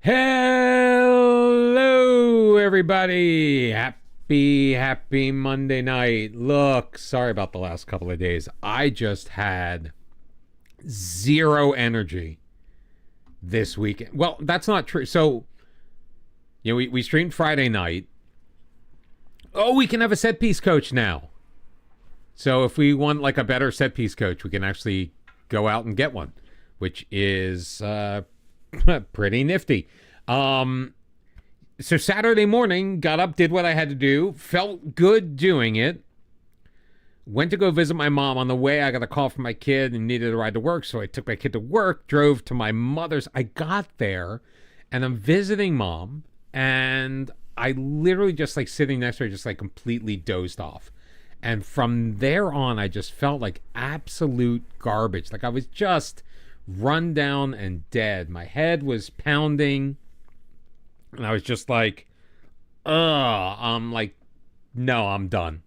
Hello, everybody. Happy Monday night. Look, sorry about the last couple of days. I just had zero energy this weekend. Well, that's not true. So, we streamed Friday night. Oh, we can have a set piece coach now. So if we want like a better set piece coach, we can actually go out and get one, which is pretty nifty. So Saturday morning, got up, did what I had to do, felt good doing it. Went to go visit my mom. On the way, I got a call from my kid and needed a ride to work, so I took my kid to work, drove to my mother's. I got there, and I'm visiting mom, and I literally just like sitting next to her, just like completely dozed off. And from there on, I just felt like absolute garbage. Like I was just run down and dead. My head was pounding. And I was just like, I'm like, no, I'm done.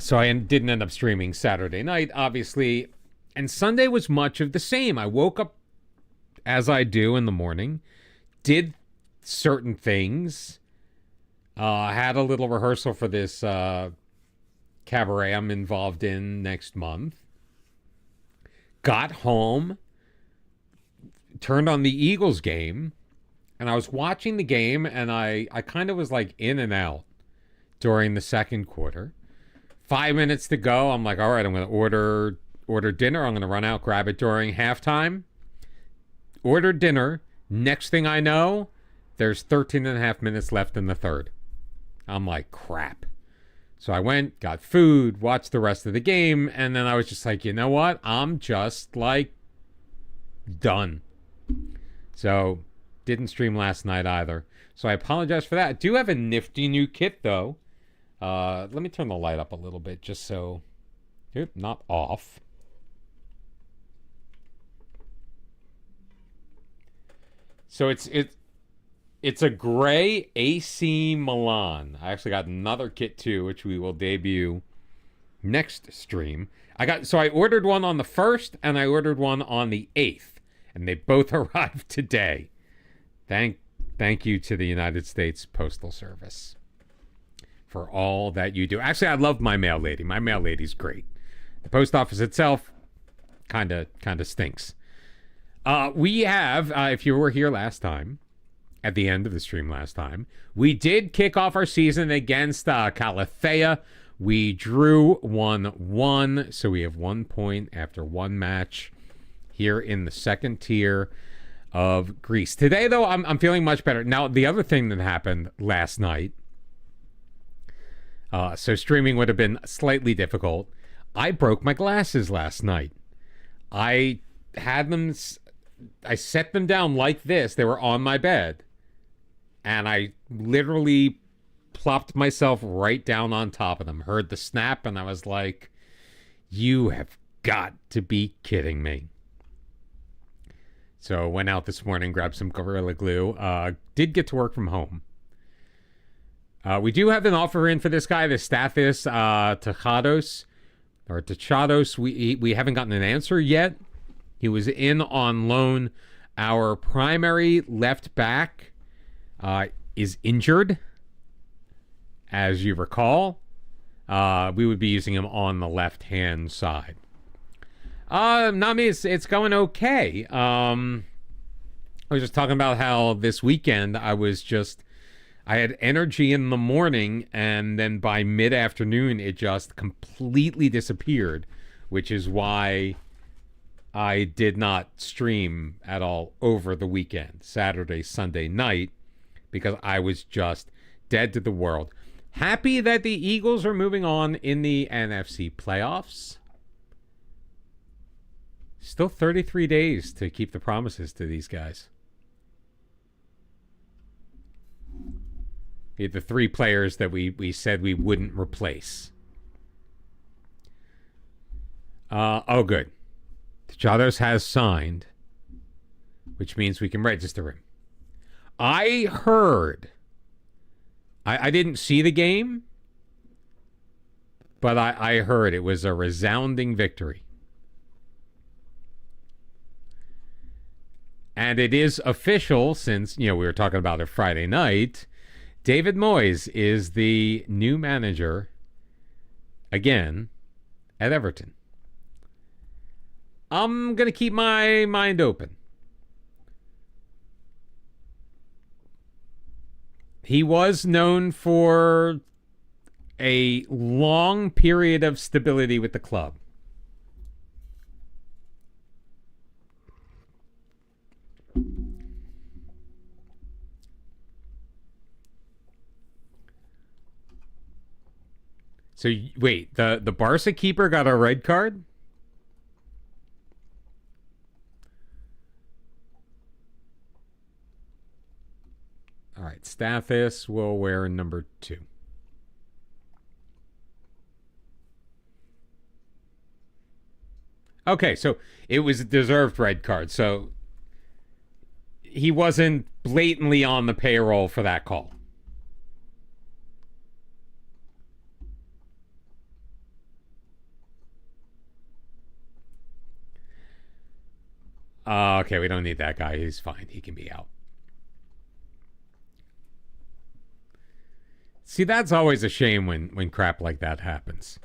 So I didn't end up streaming Saturday night, obviously. And Sunday was much of the same. I woke up as I do in the morning, did certain things, had a little rehearsal for this cabaret I'm involved in next month. Got home, turned on the Eagles game, and I was watching the game, and I kind of was like in and out during the second quarter. 5 minutes to go. I'm like, all right, I'm going to order dinner. I'm going to run out, grab it during halftime. Order dinner. Next thing I know, there's 13 and a half minutes left in the third. I'm like, crap. So I went, got food, watched the rest of the game, and then I was just like, you know what? I'm just, like, done. So, didn't stream last night either. So I apologize for that. I do have a nifty new kit, though. Let me turn the light up a little bit, just so... Oop, not off. So it's a gray AC Milan. I actually got another kit too, which we will debut next stream. I ordered one on the 1st and I ordered one on the 8th, and they both arrived today. Thank you to the United States Postal Service for all that you do. Actually, I love my mail lady. My mail lady's great. The post office itself kind of stinks. We have, if you were here last time, at the end of the stream last time, we did kick off our season against Calathea. We drew 1-1, so we have 1 point after one match here in the second tier of Greece. Today, though, I'm feeling much better. Now, the other thing that happened last night, so streaming would have been slightly difficult. I broke my glasses last night. I set them down like this. They were on my bed. And I literally plopped myself right down on top of them. Heard the snap, and I was like, you have got to be kidding me. So went out this morning, grabbed some Gorilla Glue. Did get to work from home. We do have an offer in for this guy, the Stathis Tachados. We haven't gotten an answer yet. He was in on loan. Our primary left back is injured, as you recall. We would be using him on the left-hand side. Nami, it's going okay. I was just talking about how this weekend I had energy in the morning, and then by mid-afternoon it just completely disappeared, which is why I did not stream at all over the weekend, Saturday, Sunday night, because I was just dead to the world. Happy that the Eagles are moving on in the NFC playoffs. Still 33 days to keep the promises to these guys. The 3 players that we said we wouldn't replace. Oh, good. Tachados has signed, which means we can register him. I heard, I didn't see the game, but I heard it was a resounding victory. And it is official since, we were talking about it Friday night. David Moyes is the new manager, again, at Everton. I'm going to keep my mind open. He was known for a long period of stability with the club. So, wait, the Barca keeper got a red card? All right, Stathis will wear number 2. Okay, so it was a deserved red card. So he wasn't blatantly on the payroll for that call. Okay, we don't need that guy. He's fine. He can be out. See, that's always a shame when crap like that happens.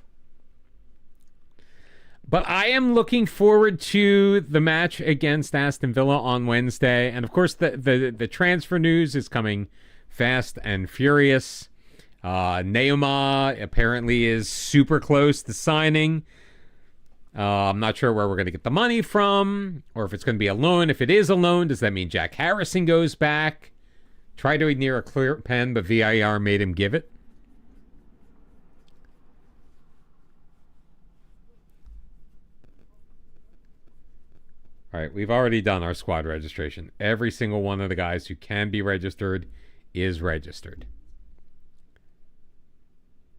But I am looking forward to the match against Aston Villa on Wednesday. And, of course, the transfer news is coming fast and furious. Neymar apparently is super close to signing. I'm not sure where we're going to get the money from or if it's going to be a loan. If it is a loan, does that mean Jack Harrison goes back? Tried to near a clear pen, but VIR made him give it. All right, we've already done our squad registration. Every single one of the guys who can be registered is registered.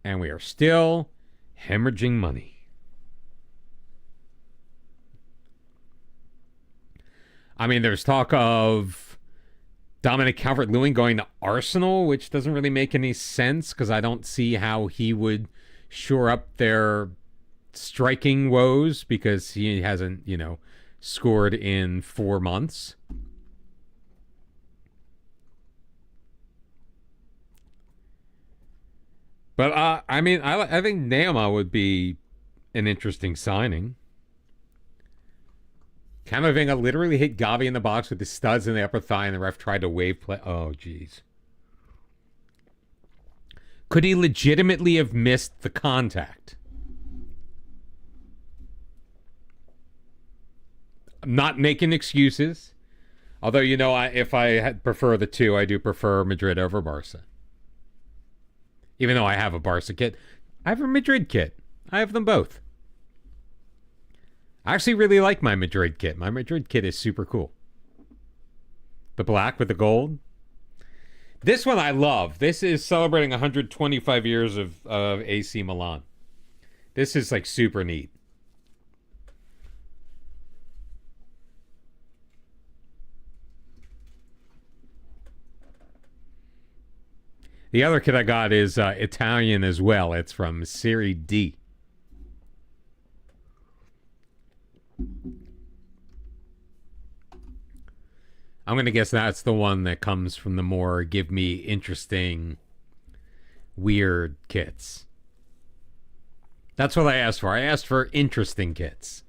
And we are still hemorrhaging money. I mean, there's talk of Dominic Calvert-Lewin going to Arsenal, which doesn't really make any sense because I don't see how he would shore up their striking woes because he hasn't, scored in 4 months. But, I think Neymar would be an interesting signing. Camavinga literally hit Gavi in the box with his studs in the upper thigh, and the ref tried to wave play. Oh, jeez. Could he legitimately have missed the contact? I'm not making excuses. Although, if I prefer the two, I do prefer Madrid over Barca. Even though I have a Barca kit. I have a Madrid kit. I have them both. I actually really like my Madrid kit. My Madrid kit is super cool. The black with the gold. This one I love. This is celebrating 125 years of AC Milan. This is like super neat. The other kit I got is Italian as well. It's from Serie D. I'm going to guess that's the one that comes from the more give me interesting, weird kits. That's what I asked for. I asked for interesting kits.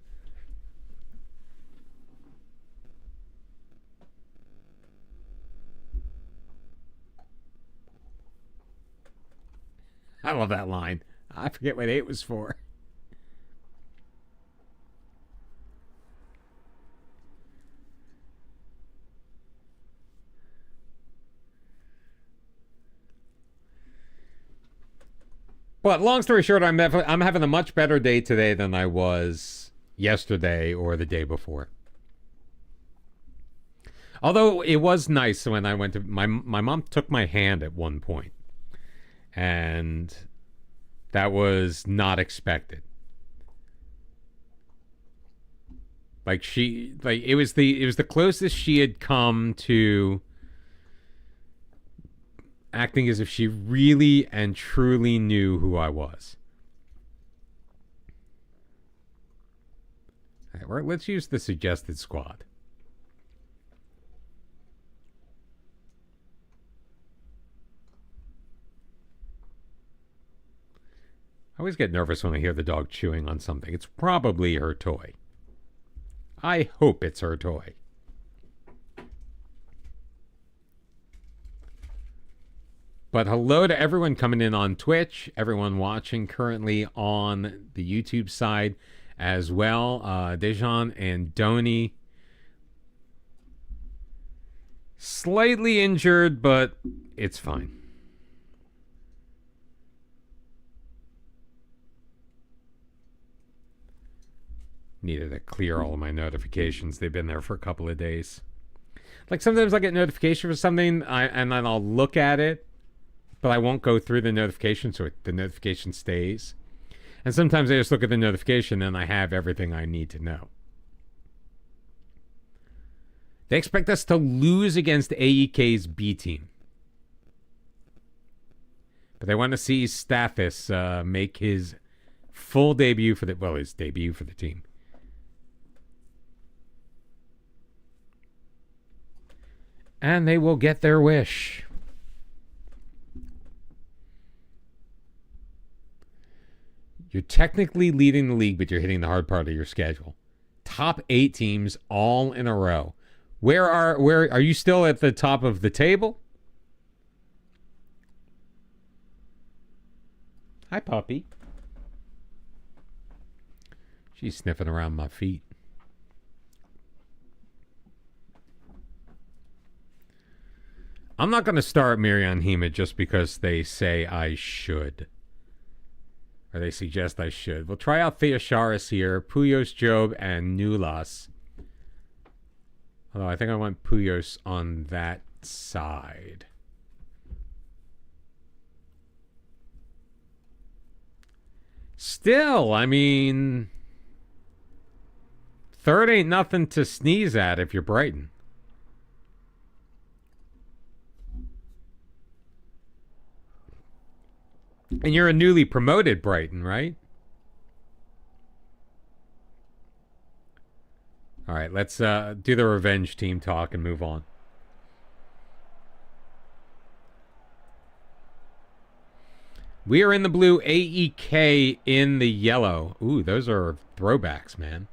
I love that line. I forget what 8 was for. But long story short, I'm having a much better day today than I was yesterday or the day before. Although it was nice when I went to my mom took my hand at one point, and that was not expected. It was the closest she had come to acting as if she really and truly knew who I was. All right, let's use the suggested squad. always get nervous when I hear the dog chewing on something. It's probably her toy. I hope it's her toy. But hello to everyone coming in on Twitch, everyone watching currently on the YouTube side as well. Dejan and Doni. Slightly injured, but it's fine. Needed to clear all of my notifications. They've been there for a couple of days. Like sometimes I get notification for something and then I'll look at it, but I won't go through the notification, so the notification stays. And sometimes I just look at the notification and I have everything I need to know. They expect us to lose against AEK's B team. But they want to see Stathis make his full debut for the... Well, his debut for the team. And they will get their wish. You're technically leading the league, but you're hitting the hard part of your schedule. Top 8 teams all in a row. Where are you still at the top of the table? Hi, puppy. She's sniffing around my feet. I'm not going to start Miriam Hema just because they say I should. Or they suggest I should. We'll try out Theosaurus here, Puyos, Job, and Nulas. Although I think I want Puyos on that side. Still, I mean... Third ain't nothing to sneeze at if you're Brighton. And you're a newly promoted Brighton, right? All right, let's do the revenge team talk and move on. We are in the blue, AEK in the yellow. Ooh, those are throwbacks, man.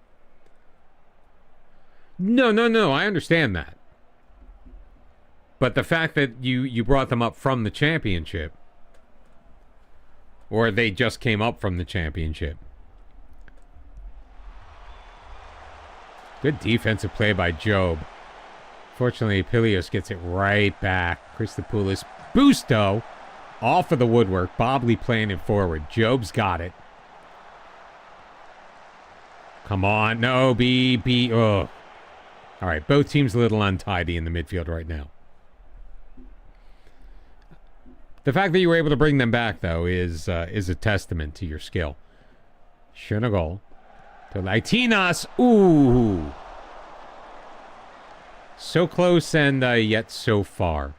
No, I understand that. But the fact that you brought them up from the championship, or they just came up from the championship. Good defensive play by Job. Fortunately, Pilios gets it right back. Christopoulos. Busto off of the woodwork. Bobley playing it forward. Job's got it. Come on. No, B. Oh. All right, both teams a little untidy in the midfield right now. The fact that you were able to bring them back, though, is a testament to your skill. Schönagol. To Laitinas. Ooh. So close and yet so far.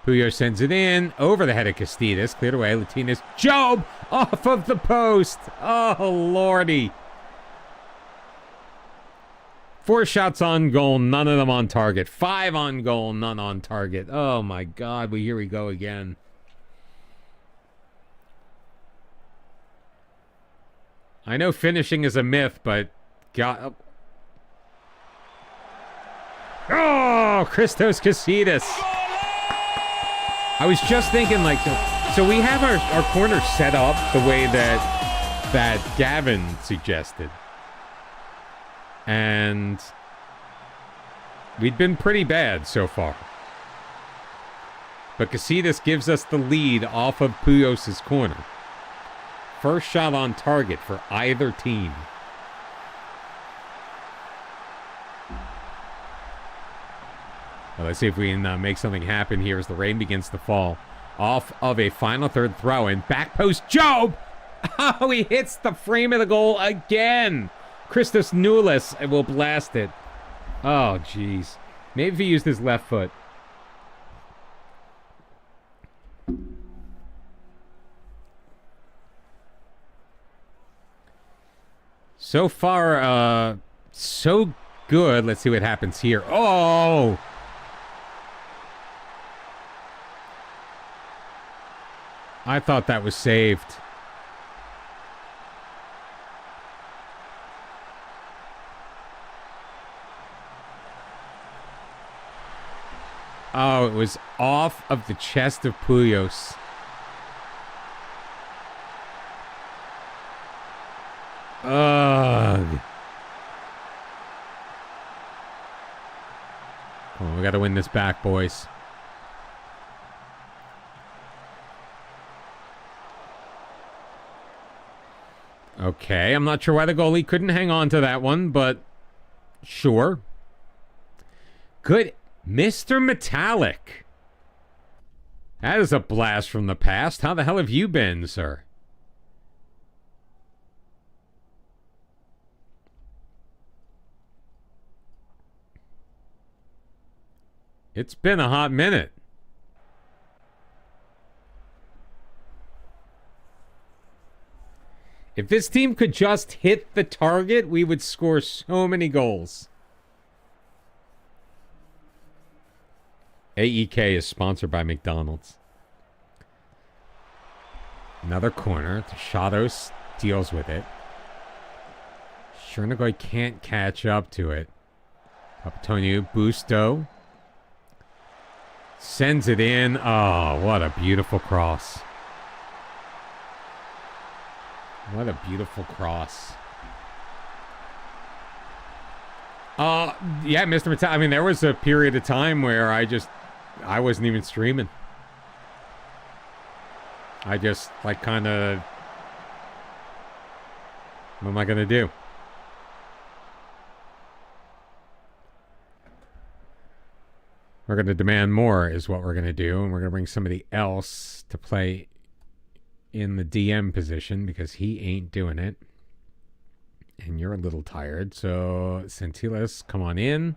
Puyo sends it in. Over the head of Castidis. Cleared away. Laitinas. Job! Off of the post. Oh, lordy. 4 shots on goal. None of them on target. 5 on goal. None on target. Oh, my God. Well, here we go again. I know finishing is a myth, but God. Oh, Christos Casitas. I was just thinking, like, so we have our corner set up the way that Gavin suggested. And we'd been pretty bad so far. But Casitas gives us the lead off of Puyos' corner. First shot on target for either team. Well, let's see if we can make something happen here as the rain begins to fall. Off of a final third throw in. Back post, Job! Oh, he hits the frame of the goal again. Christos Nulis will blast it. Oh, jeez. Maybe if he used his left foot. So far, so good. Let's see what happens here. Oh! I thought that was saved. Oh, it was off of the chest of Puyos. Ugh. Come on, we got to win this back, boys. Okay, I'm not sure why the goalie couldn't hang on to that one, but sure. Good. Mr. Metallic. That is a blast from the past. How the hell have you been, sir? It's been a hot minute. If this team could just hit the target, we would score so many goals. AEK is sponsored by McDonald's. Another corner. Shadows deals with it. Chernigoy can't catch up to it. Papatoniu, Busto. Sends it in. Oh, what a beautiful cross. What a beautiful cross. Yeah, Mr. Metallic. I mean, there was a period of time where I wasn't even streaming. I just, like, kind of... What am I going to do? We're going to demand more is what we're going to do. And we're going to bring somebody else to play in the DM position because he ain't doing it. And you're a little tired. So, Centilas, come on in.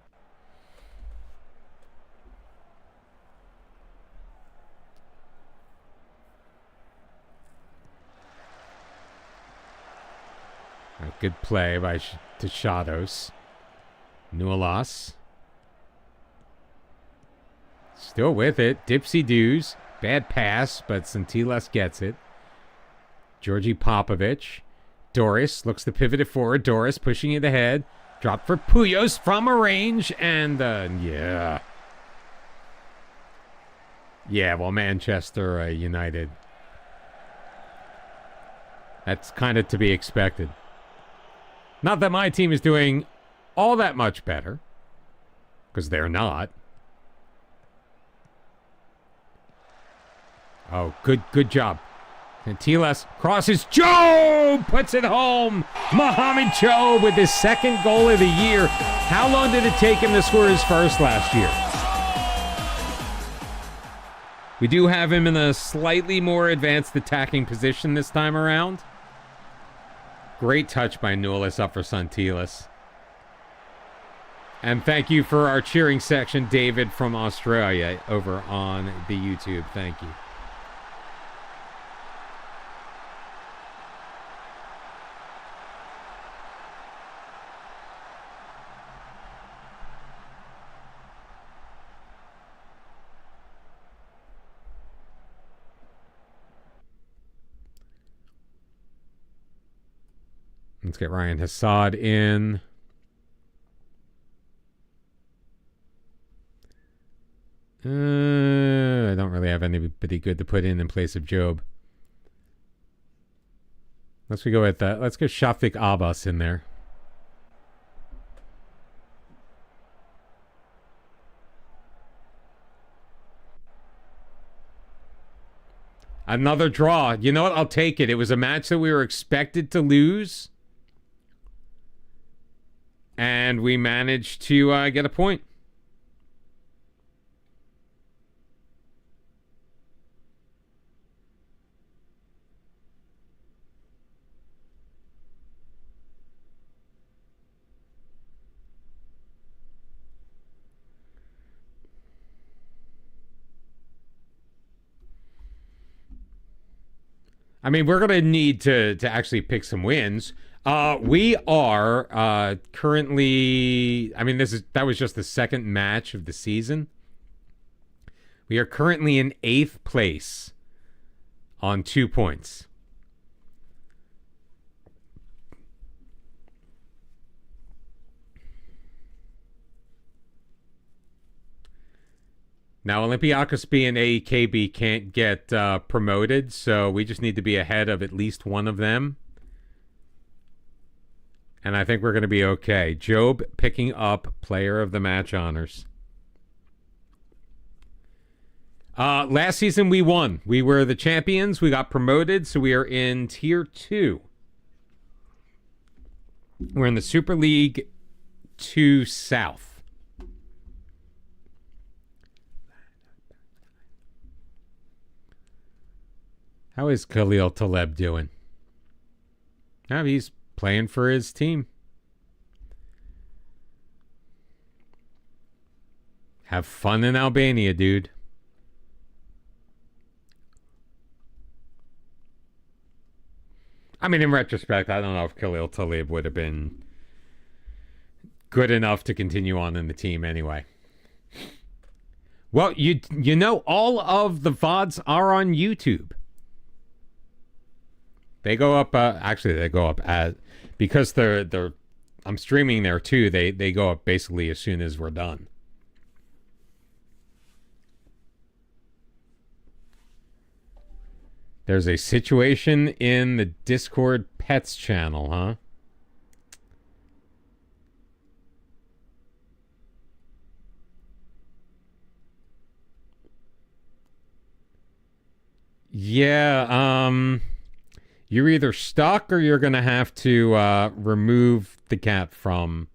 A good play by Shadows. Nualas. Still with it. Dipsy Doos. Bad pass, but Centilas gets it. Georgi Popovich. Doris looks to pivot it forward. Doris pushing it ahead. Drop for Puyos from a range. And, yeah. Yeah, well, Manchester United. That's kind of to be expected. Not that my team is doing all that much better. Because they're not. Oh, good job. Centilas crosses. Joe puts it home. Mohamed Joe with his second goal of the year. How long did it take him to score his first last year? We do have him in a slightly more advanced attacking position this time around. Great touch by Nualis up for Centilas. And thank you for our cheering section, David from Australia, over on the YouTube. Thank you. Let's get Ryan Hassad in. I don't really have anybody good to put in place of Job. Let's go with that. Let's get Shafik Abbas in there. Another draw. You know what? I'll take it. It was a match that we were expected to lose. And we managed to get a point. I mean, we're going to need to actually pick some wins. We are currently... I mean, that was just the second match of the season. We are currently in 8th place on 2 points. Now, Olympiacos B and AEKB can't get promoted, so we just need to be ahead of at least one of them. And I think we're going to be okay. Job picking up player of the match honors. Last season we won. We were the champions. We got promoted, so we are in Tier 2. We're in the Super League 2 South. How is Khalil Taleb doing? Oh, he's playing for his team. Have fun in Albania, dude. I mean, in retrospect, I don't know if Khalil Talib would have been good enough to continue on in the team anyway. Well, you know, all of the VODs are on YouTube. They go up. Actually, they go up because they're. I'm streaming there too. They go up basically as soon as we're done. There's a situation in the Discord Pets channel, huh? Yeah, you're either stuck or you're going to have to remove the cat from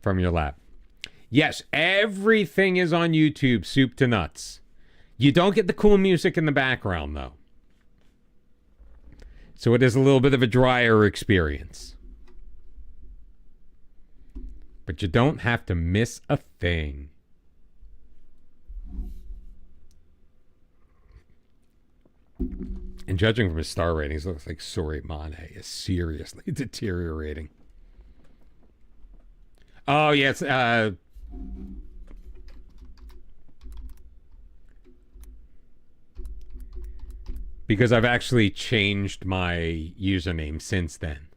your lap. Yes, everything is on YouTube, soup to nuts. You don't get the cool music in the background, though. So it is a little bit of a drier experience. But you don't have to miss a thing. And judging from his star ratings, it looks like Suri Mane is seriously deteriorating. Oh, yeah, it's... because I've actually changed my username since then.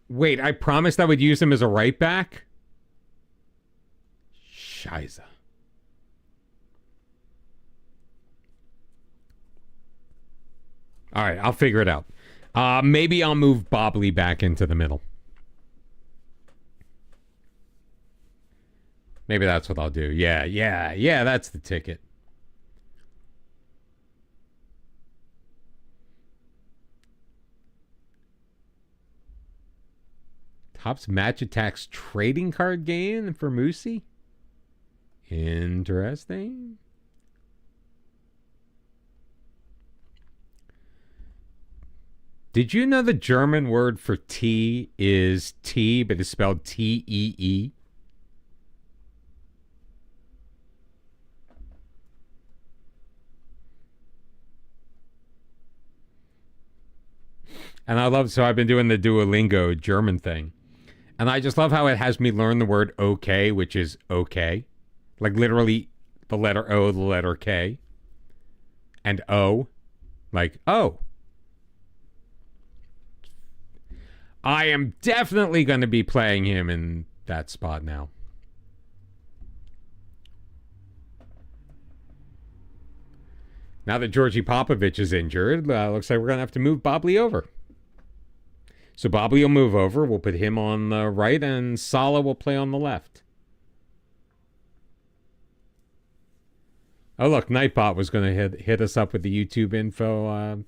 Wait, I promised I would use him as a right back? Scheiße. All right, I'll figure it out. Maybe I'll move Bobley back into the middle. Maybe that's what I'll do. Yeah, that's the ticket. Topps Match Attacks trading card game for Moosey? Interesting. Did you know the German word for tea is tea, but it's spelled T-E-E? And I love, so I've been doing the Duolingo German thing. And I just love how it has me learn the word okay, which is okay. Like literally the letter O, the letter K. And O. Like, oh. I am definitely going to be playing him in that spot now. Now that Georgi Popovich is injured, looks like we're going to have to move Bobley over. So Bobley will move over. We'll put him on the right, and Salah will play on the left. Oh, look, Nightbot was going to hit us up with the YouTube info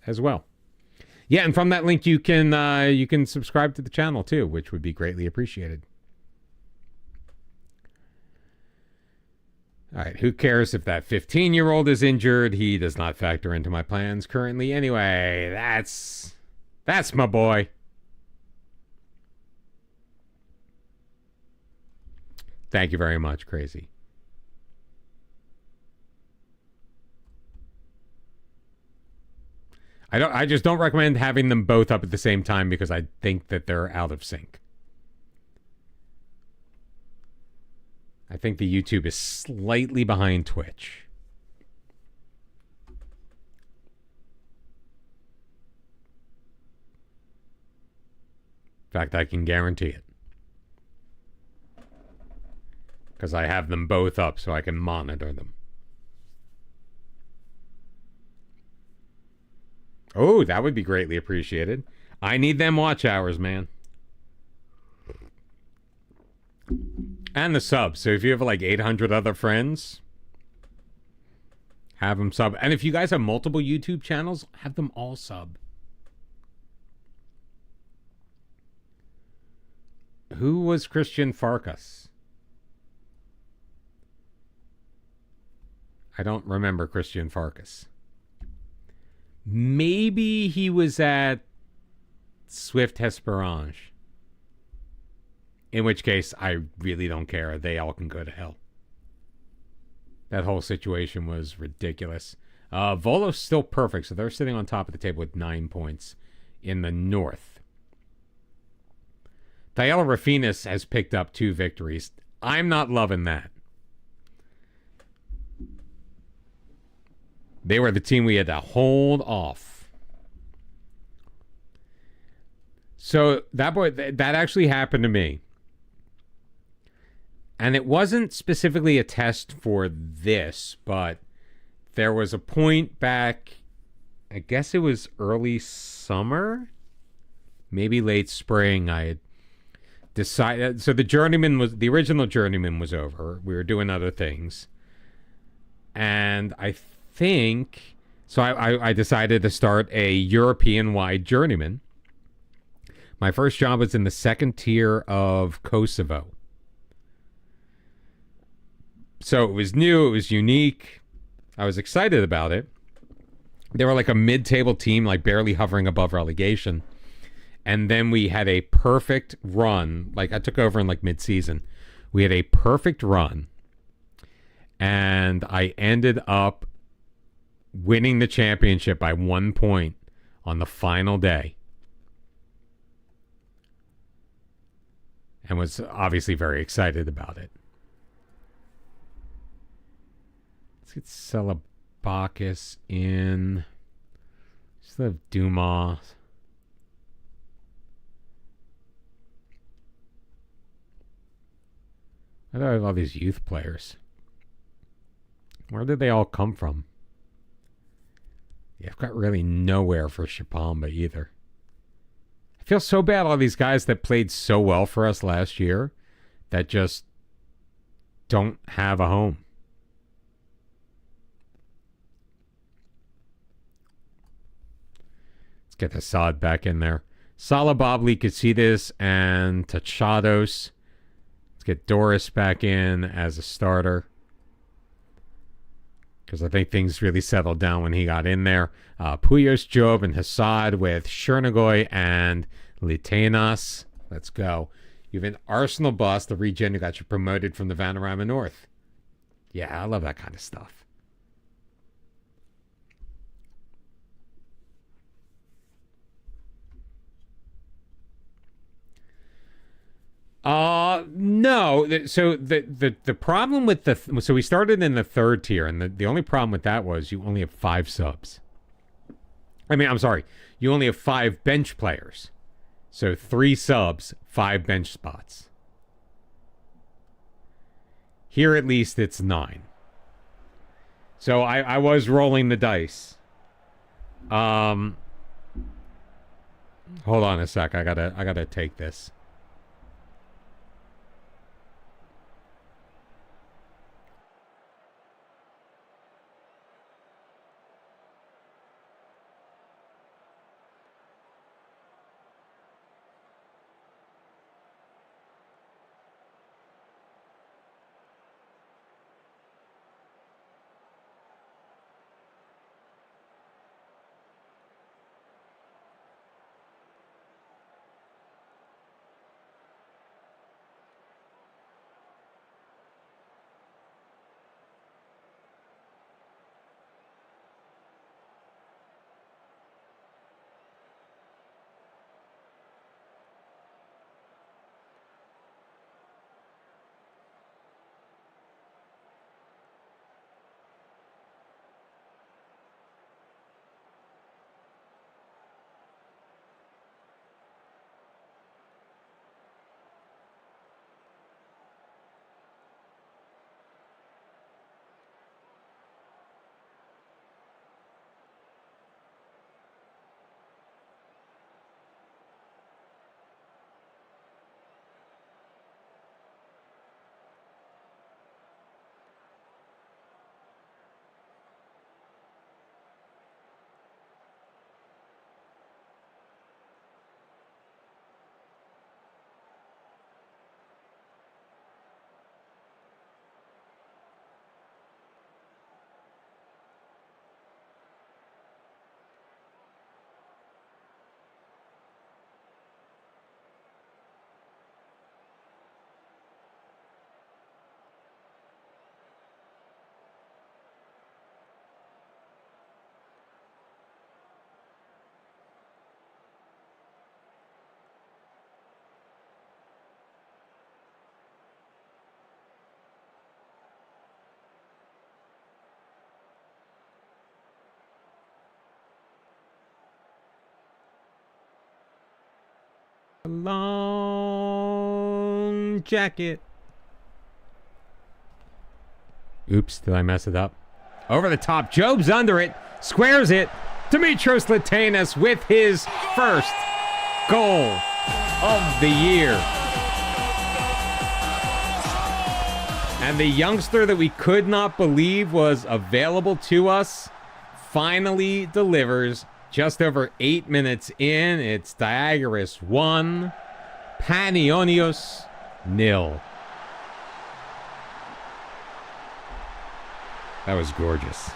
as well. Yeah, and from that link you can subscribe to the channel too, which would be greatly appreciated. All right, who cares if that 15-year-old is injured? He does not factor into my plans currently. Anyway, that's my boy. Thank you very much, Crazy. I just don't recommend having them both up at the same time because I think that they're out of sync. I think the YouTube is slightly behind Twitch. fact, I can guarantee it. Because I have them both up so I can monitor them. Oh, that would be greatly appreciated. I need them watch hours, man. And the subs. So if you have like 800 other friends, have them sub. And if you guys have multiple YouTube channels, have them all sub. Who was Christian Farkas? I don't remember Christian Farkas. Maybe he was at Swift Hesperange. In which case, I really don't care. They all can go to hell. That whole situation was ridiculous. Volo's still perfect, so they're sitting on top of the table with 9 points in the north. Thyella Rafinas has picked up 2 victories. I'm not loving that. They were the team we had to hold off. So that actually happened to me. And it wasn't specifically a test for this, but there was a point back, I guess it was early summer, maybe late spring. I had decided, so the original Journeyman was over. We were doing other things. And I decided to start a European-wide Journeyman. My first job was in the 2nd tier of Kosovo. So it was new, it was unique. I was excited about it. They were like a mid-table team, like barely hovering above relegation. And then we had a perfect run. Like I took over in like mid-season. We had a perfect run. And I ended up winning the championship by 1 point on the final day. And was obviously very excited about it. Let's get Celebakis in. Still have Dumas. I thought I have all these youth players. Where did they all come from? Yeah, I've got really nowhere for Chapamba either. I feel so bad all these guys that played so well for us last year that just don't have a home. Let's get Assad back in there. Salababli, Katsidis, and Tachados. Let's get Doris back in as a starter. Because I think things really settled down when he got in there. Puyos, Job, and Hassad with Chernigoy and Litenas. Let's go. You have an Arsenal boss, the regen who got you promoted from the Vanarama North. Yeah, I love that kind of stuff. No. So the problem with so we started in the 3rd tier, and the only problem with that was you only have 5 subs. I'm sorry. You only have 5 bench players. So 3 subs, 5 bench spots. Here at least it's 9. So I was rolling the dice. Hold on a sec. I gotta take this. Long jacket. Oops, did I mess it up? Over the top, Job's under it, squares it. Dimitros Latanas with his first goal of the year. And the youngster that we could not believe was available to us finally delivers. Just over 8 minutes in, it's Diagoras 1, Panionios 0. That was gorgeous.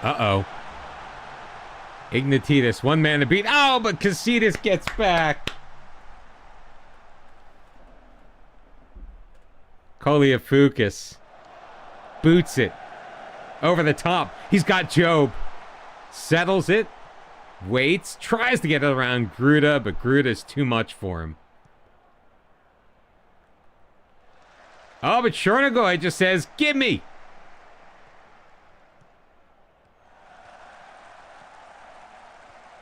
Uh-oh. Ignatius, one man to beat. Oh, but Casitas gets back. Koliafoukas boots it over the top. He's got Job. Settles it. Waits. Tries to get it around Gruda, but Gruda's too much for him. Oh, but Chernigoy just says, "Give me."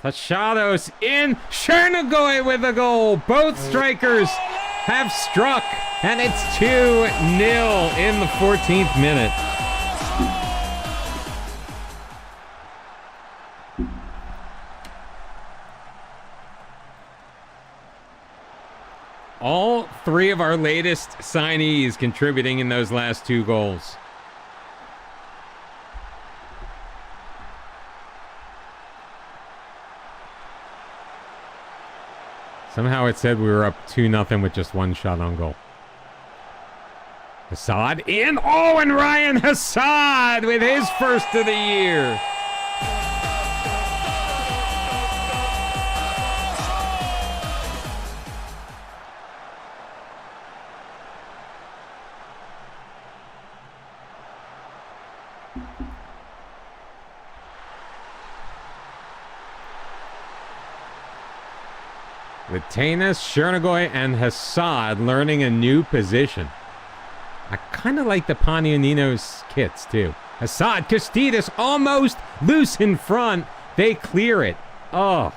Tachados in. Chernigoy with a goal. Both strikers have struck, and it's 2-0 in the 14th minute. All three of our latest signees contributing in those last two goals. Somehow it said we were up 2-0 with just one shot on goal. Hassad in. Oh, and Ryan Hassad with his first of the year. Latanas, Chernigoy, and Hassad learning a new position. I kind of like the Panioninos kits, too. Hassad, Castidis almost loose in front. They clear it. Oh.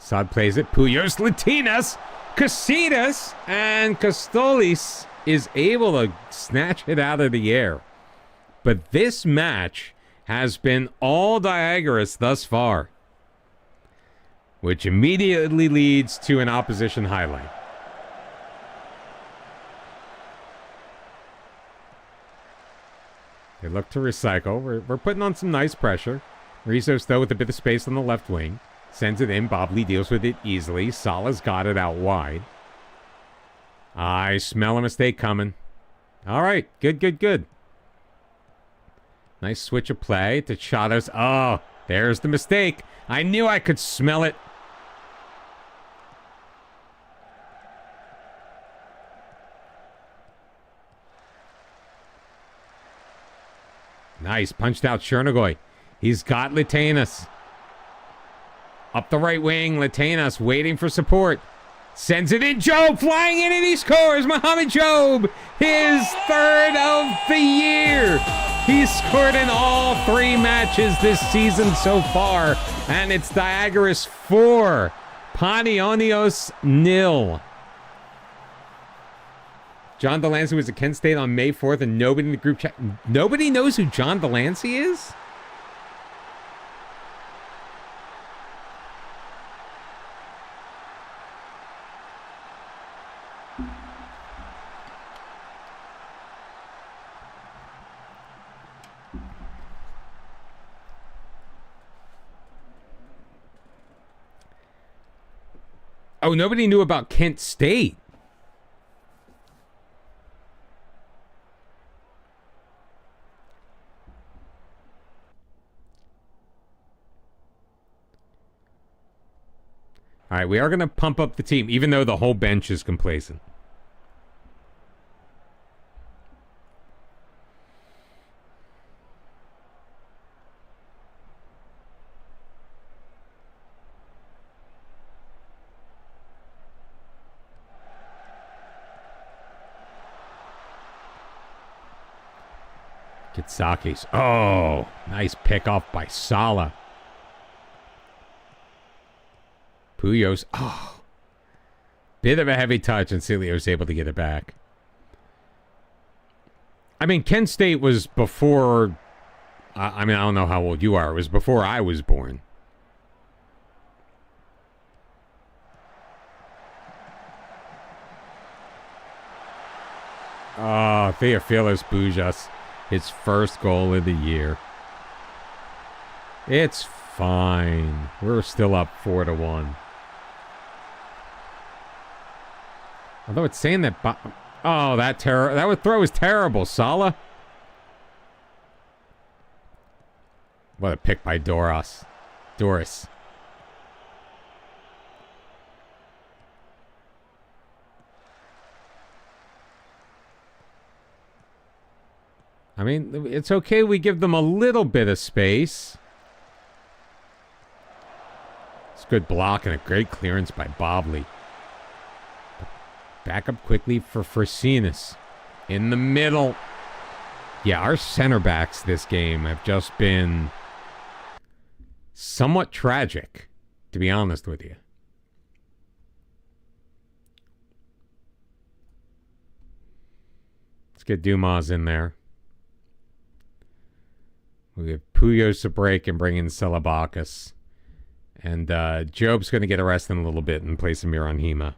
Hassad plays it. Puyos, Latinas, Castidis, and Castolis is able to snatch it out of the air. But this match has been all Diagoras thus far, which immediately leads to an opposition highlight. They look to recycle. We're putting on some nice pressure. Rizos, though, with a bit of space on the left wing. Sends it in. Bobley deals with it easily. Sala's got it out wide. I smell a mistake coming. All right. Good. Nice switch of play to Chados. Oh, there's the mistake. I knew I could smell it. Nice. Punched out Chernigoy. He's got Latanas. Up the right wing. Latanas waiting for support. Sends it in. Job flying in and he scores. Mohamed Job. His third of the year. He's scored in all 3 matches this season so far. And it's Diagoras 4. Panionios 0. John Delancey was at Kent State on May 4th, and nobody in the group chat. Nobody knows who John Delancey is? Oh, nobody knew about Kent State. All right, we are going to pump up the team, even though the whole bench is complacent. Kitsaki's. Oh, nice pick off by Sala. Puyos. Oh, bit of a heavy touch, and Cilio's able to get it back. I mean, Kent State was before... I don't know how old you are. It was before I was born. Oh, Theofilos Bujas. His first goal of the year. It's fine. We're still up 4-1. Although it's saying that... Oh, that throw is terrible. Sala? What a pick by Doris. I mean, it's okay we give them a little bit of space. It's good block and a great clearance by Bobley. Back up quickly for Frasinis. In the middle. Yeah, our center backs this game have just been somewhat tragic, to be honest with you. Let's get Dumas in there. We have Puyos to break and bring in Celebakis. And Job's going to get a rest in a little bit and play some Miran Hema.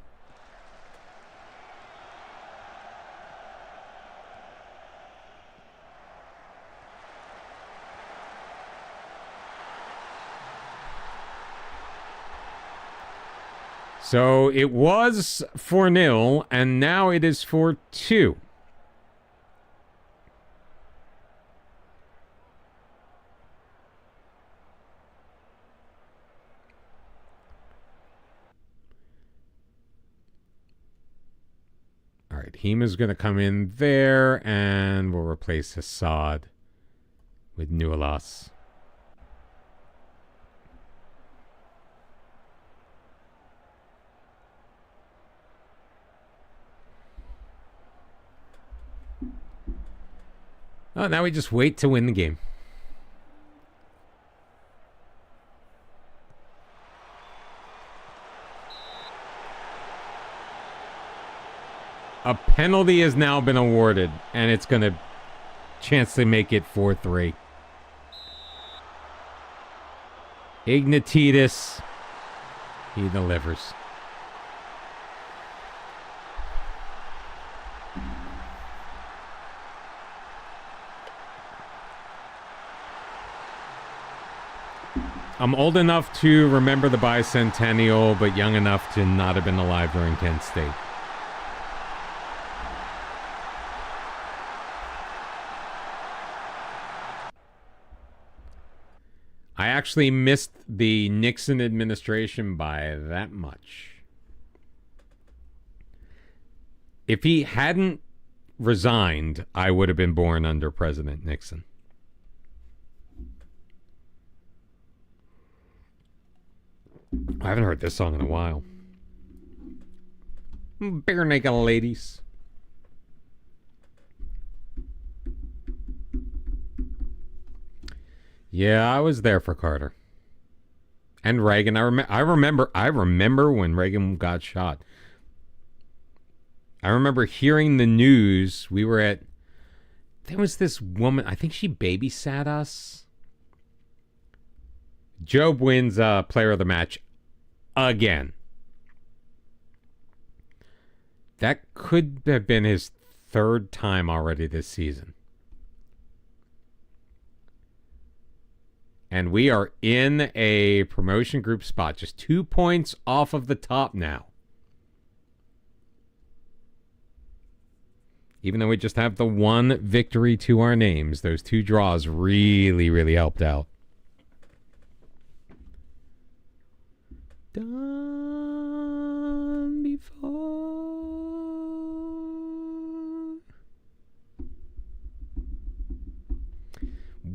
So it was 4-0, and now it is 4-2. All right, Hema's going to come in there, and we'll replace Hassad with Nualas. Oh, now we just wait to win the game. A penalty has now been awarded, and it's going to chance to make it 4-3. Ignatidis, he delivers. I'm old enough to remember the bicentennial, but young enough to not have been alive during Kent State. I actually missed the Nixon administration by that much. If he hadn't resigned, I would have been born under President Nixon. I haven't heard this song in a while. Bare Naked Ladies. Yeah, I was there for Carter. And Reagan. I remember when Reagan got shot. I remember hearing the news. We were at... There was this woman, I think she babysat us. Job wins player of the match again. That could have been his third time already this season. And we are in a promotion group spot, just 2 points off of the top now. Even though we just have the one victory to our names, those 2 draws really, really helped out. Done before.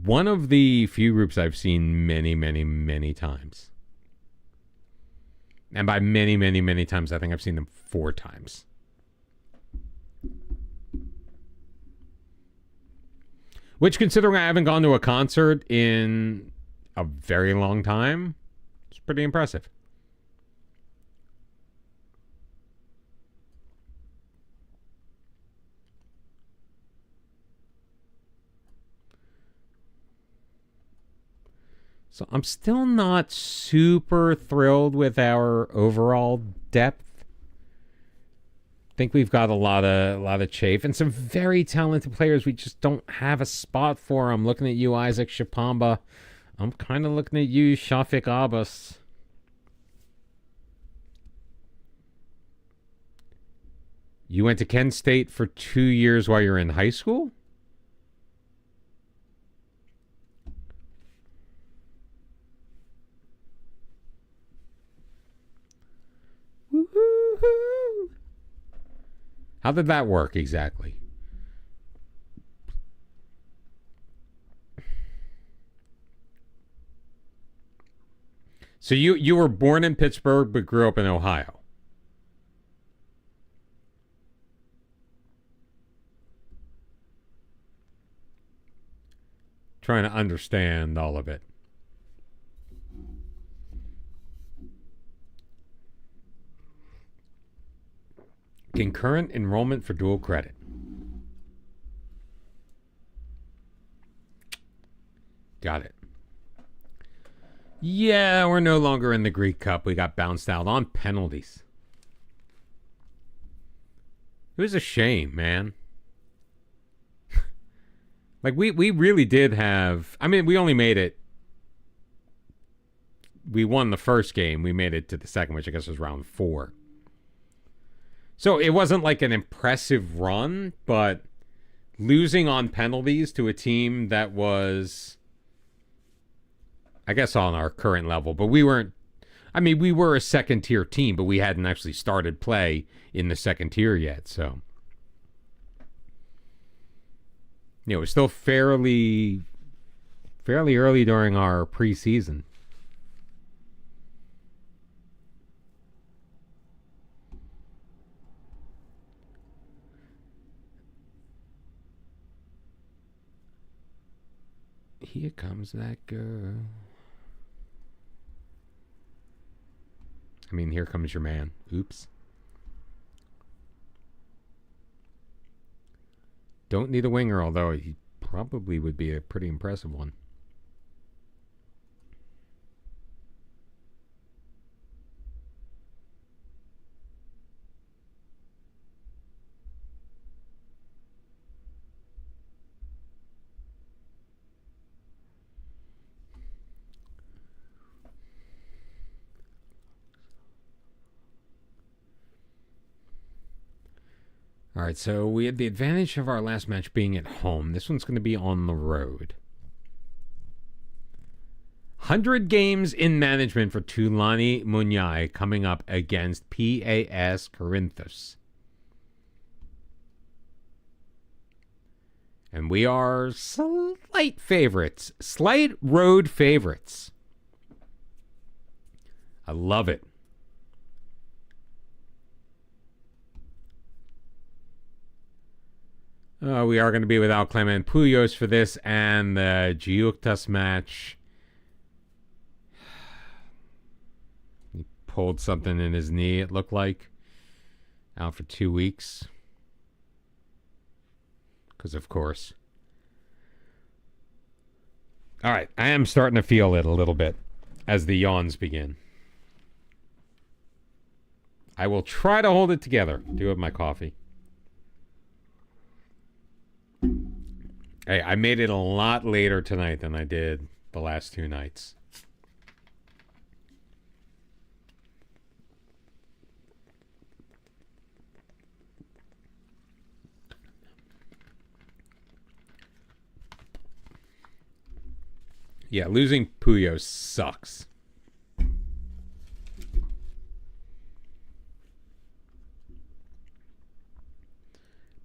One of the few groups I've seen many, many, many times. And by many, many, many times, I think I've seen them 4 times. Which, considering I haven't gone to a concert in a very long time, it's pretty impressive. So I'm still not super thrilled with our overall depth. I think we've got a lot of chafe and some very talented players. We just don't have a spot for. I'm looking at you, Isaac Shapamba. I'm kind of looking at you, Shafiq Abbas. You went to Kent State for 2 years while you're in high school? Woo-hoo-hoo. How did that work exactly? So you were born in Pittsburgh but grew up in Ohio. Trying to understand all of it. Concurrent enrollment for dual credit. Got it. Yeah, we're no longer in the Greek Cup. We got bounced out on penalties. It was a shame, man. Like, we really did have... I mean, we only made it... We won the first game. We made it to the second, which I guess was round 4. So it wasn't like an impressive run, but losing on penalties to a team that was, I guess, on our current level. But we weren't... I mean, we were a second-tier team, but we hadn't actually started play in the second tier yet, so... You know, it was still fairly early during our preseason. Here comes that girl. I mean, here comes your man. Oops. Don't need a winger, although he probably would be a pretty impressive one. All right, so we had the advantage of our last match being at home. This one's going to be on the road. 100 games in management for Tulani Munyai coming up against PAS Corinthos. And we are slight favorites. Slight road favorites. I love it. We are going to be without Clement Puyos for this and the Giuktas match. He pulled something in his knee, it looked like. Out for 2 weeks. Because, of course. All right, I am starting to feel it a little bit as the yawns begin. I will try to hold it together. Do have my coffee. Hey, I made it a lot later tonight than I did the last 2 nights. Yeah, losing Puyos sucks.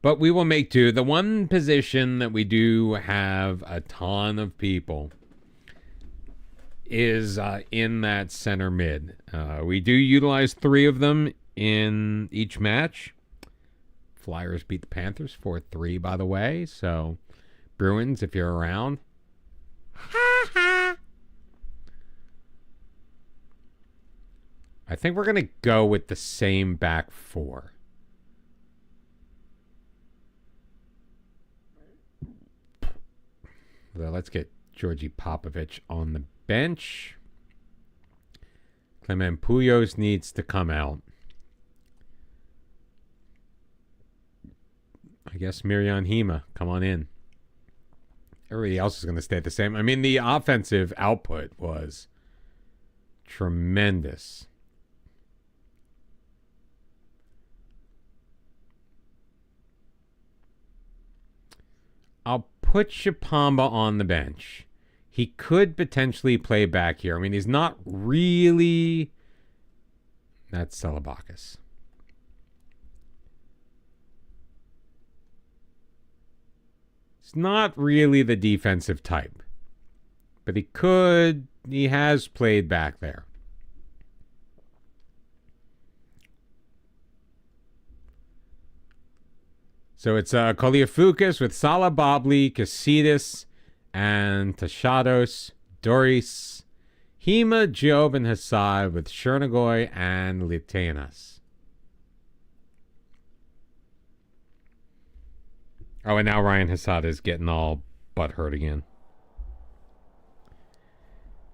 But we will make do. The one position that we do have a ton of people is in that center mid. We do utilize 3 of them in each match. Flyers beat the Panthers 4-3, by the way. So Bruins, if you're around. Ha ha. I think we're going to go with the same back four. So let's get Georgi Popovich on the bench. Clement Puyos needs to come out. I guess Mirjan Hima, come on in. Everybody else is going to stay the same. I mean, the offensive output was tremendous. I'll put Shapamba on the bench. He could potentially play back here. I mean, he's not really... That's Celebakis. He's not really the defensive type. But he has played back there. So it's Koliafoukas with Salah, Bobli, Casillas, and Tashados, Doris, Hima, Job, and Hassad with Chernigoy and Litenas. Oh, and now Ryan Hassad is getting all butthurt again.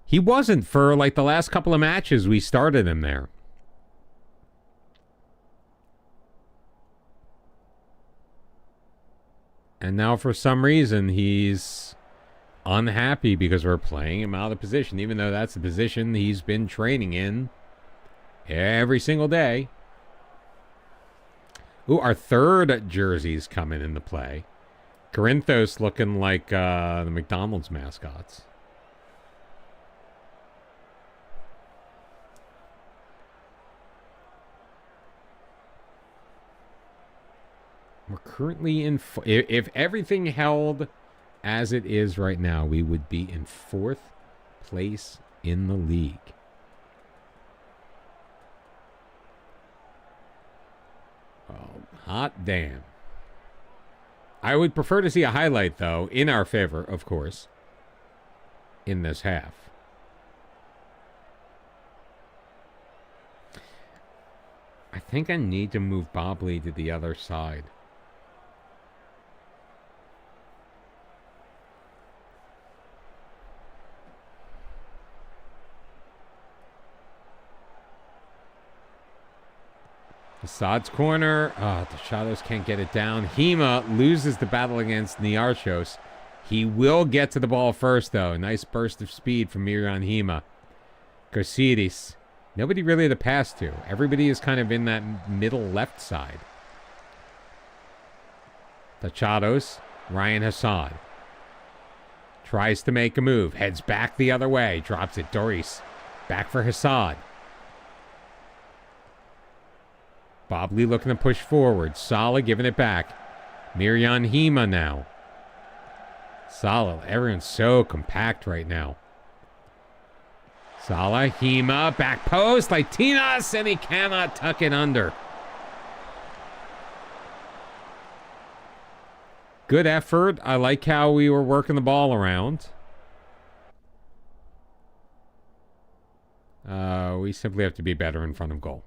He wasn't for like the last couple of matches we started him there. And now for some reason he's unhappy because we're playing him out of position, even though that's the position he's been training in every single day. Ooh, our third jersey's coming into play. Corinthos looking like the McDonald's mascots. We're currently in... If everything held as it is right now, we would be in 4th place in the league. Oh, hot damn. I would prefer to see a highlight, though, in our favor, of course, in this half. I think I need to move Bobli to the other side. Assad's corner. The Shadows can't get it down. Hima loses the battle against Niarchos. He will get to the ball first, though. Nice burst of speed from Mirjan Hima. Kosidis. Nobody really to pass to. Everybody is kind of in that middle left side. Tachados. Ryan Hassad. Tries to make a move. Heads back the other way. Drops it. Doris. Back for Hassad. Bobli looking to push forward. Salah giving it back. Mirjan Hima now. Salah. Everyone's so compact right now. Salah. Hima. Back post. Latinas. And he cannot tuck it under. Good effort. I like how we were working the ball around. We simply have to be better in front of goal.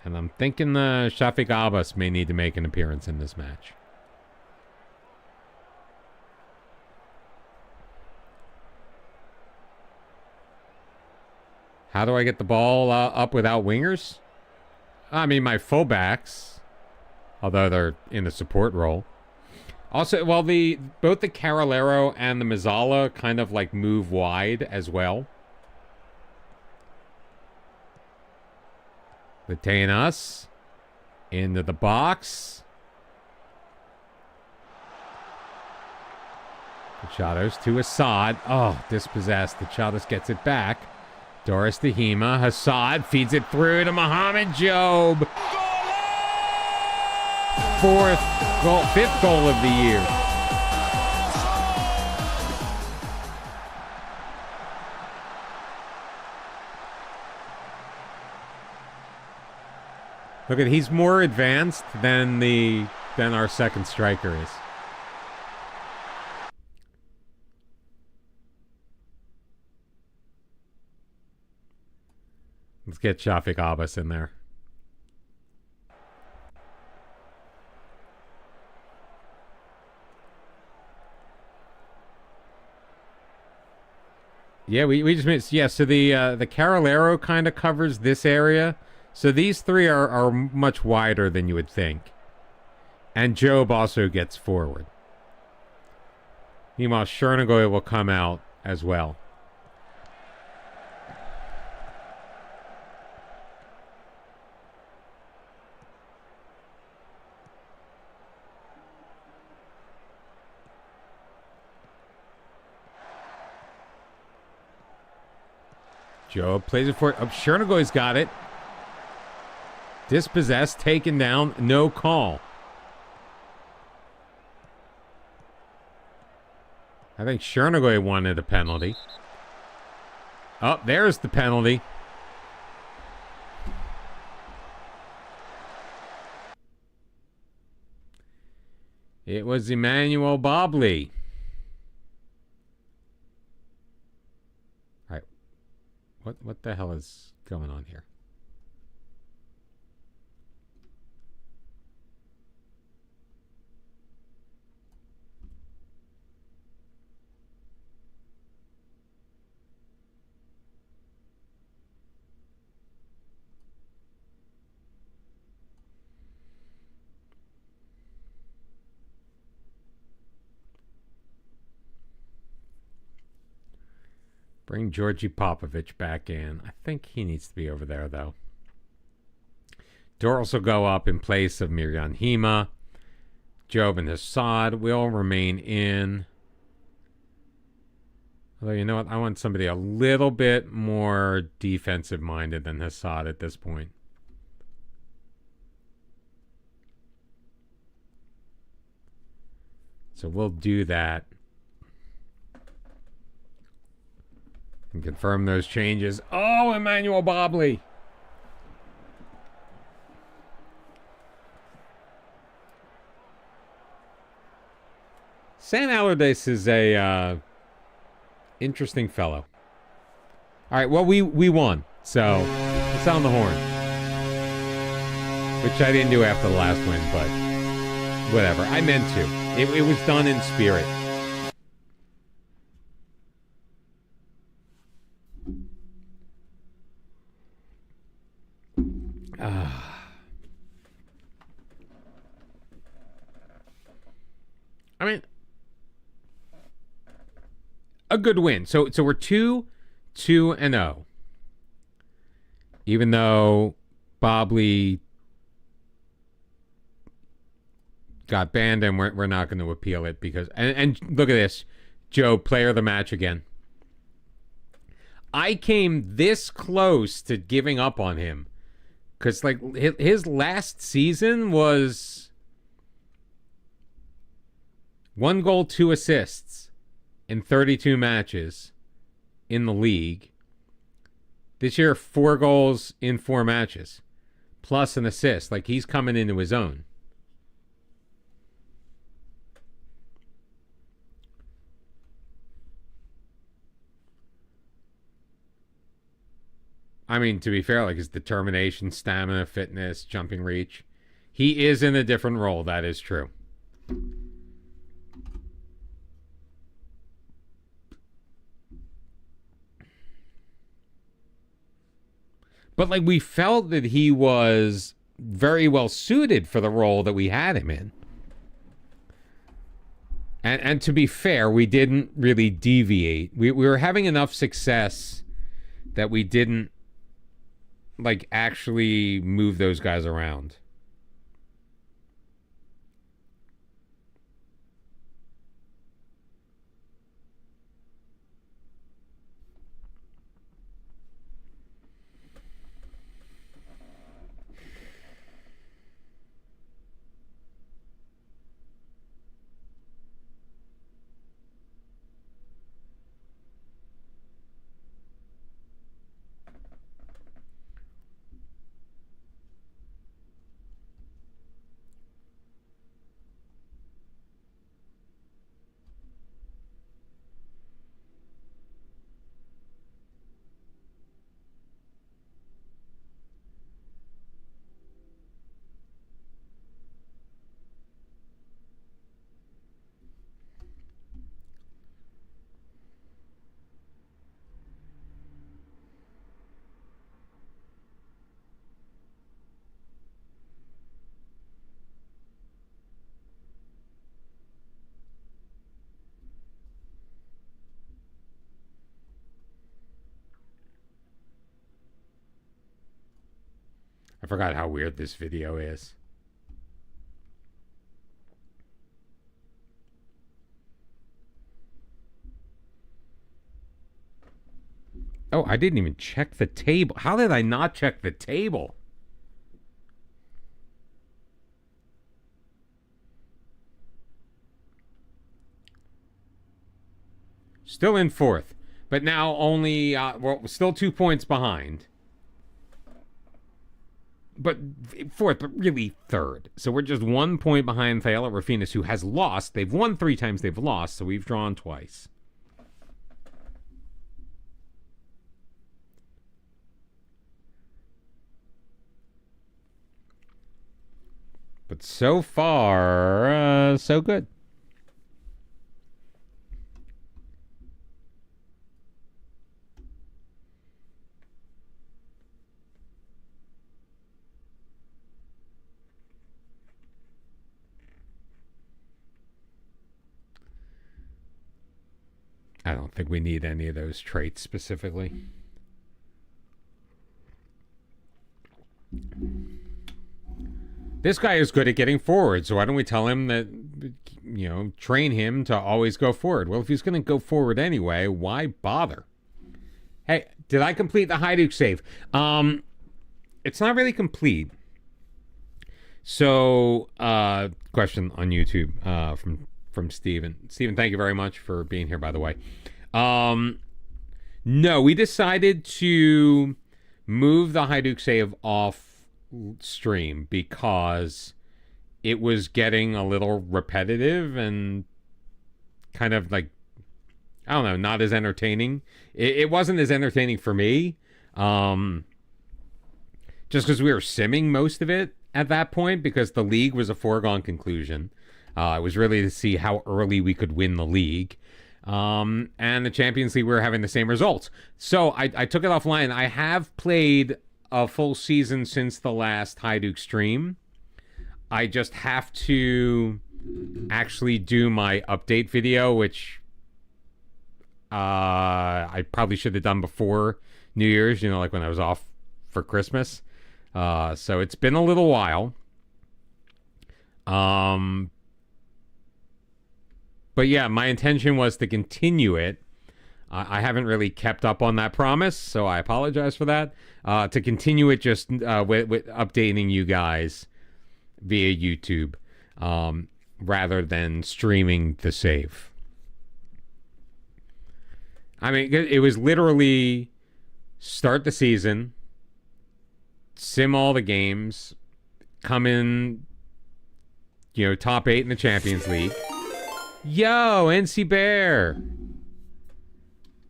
And I'm thinking Shafiq Abbas may need to make an appearance in this match. How do I get the ball up without wingers? I mean, my fullbacks, although they're in the support role. Also, well, both the Carolero and the Mazzala kind of like move wide as well. Litenas into the box. Tachados to Assad. Oh, dispossessed. Tachados gets it back. Doris to Hima. Hassad feeds it through to Mohamed Job. Fifth goal of the year. Look at, he's more advanced than our second striker is. Let's get Shafik Abbas in there. Yeah, we just missed. Yeah, so the Carolero kind of covers this area. So these three are much wider than you would think. And Job also gets forward. Meanwhile, Chernigoy will come out as well. Job plays it for it. Oh, Chernigoy's got it. Dispossessed, taken down, no call. I think Chernigoy wanted a penalty. Oh, there's the penalty. It was Emmanuel Bobley. All right. What the hell is going on here? Bring Georgi Popovich back in. I think he needs to be over there, though. Doros will go up in place of Miryan Hema. Job and Hassad will remain in. Although, you know what? I want somebody a little bit more defensive-minded than Hassad at this point. So we'll do that. And confirm those changes. Oh, Emmanuel Bobley. San Allardyce is a interesting fellow. All right, well, we won. So, let's sound the horn. Which I didn't do after the last win, but whatever. I meant to. It was done in spirit. I mean, a good win. So we're 2-2-0. Even though Bobley got banned, and we're not going to appeal it because and look at this, Joe, player of the match again. I came this close to giving up on him because like his last season was 1 goal, 2 assists in 32 matches in the league. This year, 4 goals in 4 matches, plus an assist. Like, he's coming into his own. I mean, to be fair, like his determination, stamina, fitness, jumping reach, he is in a different role. That is true. But like we felt that he was very well suited for the role that we had him in. And to be fair, we didn't really deviate. We were having enough success that we didn't like actually move those guys around. forgot how weird this video is. Oh, I didn't even check the table. How did I not check the table? Still in fourth, but now only, still 2 points behind. But fourth, but really third. So we're just 1 point behind Thaila Rafinas, who has lost. They've won 3 times, they've lost, so we've drawn twice. But so far, so good. I don't think we need any of those traits specifically. This guy is good at getting forward, so why don't we tell him that, train him to always go forward? Well, if he's going to go forward anyway, why bother? Hey, did I complete the Hajduk save? It's not really complete. So, question on YouTube from Steven. Steven, thank you very much for being here, by the way. No, we decided to move the Hajduk save off stream because it was getting a little repetitive and kind of like, I don't know, not as entertaining. It wasn't as entertaining for me, just because we were simming most of it at that point, because the league was a foregone conclusion. It was really to see how early we could win the league. And the Champions League, we were having the same results. So I took it offline. I have played a full season since the last Hajduk stream. I just have to actually do my update video, which I probably should have done before New Year's, like when I was off for Christmas. So it's been a little while. But yeah, my intention was to continue it. I haven't really kept up on that promise, so I apologize for that. To continue it just with updating you guys via YouTube rather than streaming the save. I mean, it was literally start the season, sim all the games, come in, top 8 in the Champions League. Yo, NC Bear.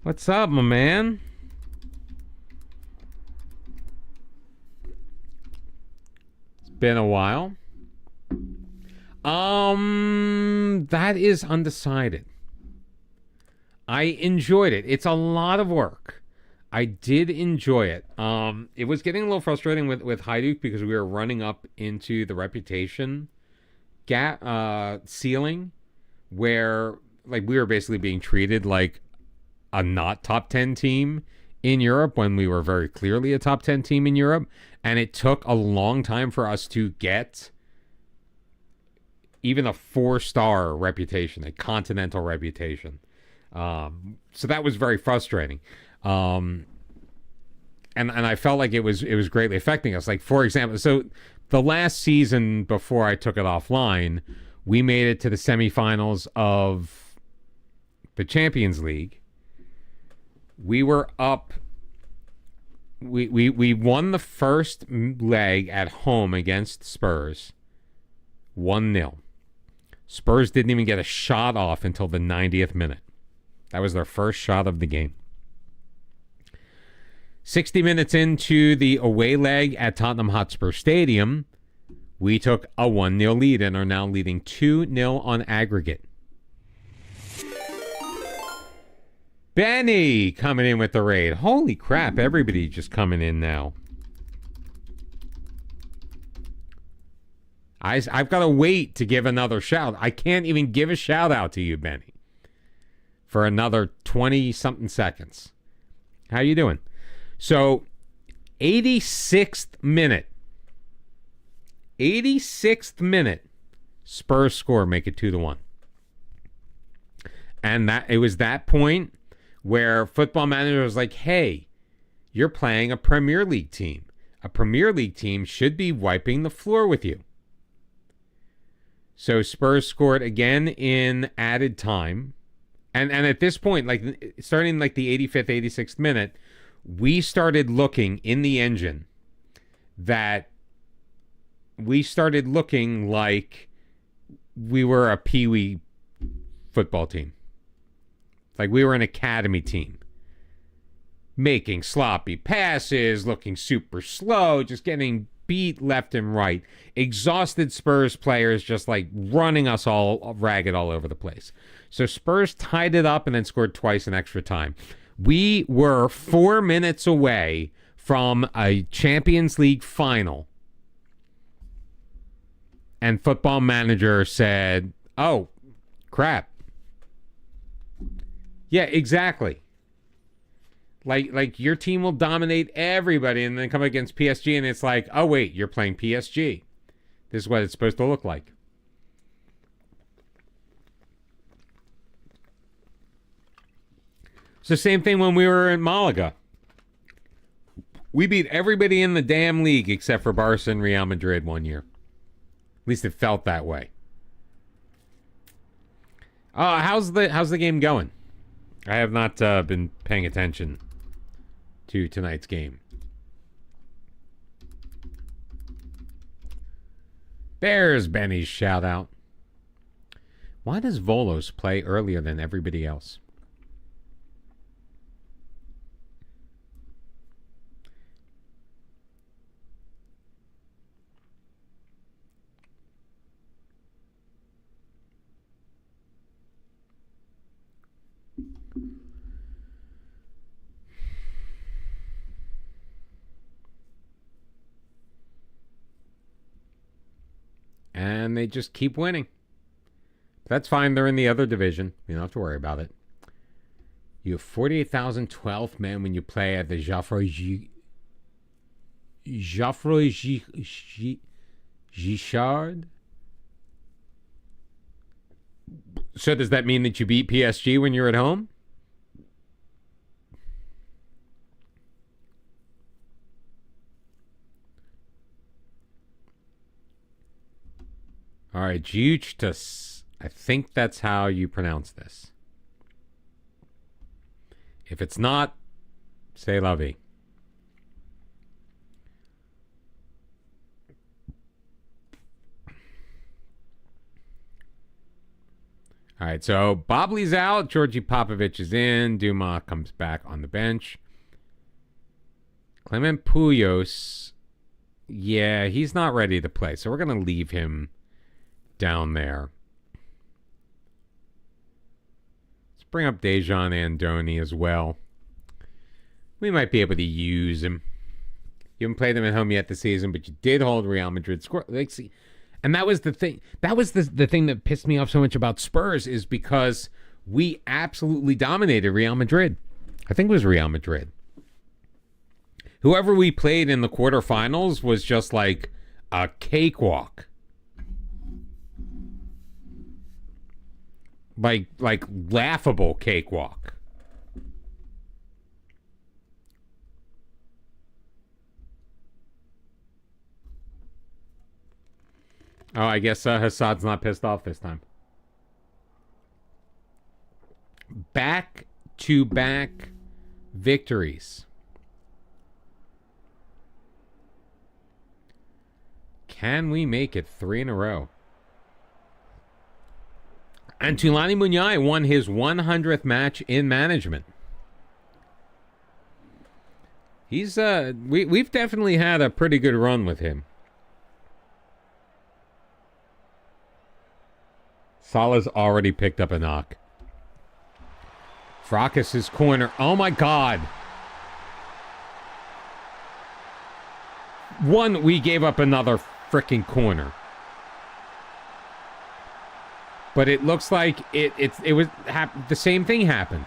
What's up, my man? It's been a while. That is undecided. I enjoyed it. It's a lot of work. I did enjoy it. It was getting a little frustrating with Hajduk because we were running up into the reputation gap ceiling, where we were basically being treated like a not top 10 team in Europe when we were very clearly a top 10 team in Europe. And it took a long time for us to get even a 4-star reputation, a continental reputation. So that was very frustrating. And I felt like it was greatly affecting us. Like, for example, so the last season before I took it offline, we made it to the semifinals of the Champions League. We were up. We won the first leg at home against Spurs, 1-0. Spurs didn't even get a shot off until the 90th minute. That was their first shot of the game. 60 minutes into the away leg at Tottenham Hotspur Stadium, we took a 1-0 lead and are now leading 2-0 on aggregate. Benny coming in with the raid. Holy crap, everybody just coming in now. I've got to wait to give another shout. I can't even give a shout out to you, Benny, for another 20-something seconds. How you doing? So, 86th minute. 86th minute, Spurs score, make it 2-1. And that it was that point where Football Manager was like, hey, you're playing a Premier League team. A Premier League team should be wiping the floor with you. So Spurs scored again in added time. And at this point, like starting like the 85th, 86th minute, we started looking in the engine that we started looking like we were a peewee football team. Like we were an academy team. Making sloppy passes, looking super slow, just getting beat left and right. Exhausted Spurs players just like running us all ragged all over the place. So Spurs tied it up and then scored twice in extra time. We were 4 minutes away from a Champions League final. And Football Manager said, oh, crap. Yeah, exactly. Like your team will dominate everybody and then come against PSG and it's like, oh, wait, you're playing PSG. This is what it's supposed to look like. It's the same thing when we were in Malaga. We beat everybody in the damn league except for Barca and Real Madrid one year. At least it felt that way. How's the game going? I have not been paying attention to tonight's game. There's Benny's shout out. Why does Volos play earlier than everybody else? And they just keep winning. That's fine. They're in the other division. You don't have to worry about it. You have 48,012 men when you play at the Geoffroy Guichard. So does that mean that you beat PSG when you're at home? All right, Justus. I think that's how you pronounce this. If it's not, say la vie. All right, so Bobley's out. Georgi Popovich is in. Duma comes back on the bench. Clement Puyos, yeah, he's not ready to play, so we're going to leave him down there. Let's bring up Dejan Andoni as well. We might be able to use him. You haven't played him at home yet this season, but you did hold Real Madrid score. Like, see, and that was the thing. That was the thing that pissed me off so much about Spurs is because we absolutely dominated Real Madrid. I think it was Real Madrid. Whoever we played in the quarterfinals was just like a cakewalk. Like laughable cakewalk. Oh, I guess Hassad's not pissed off this time. Back-to-back victories. Can we make it 3 in a row? And Tulani Munyai won his 100th match in management. He's we've definitely had a pretty good run with him. Salah's already picked up a knock. Fracas's corner. Oh my God. We gave up another freaking corner. But it looks like it was the same thing happened.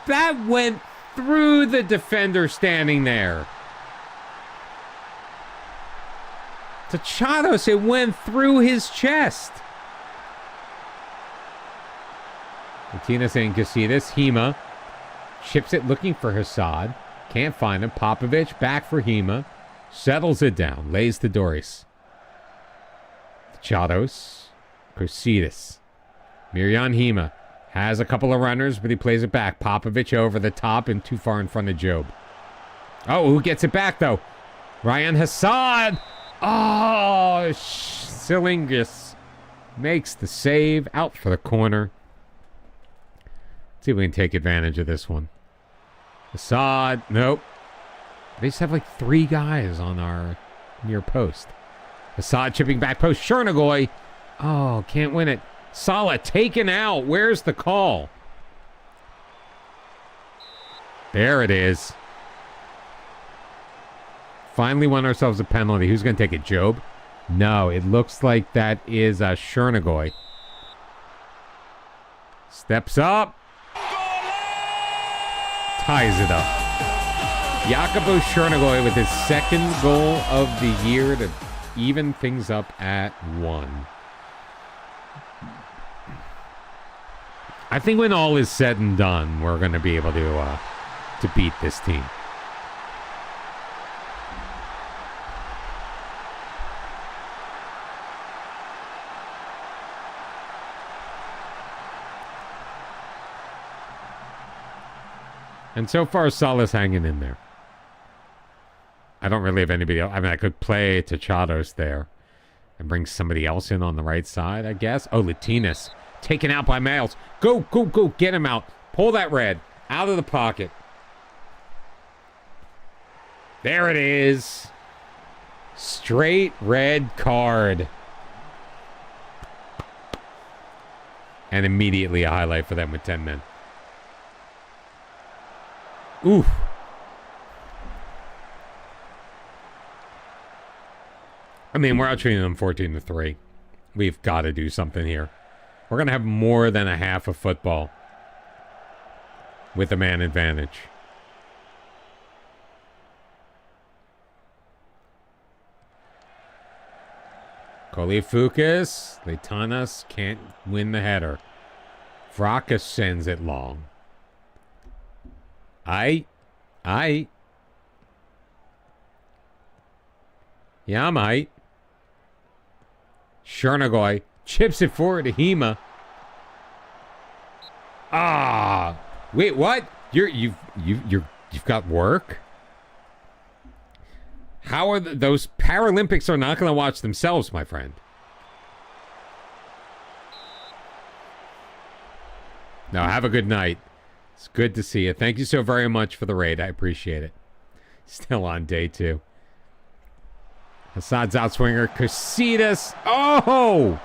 That went through the defender standing there. Tachados, it went through his chest. Martinez and Gasidas. Hema chips it looking for Hassad. Can't find him. Popovich back for Hema. Settles it down. Lays to Doris. Tachados. Gasidas. Miryan Hema has a couple of runners, but he plays it back. Popovich over the top and too far in front of Job. Oh, who gets it back, though? Ryan Hassad. Oh, Silingus makes the save. Out for the corner. Let's see if we can take advantage of this one. Hassad. Nope. They just have like 3 guys on our near post. Hassad chipping back post. Chernigoy. Oh, can't win it. Sala taken out. Where's the call? There it is. Finally won ourselves a penalty. Who's going to take it, Job? No, it looks like that is Chernigoy. Steps up. Ties it up. Jacopo Chernigoy with his second goal of the year to even things up at 1. I think when all is said and done, we're going to be able to beat this team. And so far, Salah's hanging in there. I don't really have anybody else. I mean, I could play Tachados there and bring somebody else in on the right side, I guess. Oh, Latinas. Taken out by Miles. Go, go, go. Get him out. Pull that red out of the pocket. There it is. Straight red card. And immediately a highlight for them with 10 men. Oof. I mean, we're out treating them 14-3. We've got to do something here. We're going to have more than a half of football with a man advantage. Kolifukas, Leitanas can't win the header. Vraka sends it long. Yeah, mate. Chernigoy chips it forward to Hema. Ah, wait, what? You've got work? How are those Paralympics are not going to watch themselves, my friend? No, have a good night. It's good to see you. Thank you so very much for the raid. I appreciate it. Still on day 2. Hassad's outswinger. Casitas. Oh!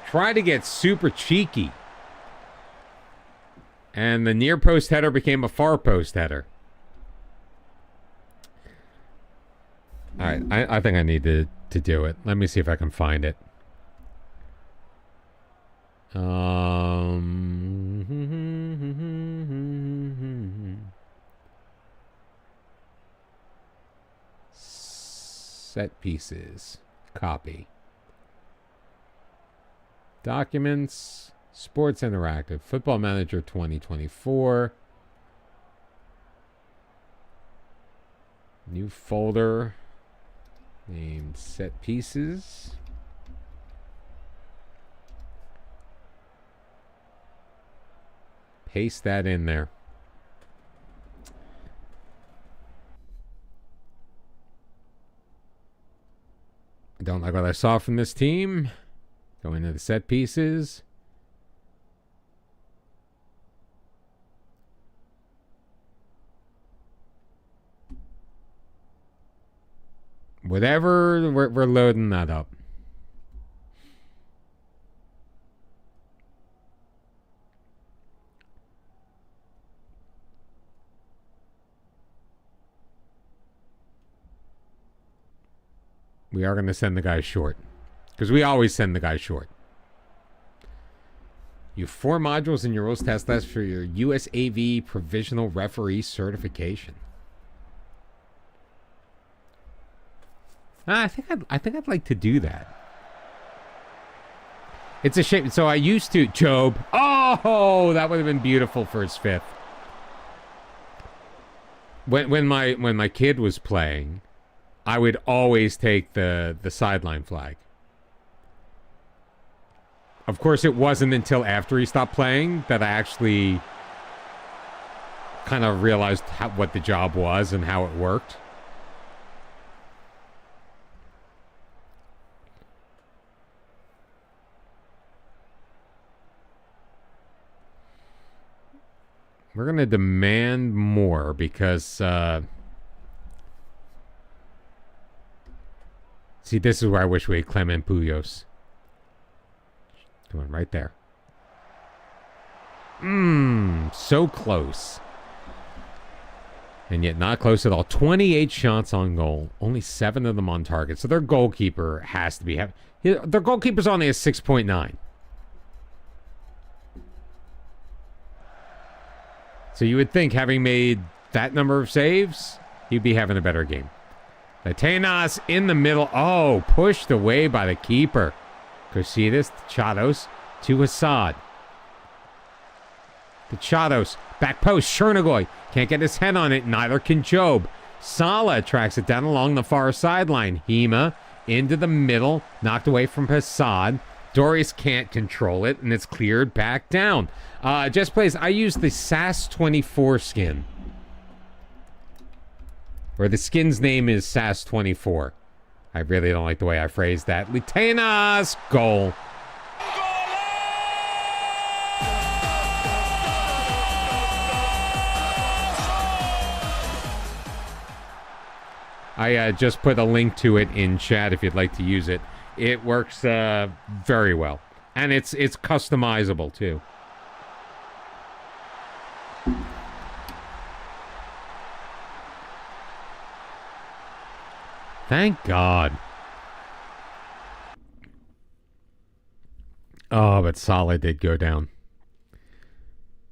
Tried to get super cheeky. And the near post header became a far post header. All right, I think I need to do it. Let me see if I can find it. Set pieces. Copy. Documents. Sports Interactive. Football Manager 2024. New folder. Named Set Pieces. Paste that in there. I don't like what I saw from this team. Go into the set pieces. Whatever, we're loading that up. We are going to send the guy short. Because we always send the guy short. You have 4 modules in your rules test list for your USAV provisional referee certification. I think I'd like to do that. It's a shame. So I used to Job. Oh, that would have been beautiful for his 5th. When my kid was playing, I would always take the sideline flag. Of course, it wasn't until after he stopped playing that I actually kind of realized what the job was and how it worked. We're going to demand more because, see, this is where I wish we had Clement Puyos. Going right there. So close. And yet not close at all. 28 shots on goal. Only 7 of them on target. So their goalkeeper has to be... Their goalkeeper's only a 6.9. So you would think, having made that number of saves, he'd be having a better game. Latenas in the middle. Oh, pushed away by the keeper. Cositas, Chados to Assad. The Chados, back post, Chernigoy. Can't get his head on it, neither can Job. Sala tracks it down along the far sideline. Hema into the middle, knocked away from Assad. Doris can't control it, and it's cleared back down. Just plays, I use the SAS-24 skin. Or the skin's name is SAS-24. I really don't like the way I phrased that. Litenas, goal. I just put a link to it in chat if you'd like to use it. It works very well. And it's customizable, too. Thank God. Oh, but Salah did go down.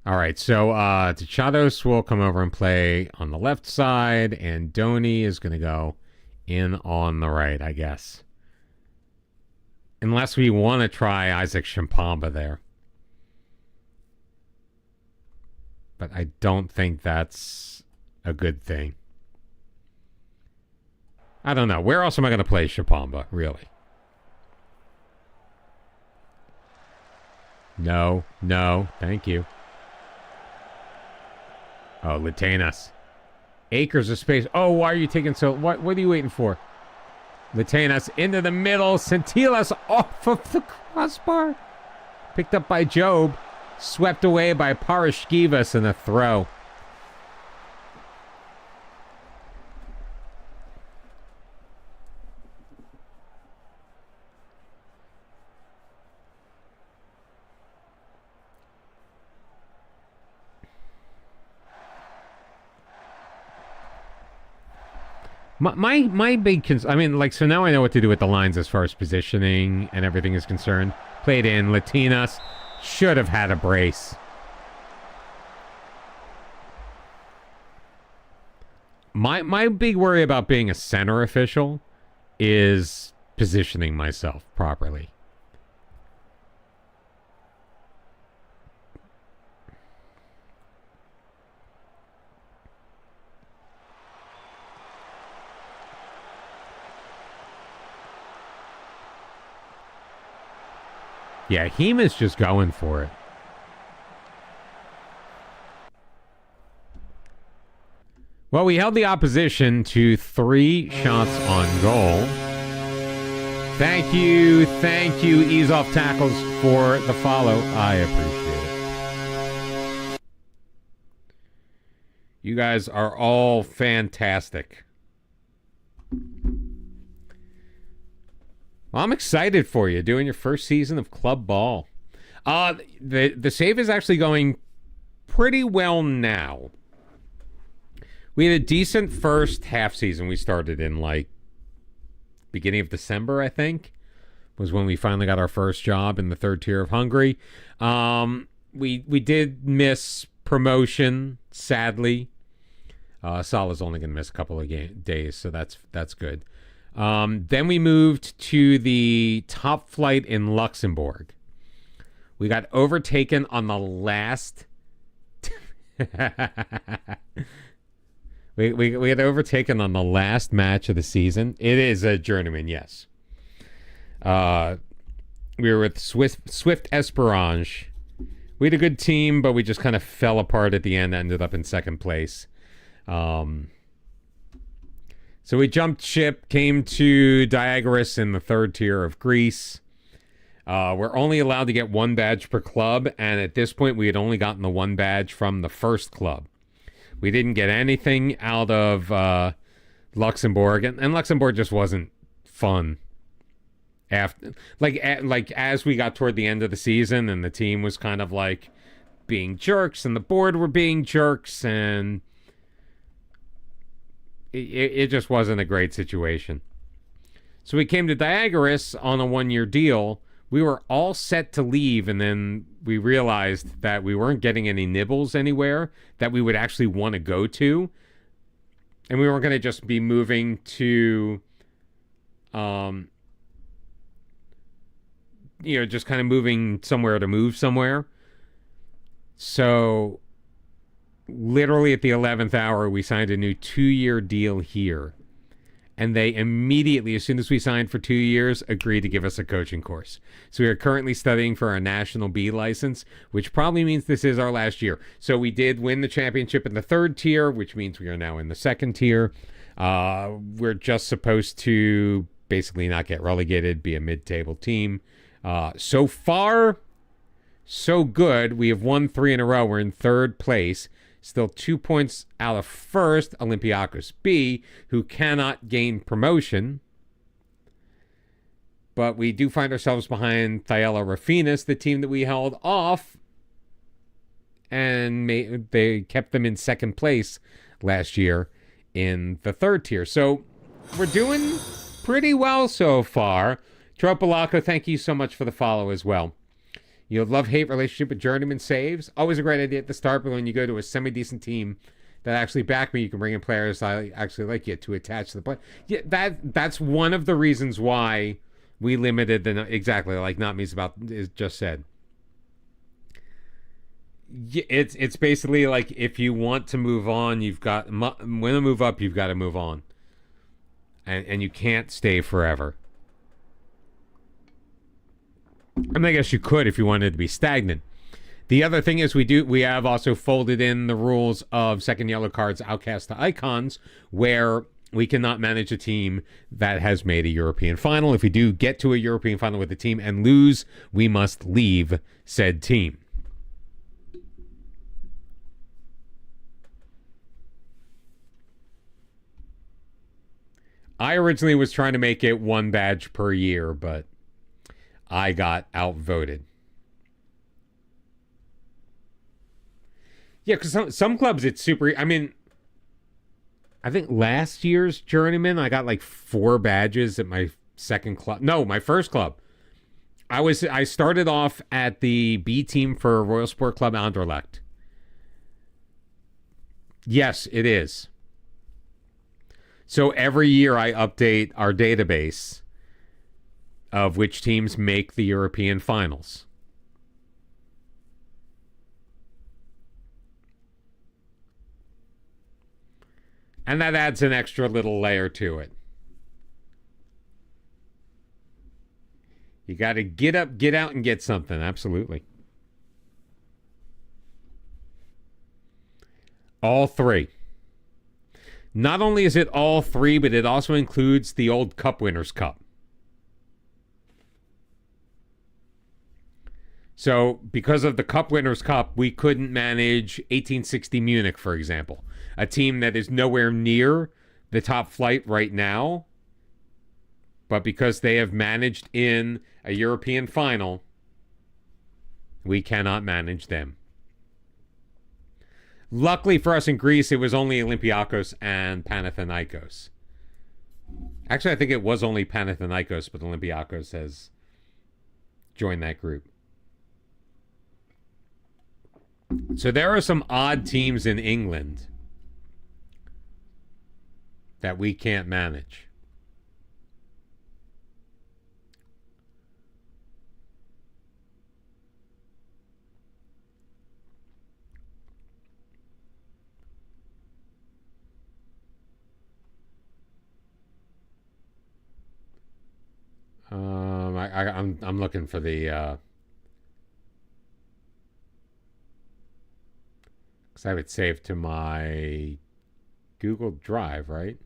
All right, so Tachados will come over and play on the left side, and Donny is going to go in on the right, I guess. Unless we want to try Isaac Shampamba there. But I don't think that's a good thing. I don't know. Where else am I going to play Shampamba, really? No, thank you. Oh, Litenas. Acres of space. Oh, why are you taking so... What are you waiting for? Litenas into the middle. Sentilas off of the crossbar. Picked up by Job. Swept away by Parashkivas in a throw. My big concern, I mean, like, so now I know what to do with the lines as far as positioning and everything is concerned. Played in. Latinas should have had a brace. My big worry about being a center official is positioning myself properly. Yeah, Hema's just going for it. Well, we held the opposition to 3 shots on goal. Thank you, Ease Off Tackles, for the follow. I appreciate it. You guys are all fantastic. Well, I'm excited for you doing your first season of club ball. The save is actually going pretty well now. We had a decent first half season. We started in like beginning of December, I think, was when we finally got our first job in the 3rd tier of Hungary. We did miss promotion, sadly. Salah's only going to miss a couple of days, so that's good. Then we moved to the top flight in Luxembourg. We got overtaken on the last. we got overtaken on the last match of the season. It is a Journeyman, yes. We were with Swift Esperange. We had a good team, but we just kind of fell apart at the end. Ended up in second place. So we jumped ship, came to Diagoras in the third tier of Greece. We're only allowed to get one badge per club, and at this point we had only gotten the one badge from the first club. We didn't get anything out of Luxembourg, and Luxembourg just wasn't fun. After, like as we got toward the end of the season, and the team was kind of like being jerks, and the board were being jerks, and it just wasn't a great situation. So we came to Diagoras on a 1-year deal. We were all set to leave, and then we realized that we weren't getting any nibbles anywhere that we would actually want to go to, and we weren't going to just be moving to just kind of moving somewhere to move somewhere. So literally at the 11th hour, we signed a new 2-year deal here. And they immediately, as soon as we signed for 2 years, agreed to give us a coaching course. So we are currently studying for our National B license, which probably means this is our last year. So we did win the championship in the third tier, which means we are now in the second tier. We're just supposed to basically not get relegated, be a mid-table team. So far, so good. We have won 3 in a row. We're in third place. Still 2 points out of first, Olympiacos B, who cannot gain promotion. But we do find ourselves behind Thyella Rafinas, the team that we held off. And they kept them in second place last year in the third tier. So we're doing pretty well so far. Tropolaco, thank you so much for the follow as well. Your love-hate relationship with Journeyman saves. Always a great idea at the start, but when you go to a semi-decent team that actually back me, you can bring in players I actually like you to attach to the play. Yeah, that's one of the reasons why we limited the... Exactly, like Not Me's about is just said. It's basically like if you want to move on, you've got... When to move up, you've got to move on. And you can't stay forever. I mean, I guess you could if you wanted to be stagnant. The other thing is we have also folded in the rules of second yellow cards outcast to icons, where we cannot manage a team that has made a European final. If we do get to a European final with the team and lose, we must leave said team. I originally was trying to make it one badge per year, but I got outvoted. Yeah, because some clubs it's super... I mean, I think last year's Journeyman, I got like 4 badges at my second club. No, my first club. I started off at the B team for Royal Sport Club Anderlecht. Yes, it is. So every year I update our database of which teams make the European finals. And that adds an extra little layer to it. You got to get up, get out, and get something. Absolutely. All 3. Not only is it all 3, but it also includes the old Cup Winners' Cup. So, because of the Cup Winners' Cup, we couldn't manage 1860 Munich, for example. A team that is nowhere near the top flight right now. But because they have managed in a European final, we cannot manage them. Luckily for us in Greece, it was only Olympiacos and Panathinaikos. Actually, I think it was only Panathinaikos, but Olympiacos has joined that group. So there are some odd teams in England that we can't manage. I'm looking for the. Because I have it saved to my Google Drive, right?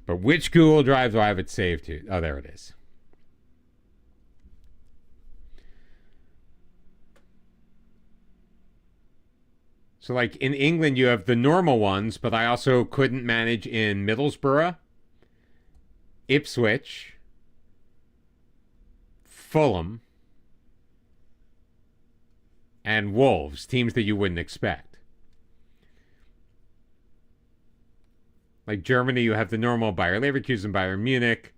But which Google Drive do I have it saved to? Oh, there it is. So, like in England, you have the normal ones, but I also couldn't manage in Middlesbrough, Ipswich, Fulham, and Wolves, teams that you wouldn't expect. Like Germany, you have the normal Bayer Leverkusen, Bayern Munich,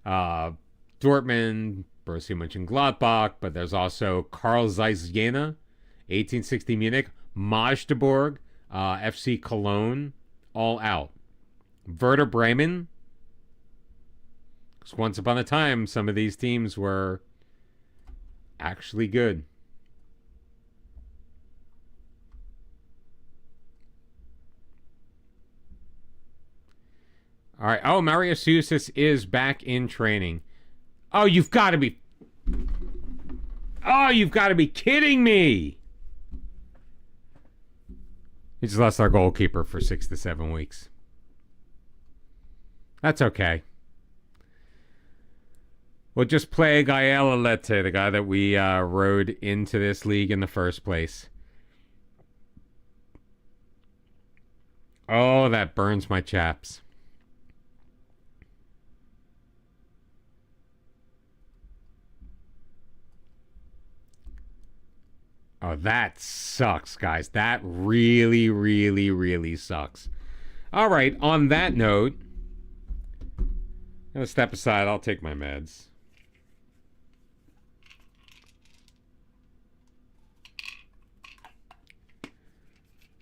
Dortmund, Borussia Mönchengladbach, but there's also Karl Zeiss Jena, 1860 Munich, Magdeburg, FC Cologne, all out. Werder Bremen, because once upon a time, some of these teams were actually good. All right. Oh, Mario Sousis is back in training. Oh, you've got to be. Oh, you've got to be kidding me. He just lost our goalkeeper for 6 to 7 weeks. That's okay. We'll just play Gael Alete, the guy that we rode into this league in the first place. Oh, that burns my chaps. Oh, that sucks, guys. That really, really, really sucks. All right, on that note, I'm going to step aside. I'll take my meds.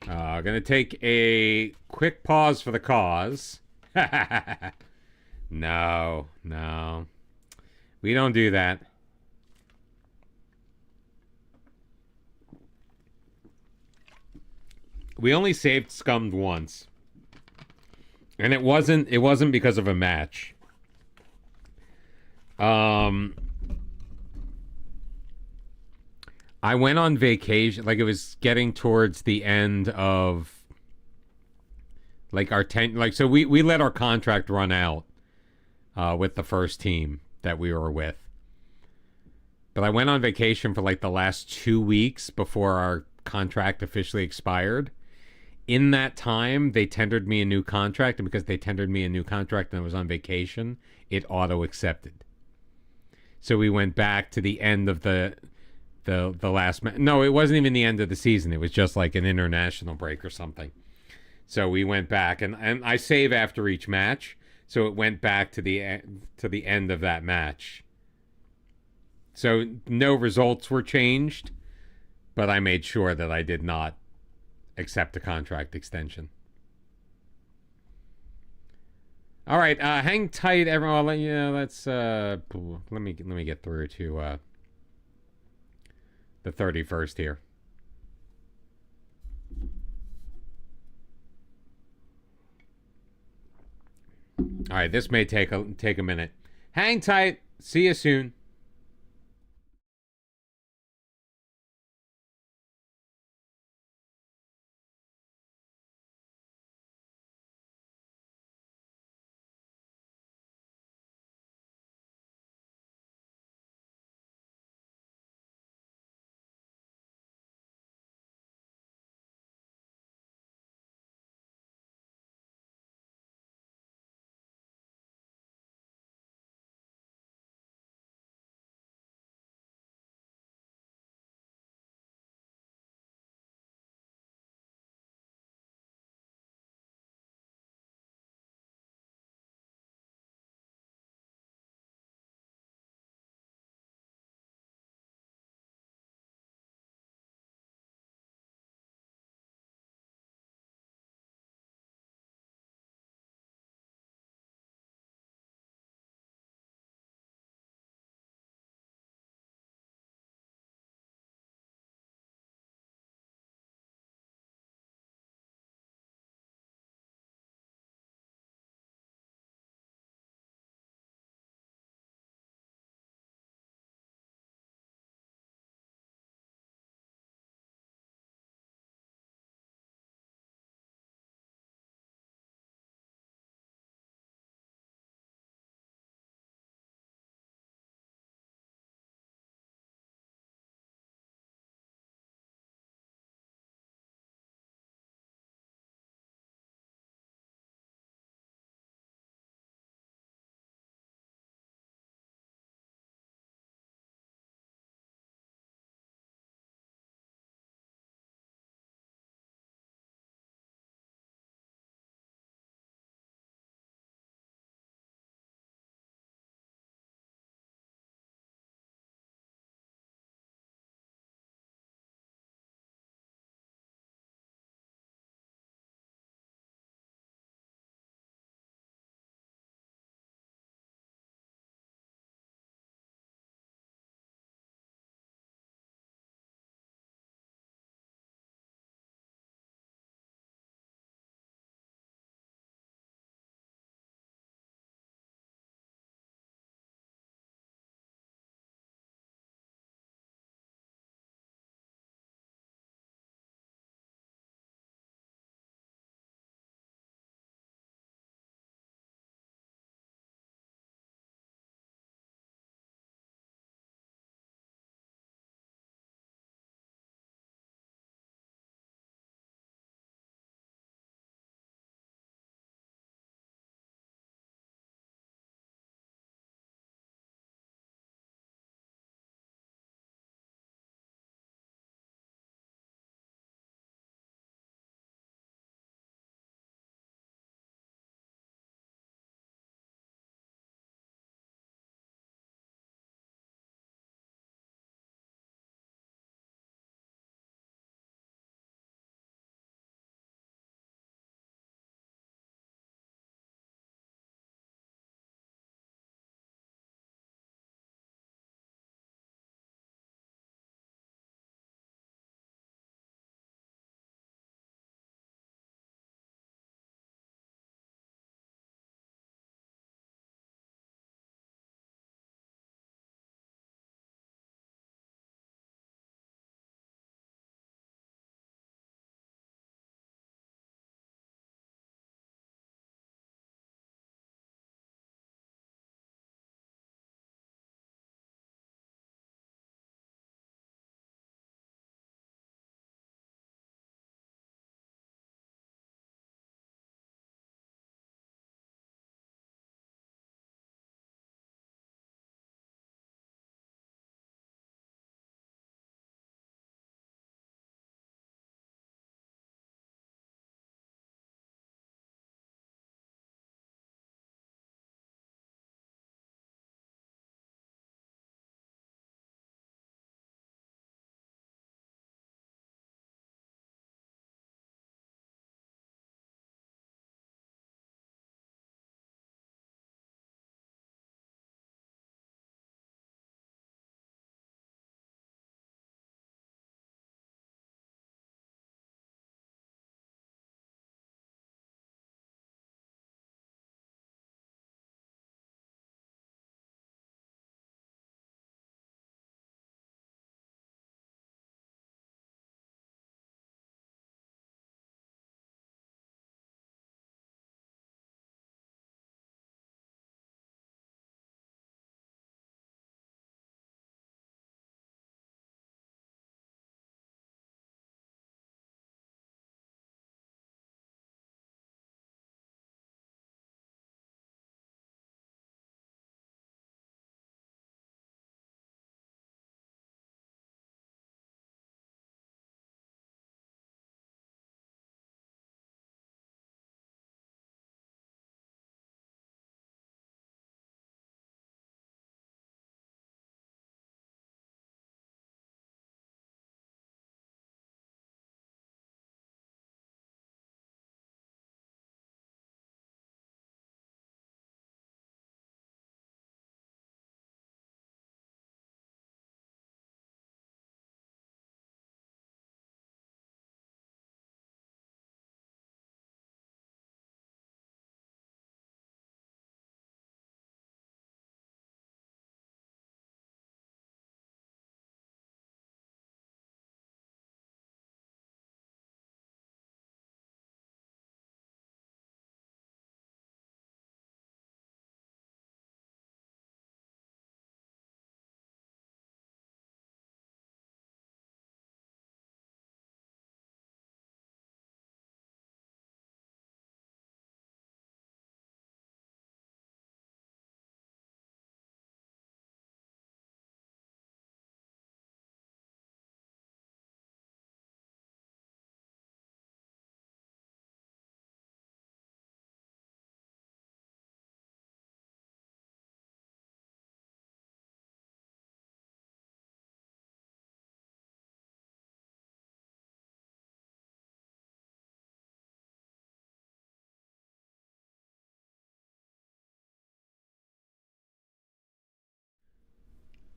Going to take a quick pause for the cause. No. We don't do that. We only saved Scummed once. And it wasn't because of a match. I went on vacation, like it was getting towards the end of like our so we let our contract run out with the first team that we were with. But I went on vacation for like the last 2 weeks before our contract officially expired. In that time, they tendered me a new contract, and because they tendered me a new contract and I was on vacation, it auto-accepted. So we went back to the end of the last no, it wasn't even the end of the season. It was just like an international break or something. So we went back, and I save after each match, so it went back to the end of that match. So no results were changed, but I made sure that I did not accept a contract extension. All right, hang tight, everyone. Let's let me get through to the 31st here. All right, this may take a minute. Hang tight. See you soon.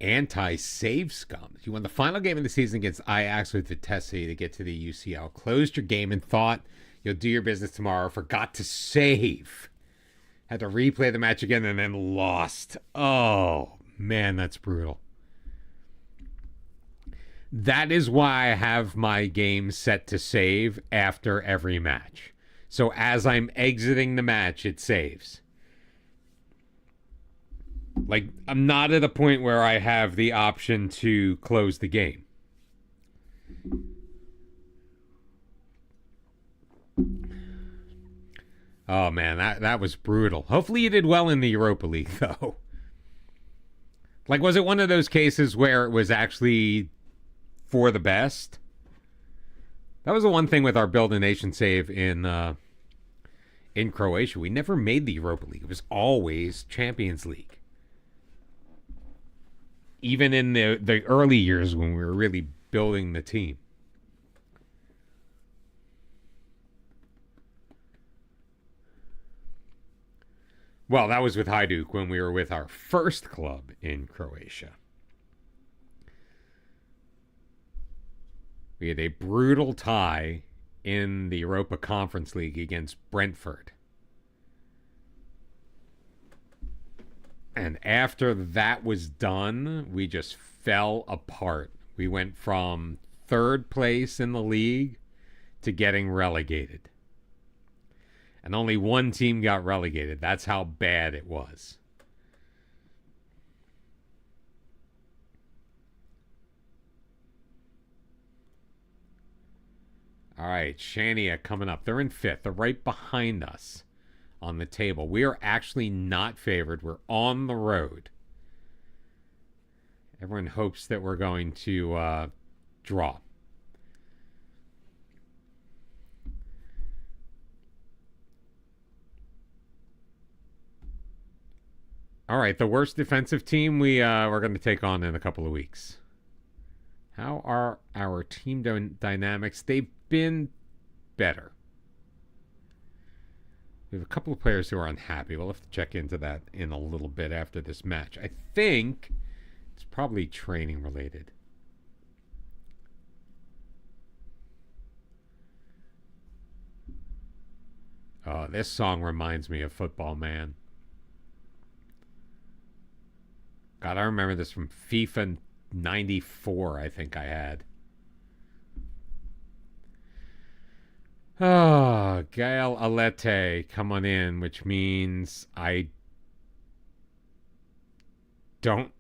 Anti-save scum. You won the final game of the season against Ajax with Vitesse to get to the UCL. Closed your game and thought you'll do your business tomorrow. Forgot to save. Had to replay the match again and then lost. Oh, man, that's brutal. That is why I have my game set to save after every match. So as I'm exiting the match, it saves. Like, I'm not at a point where I have the option to close the game. Oh, man, that was brutal. Hopefully you did well in the Europa League, though. Like, was it one of those cases where it was actually for the best? That was the one thing with our Build a Nation save in Croatia. We never made the Europa League. It was always Champions League. Even in the early years when we were really building the team. Well, that was with Hajduk when we were with our first club in Croatia. We had a brutal tie in the Europa Conference League against Brentford. And after that was done, we just fell apart. We went from third place in the league to getting relegated. And only one team got relegated. That's how bad it was. All right, Shania coming up. They're in fifth. They're right behind us on the table. We are actually not favored. We're on the road. Everyone hopes that we're going to draw. All right, the worst defensive team we're going to take on in a couple of weeks. How are our team dynamics? They've been better. We have a couple of players who are unhappy. We'll have to check into that in a little bit after this match. I think it's probably training related. Oh, this song reminds me of Football Man. God, I remember this from FIFA 94, I think I had. Oh, Gael Alete coming in, which means I don't...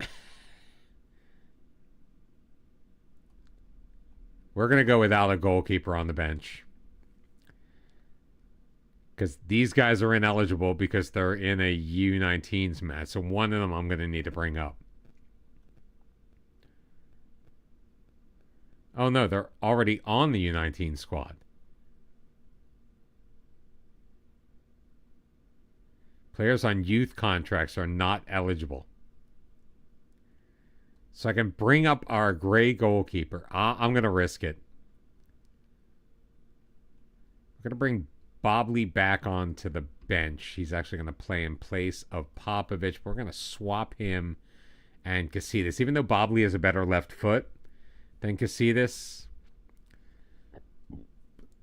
We're going to go without a goalkeeper on the bench. Because these guys are ineligible because they're in a U19s match. So one of them I'm going to need to bring up. Oh, no, they're already on the U19 squad. Players on youth contracts are not eligible. So I can bring up our gray goalkeeper. I'm going to risk it. I'm going to bring Bobley back onto the bench. He's actually going to play in place of Popovic. We're going to swap him and Casillas. Even though Bobley has a better left foot than Casillas,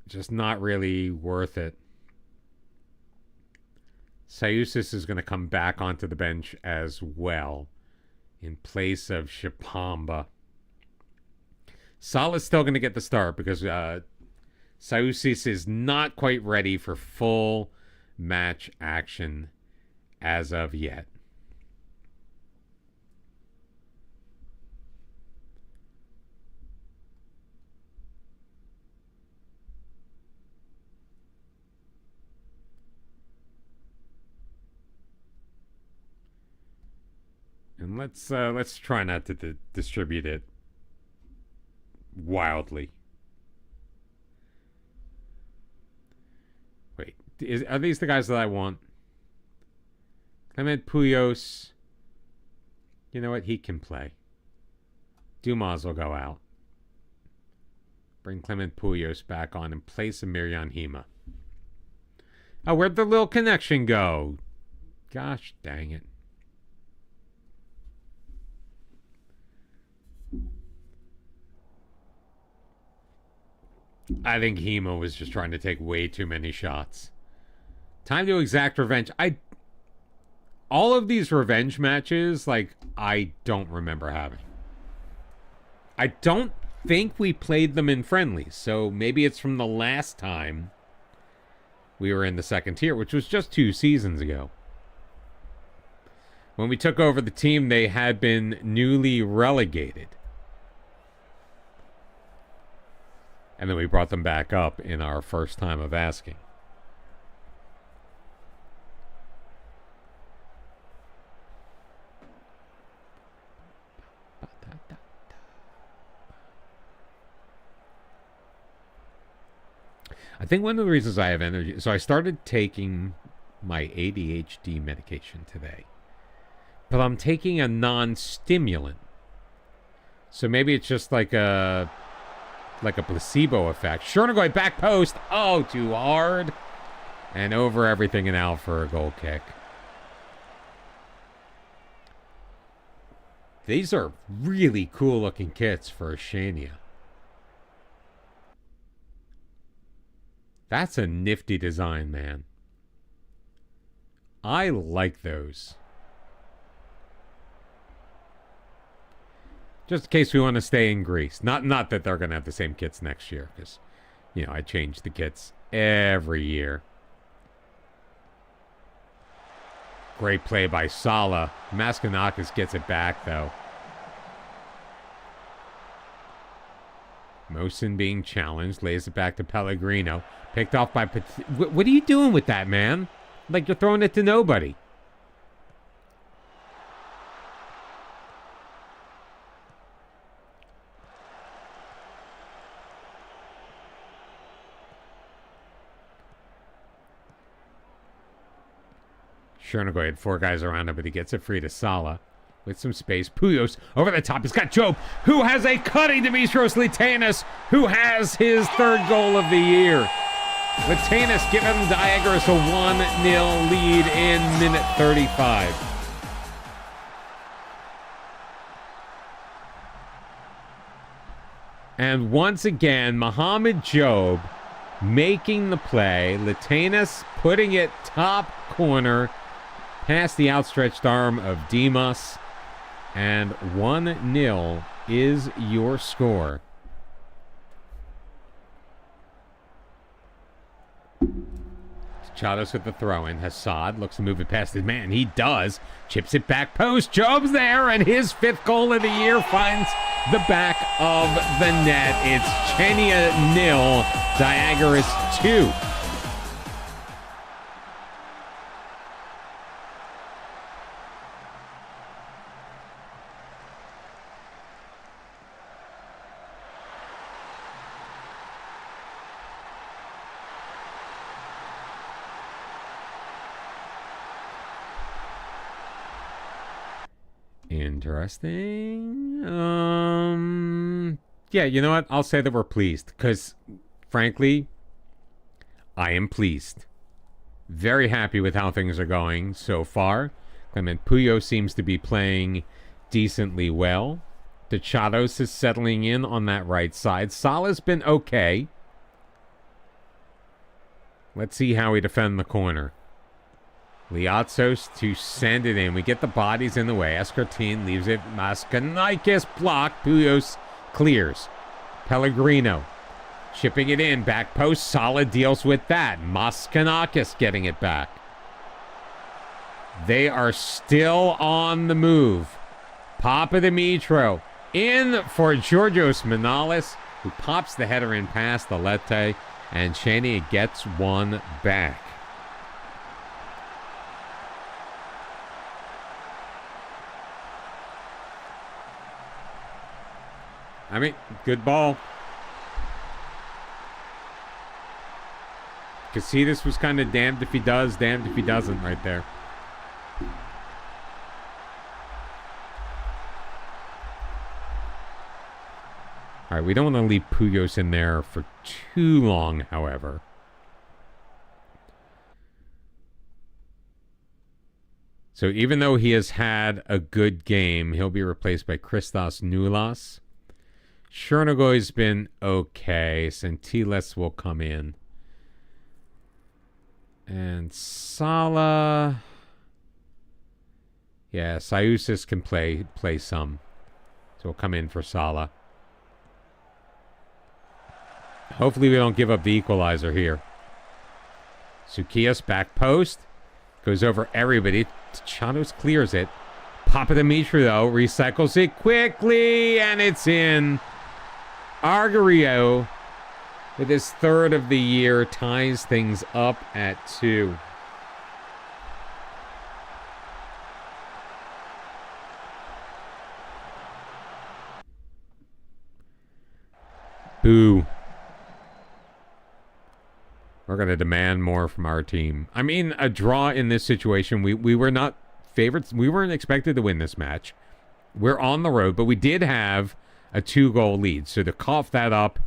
just not really worth it. Sayusis is going to come back onto the bench as well in place of Shipamba. Salah's still going to get the start because Sayusis is not quite ready for full match action as of yet. And let's try not to distribute it wildly. Wait, are these the guys that I want? Clement Puyos. You know what? He can play. Dumas will go out. Bring Clement Puyos back on in place of Mirjan Hima. Oh, where'd the little connection go? Gosh dang it. I think Hema was just trying to take way too many shots. Time to exact revenge. All of these revenge matches, like, I don't remember having. I don't think we played them in friendlies, so maybe it's from the last time we were in the second tier, which was just 2 seasons ago. When we took over the team, they had been newly relegated. And then we brought them back up in our first time of asking. I think one of the reasons I have energy... So I started taking my ADHD medication today. But I'm taking a non-stimulant. So maybe it's just like a placebo effect. Chernigoy back post. Oh, too hard. And over everything and out for a goal kick. These are really cool looking kits for Oceania. That's a nifty design, man. I like those. Just in case we want to stay in Greece. Not that they're going to have the same kits next year, because, you know, I change the kits every year. Great play by Sala. Maskanakis gets it back, though. Mosin being challenged, lays it back to Pellegrino. Picked off by... What are you doing with that, man? Like you're throwing it to nobody. Chernigoy had 4 guys around him, but he gets it free to Sala. With some space. Puyos over the top. He's got Job, who has a cutting Dimitros Litanis, who has his 3rd goal of the year. Litanis giving Diagoras a 1-0 lead in minute 35. And once again, Mohamed Job making the play. Litanis putting it top corner past the outstretched arm of Dimas. And 1-0 is your score. Chados with the throw-in. Hassad looks to move it past his man. He does. Chips it back post. Job's there, and his 5th goal of the year finds the back of the net. It's Chenia 0, Diagoras 2. Interesting. Yeah, you know what? I'll say that we're pleased because, frankly, I am pleased. Very happy with how things are going so far. I mean, Puyo seems to be playing decently well. Dechados is settling in on that right side. Sala's been okay. Let's see how we defend the corner. Liatzos to send it in. We get the bodies in the way. Escartin leaves it. Maskanakis blocked. Puyos clears. Pellegrino chipping it in. Back post. Solid deals with that. Maskanakis getting it back. They are still on the move. Papadimitro in for Georgios Manalis, who pops the header in past the Lete, and Cheney gets one back. I mean, good ball. Casitas was kind of damned if he does, damned if he doesn't right there. All right, we don't want to leave Puyos in there for too long, however. So even though he has had a good game, he'll be replaced by Christos Noulas. Chernogoy's been okay. Sentiles will come in. And Sala. Yeah, Siusis can play some. So we'll come in for Sala. Hopefully we don't give up the equalizer here. Sukias back post. Goes over everybody. Chanos clears it. Papadimitriou, though, recycles it quickly, and it's in. Argario, with his third of the year, ties things up at 2. Boo. We're going to demand more from our team. I mean, a draw in this situation, we were not favorites. We weren't expected to win this match. We're on the road, but we did have a 2-goal lead. So to cough that up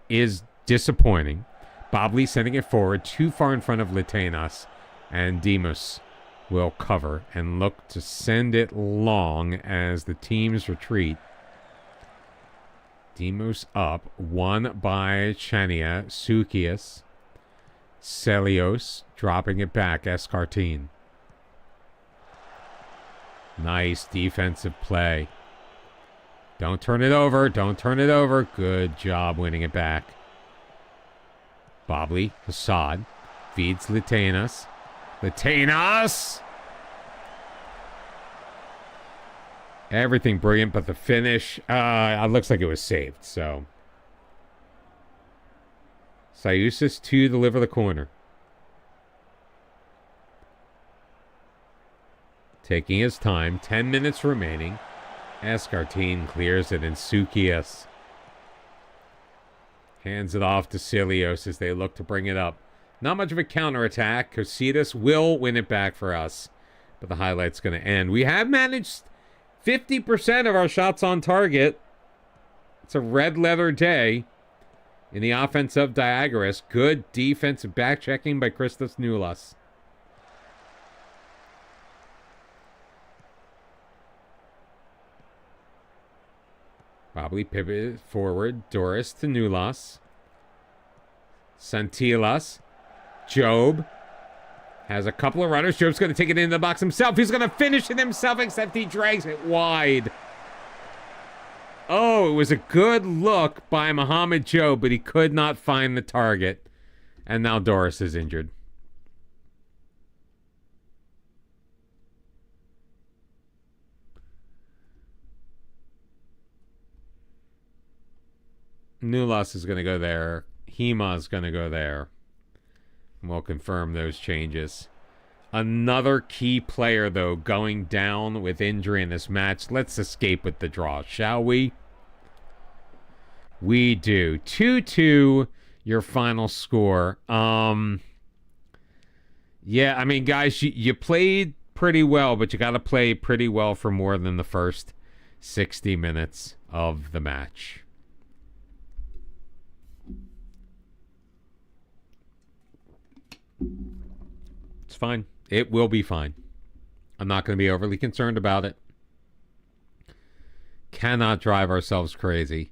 is disappointing. Bobley sending it forward too far in front of Litenas. And Demos will cover and look to send it long as the teams retreat. Demos up. Won by Chania. Sukias. Celios dropping it back. Escartine. Nice defensive play. Don't turn it over. Don't turn it over. Good job winning it back. Bobley. Hassad. Feeds Litenas. Litenas! Everything brilliant, but the finish, it looks like it was saved, so. Siusis to deliver the corner. Taking his time. 10 minutes remaining. Escartine clears it, and Sukias hands it off to Celios as they look to bring it up. Not much of a counterattack. Cositas will win it back for us, but the highlight's going to end. We have managed 50% of our shots on target. It's a red letter day in the offense of Diagoras. Good defensive back checking by Christos Noulas. Bobley pivot forward. Doris to Noulas. Santilas. Job has a couple of runners. Job's going to take it into the box himself. He's going to finish it himself, except he drags it wide. Oh, it was a good look by Mohamed Job, but he could not find the target. And now Doris is injured. Noulas is going to go there. Hema is going to go there. And we'll confirm those changes. Another key player, though, going down with injury in this match. Let's escape with the draw, shall we? We do. 2-2, your final score. Yeah, I mean, guys, you played pretty well, but you got to play pretty well for more than the first 60 minutes of the match. It's fine. It will be fine. I'm not going to be overly concerned about it. Cannot drive ourselves crazy.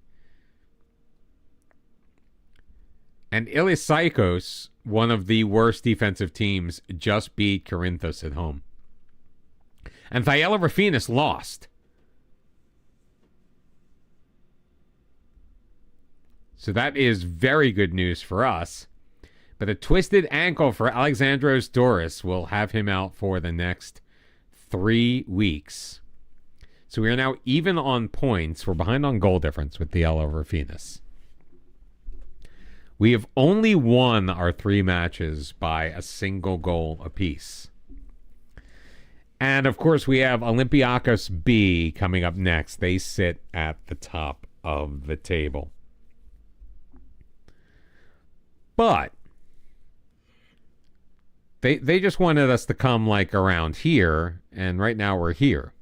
And Ilisaikos, one of the worst defensive teams, just beat Corinthos at home. And Thyella Rafinas lost. So that is very good news for us. But a twisted ankle for Alexandros Doris will have him out for the next 3 weeks. So we are now even on points. We're behind on goal difference with Thyella Rafinas. We have only won our 3 matches by a single goal apiece. And, of course, we have Olympiacos B coming up next. They sit at the top of the table. But they just wanted us to come, like, around here, and right now we're here.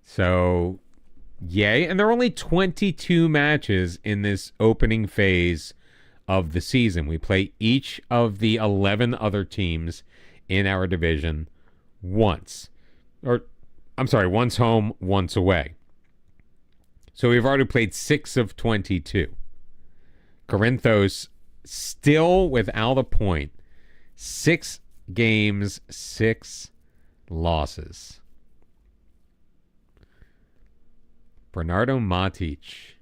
So, yay. And there are only 22 matches in this opening phase of the season. We play each of the 11 other teams in our division once. Or I'm sorry, once home, once away. So we've already played 6 of 22. Corinthos still without a point. 6 games, 6 losses. Bernardo Matic,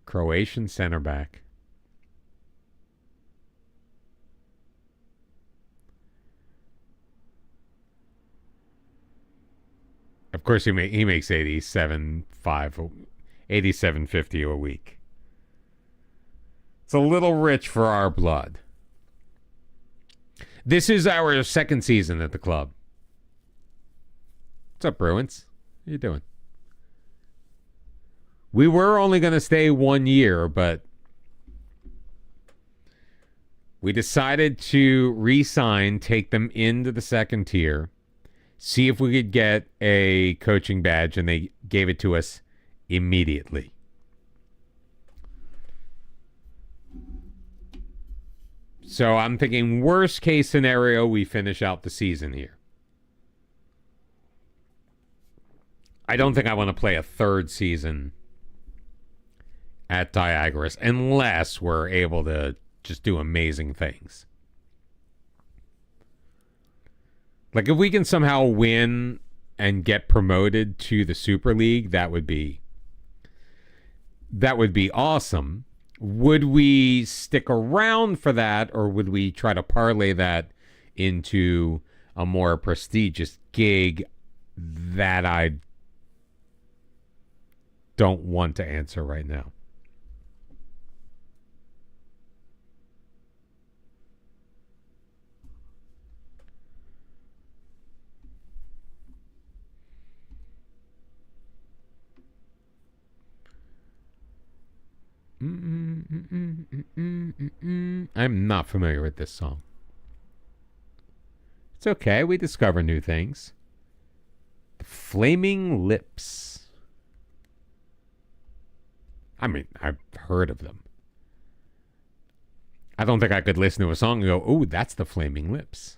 Croatian center back. Of course, he makes 87.50 a week. It's a little rich for our blood. This is our second season at the club. What's up, Bruins? How you doing? We were only going to stay 1 year, but we decided to re-sign, take them into the second tier, see if we could get a coaching badge, and they gave it to us immediately. So I'm thinking worst case scenario, we finish out the season here. I don't think I want to play a third season at Diagoras unless we're able to just do amazing things. Like if we can somehow win and get promoted to the Super League, that would be awesome. Would we stick around for that, or would we try to parlay that into a more prestigious gig? That I don't want to answer right now. I'm not familiar with this song. It's okay. We discover new things. The Flaming Lips. I mean, I've heard of them. I don't think I could listen to a song and go, "Oh, that's the Flaming Lips."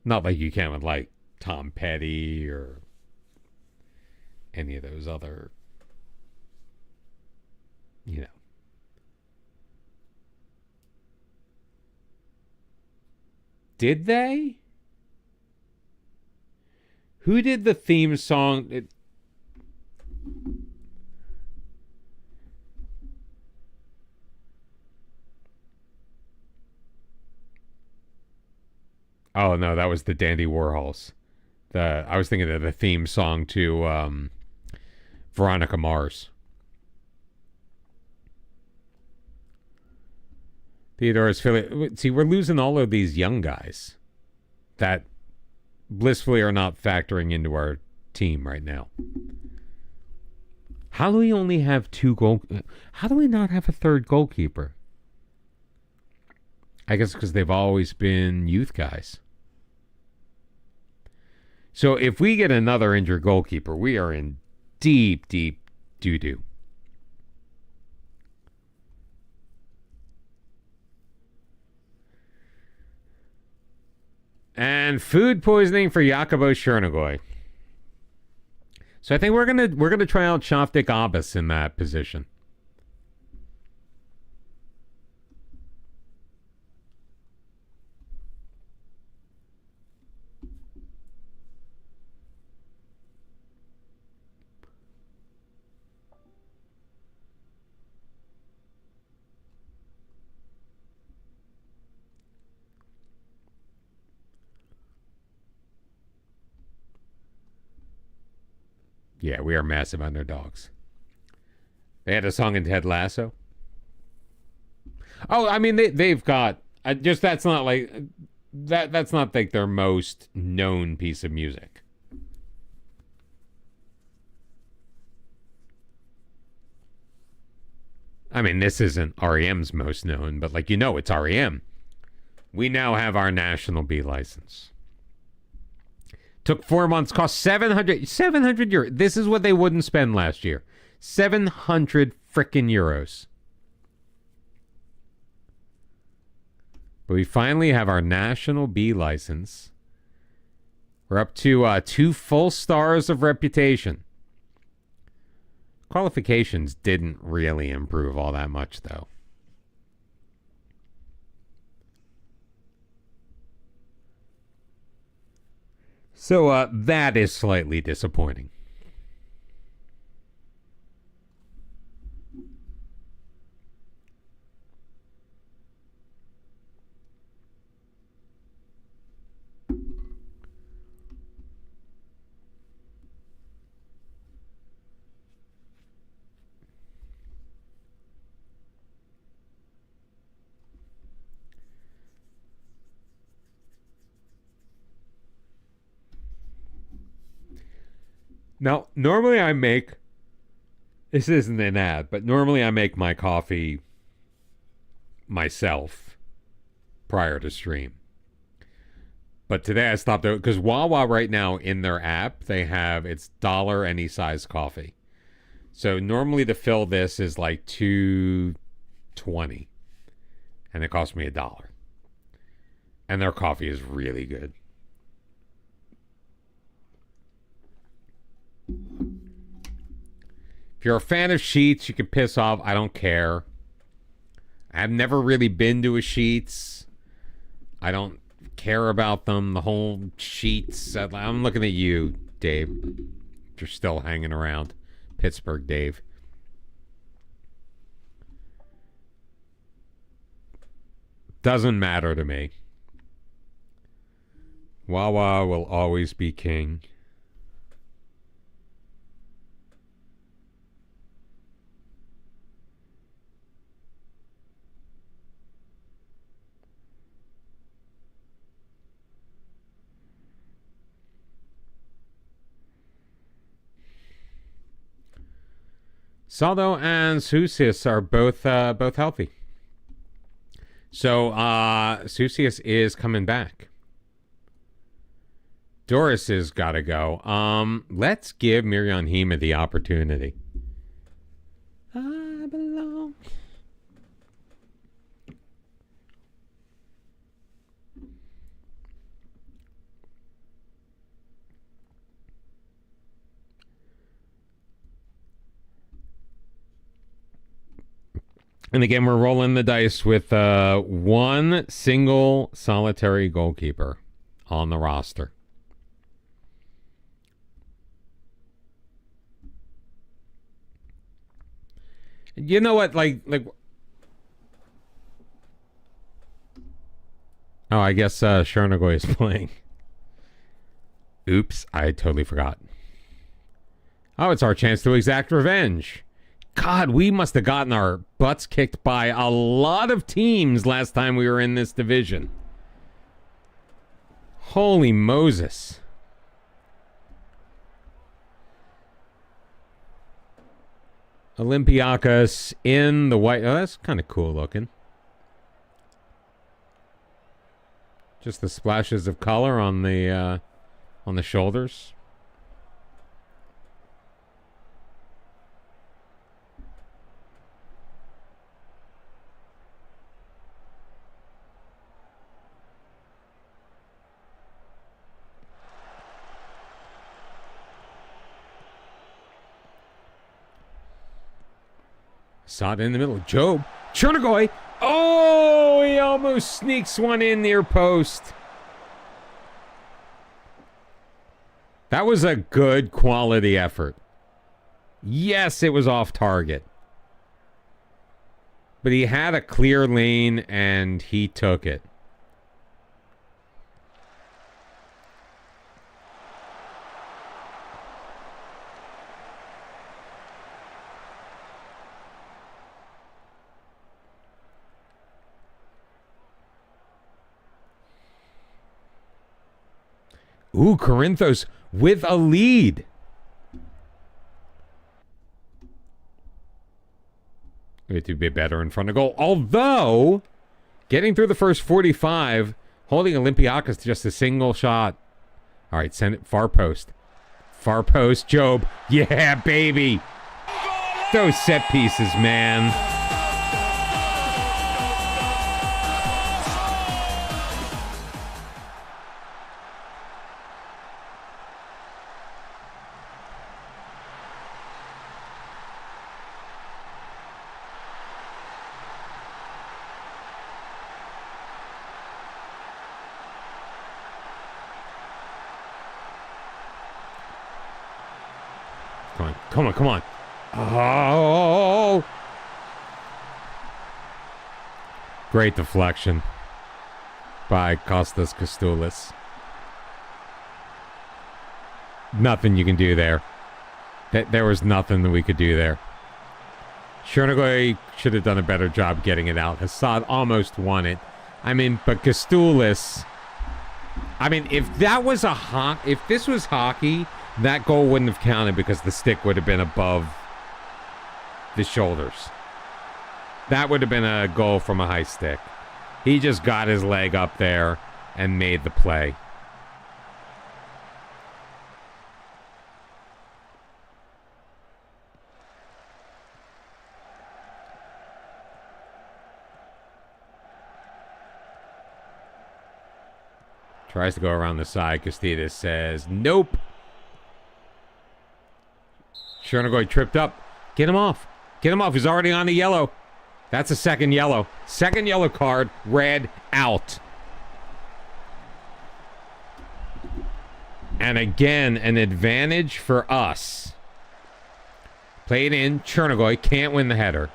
Not like you can with like Tom Petty or any of those other, you know. Did they? Who did the theme song? Oh no, that was the Dandy Warhols. I was thinking of the theme song to Veronica Mars. Theodore's Philly. See, we're losing all of these young guys that blissfully are not factoring into our team right now. How do we only have 2 goal? How do we not have a third goalkeeper? I guess because they've always been youth guys. So if we get another injured goalkeeper, we are in deep, deep doo-doo. And food poisoning for Jakobo Chernigoy. So I think we're gonna try out Shaftik Abbas in that position. Yeah, we are massive underdogs. They had a song in Ted Lasso. Oh, I mean they've got just that's not like that's not like their most known piece of music. I mean, this isn't REM's most known, but like it's REM. We now have our national B license. Took 4 months, cost 700 euros. This is what they wouldn't spend last year. 700 frickin' euros. But we finally have our national B license. We're up to 2 full stars of reputation. Qualifications didn't really improve all that much, though. So that is slightly disappointing. Now, normally I make, this isn't an ad, but normally I make my coffee myself prior to stream. But today I stopped out because Wawa right now in their app, they have, it's $1 any size coffee. So normally to fill this is like $2.20 and it cost me $1. And their coffee is really good. If you're a fan of Sheetz, you can piss off. I don't care. I've never really been to a Sheetz. I don't care about them. The whole Sheetz. I'm looking at you, Dave. If you're still hanging around. Pittsburgh, Dave. Doesn't matter to me. Wawa will always be king. Saldo and Susius are both healthy. So Susius is coming back. Doris has got to go. Let's give Miriam Hema the opportunity. I belong. And again, we're rolling the dice with one single solitary goalkeeper on the roster. You know what? Like. Oh, I guess Chernogoy is playing. Oops, I totally forgot. Oh, it's our chance to exact revenge. God, we must have gotten our butts kicked by a lot of teams last time we were in this division. Holy Moses. Olympiacos in the white. Oh, that's kind of cool looking. Just the splashes of color on the shoulders. Saw it in the middle. Job. Chernogoy. Oh, he almost sneaks one in near post. That was a good quality effort. Yes, it was off target. But he had a clear lane and he took it. Ooh, Corinthos with a lead. We have to be better in front of goal. Although, getting through the first 45, holding Olympiacos to just a single shot. All right, send it far post. Far post, Job. Yeah, baby. Those set pieces, man. on. Come on, come on. Oh! Great deflection by Kostas Kostoulis. Nothing you can do there. There was nothing that we could do there. Chernigov should have done a better job getting it out. Hassad almost won it. I mean, but Kostoulis... I mean, if this was hockey, that goal wouldn't have counted because the stick would have been above the shoulders. That would have been a goal from a high stick. He just got his leg up there and made the play. Tries to go around the side. Kostidis says, nope. Chernigov tripped up. Get him off. Get him off. He's already on the yellow. That's a second yellow. Second yellow card. Red out. And again, an advantage for us. Played in. Chernigov can't win the header.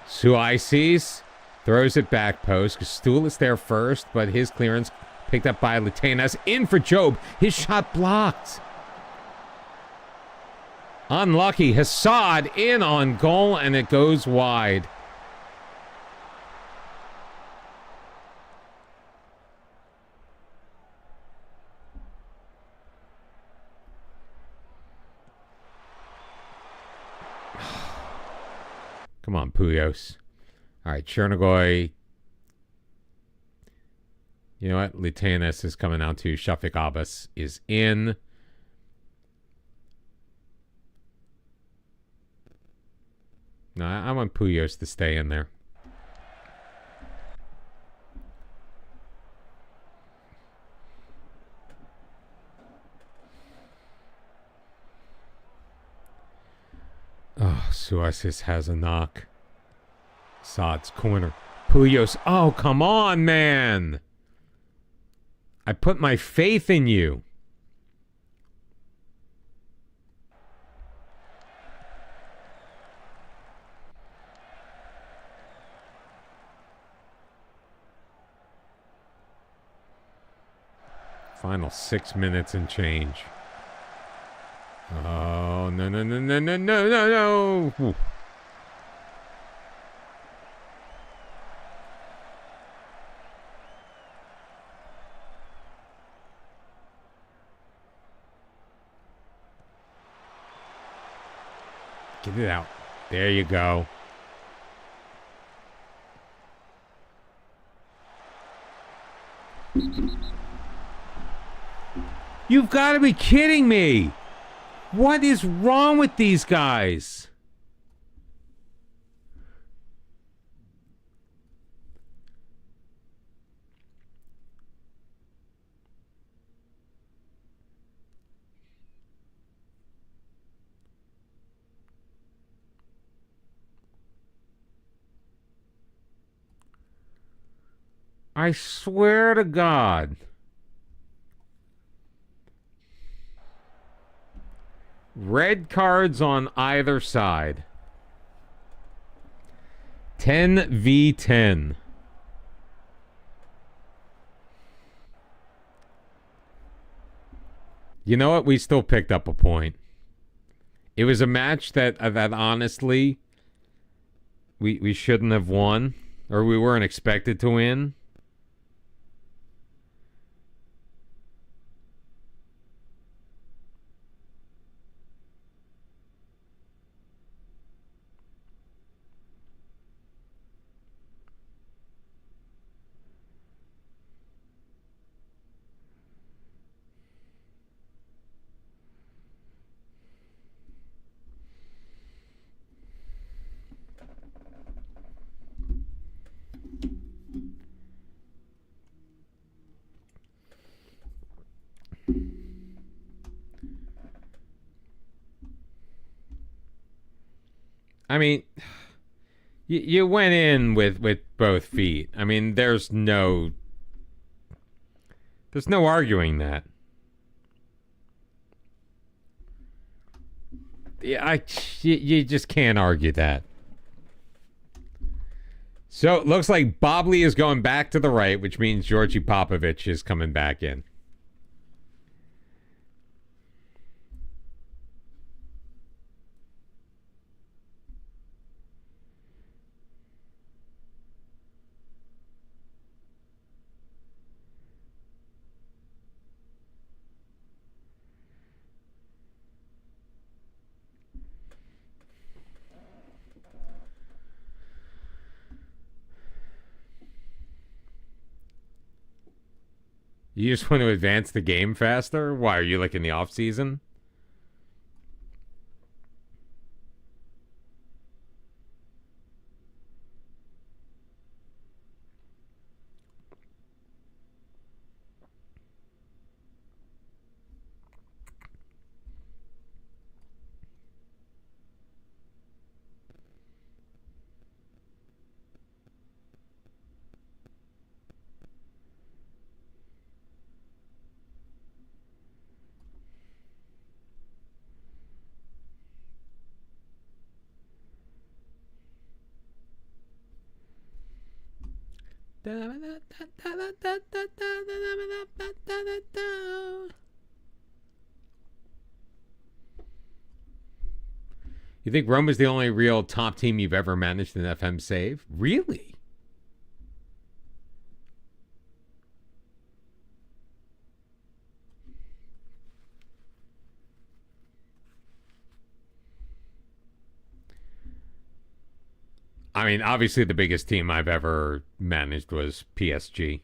Suaisis throws it back post. Kostoulis there first, but his clearance picked up by Latenas. In for Job. His shot blocked. Unlucky. Hassad in on goal, and it goes wide. Come on, Puyos. All right, Chernigov. You know what? Litanis is coming out too. Shafik Abbas is in. No, I want Puyos to stay in there. Oh, Suarez has a knock. Saad's corner. Puyos. Oh, come on, man. I put my faith in you. Final 6 minutes and change. Oh, no, no, no, no, no, no, no, no. Ooh. Get it out. There you go. You've got to be kidding me. What is wrong with these guys? I swear to God. Red cards on either side. 10v10. You know what? We still picked up a point. It was a match that honestly we shouldn't have won, or we weren't expected to win. I mean, you went in with both feet. I mean, there's no arguing that. You just can't argue that. So it looks like Bobley is going back to the right, which means Georgi Popovich is coming back in. You just want to advance the game faster? Why, are you like in the off season? You think Rome is the only real top team you've ever managed in FM save? Really? I mean, obviously the biggest team I've ever managed was PSG.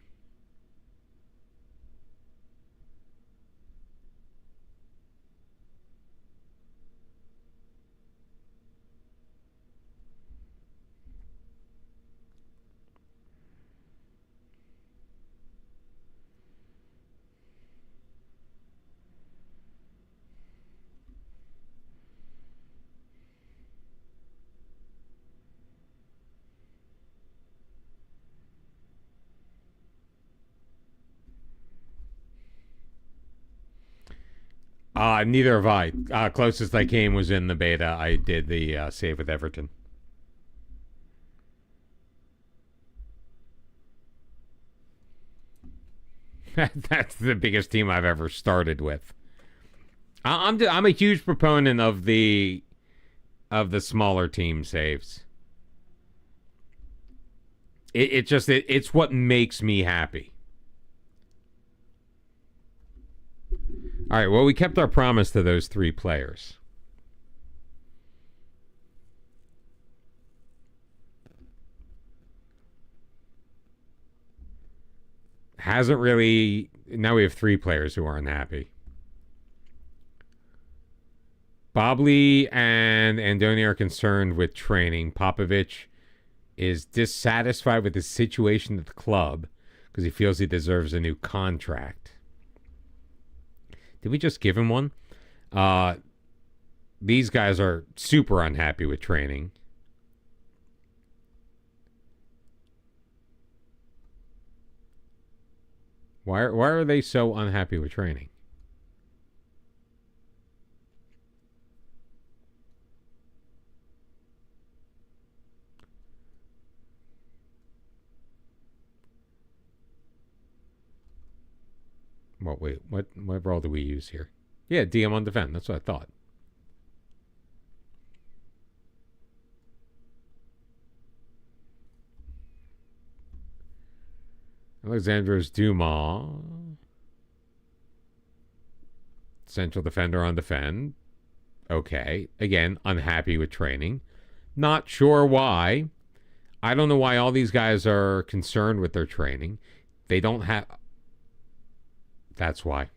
Neither have I. Closest I came was in the beta. I did the save with Everton. That's the biggest team I've ever started with. I'm a huge proponent of the smaller team saves. It's what makes me happy. All right, well, we kept our promise to those 3 players. Hasn't really... Now we have 3 players who aren't happy. Bobley and Andoni are concerned with training. Popovich is dissatisfied with his situation at the club because he feels he deserves a new contract. Did we just give him one? These guys are super unhappy with training. Why are they so unhappy with training? Well, wait, what role do we use here? Yeah, DM on defend. That's what I thought. Alexandros Dumas. Central defender on defend. Okay. Again, unhappy with training. Not sure why. I don't know why all these guys are concerned with their training. They don't have... That's why.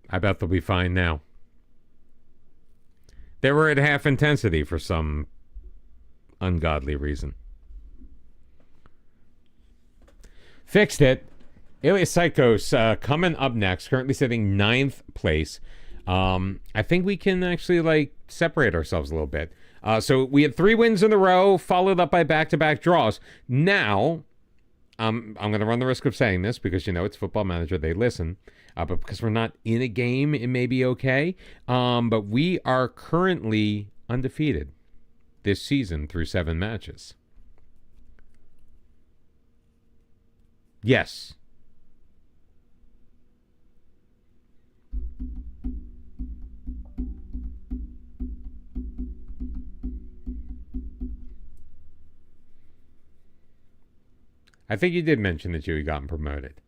I bet they'll be fine now. They were at half intensity for some ungodly reason. Fixed it. Ilias Psychos coming up next, currently sitting 9th place. I think we can actually like separate ourselves a little bit. So we had 3 wins in a row, followed up by back-to-back draws. Now, I'm going to run the risk of saying this because, you know, it's Football Manager. They listen. But because we're not in a game, it may be okay. But we are currently undefeated this season through 7 matches. Yes. I think you did mention that you had gotten promoted.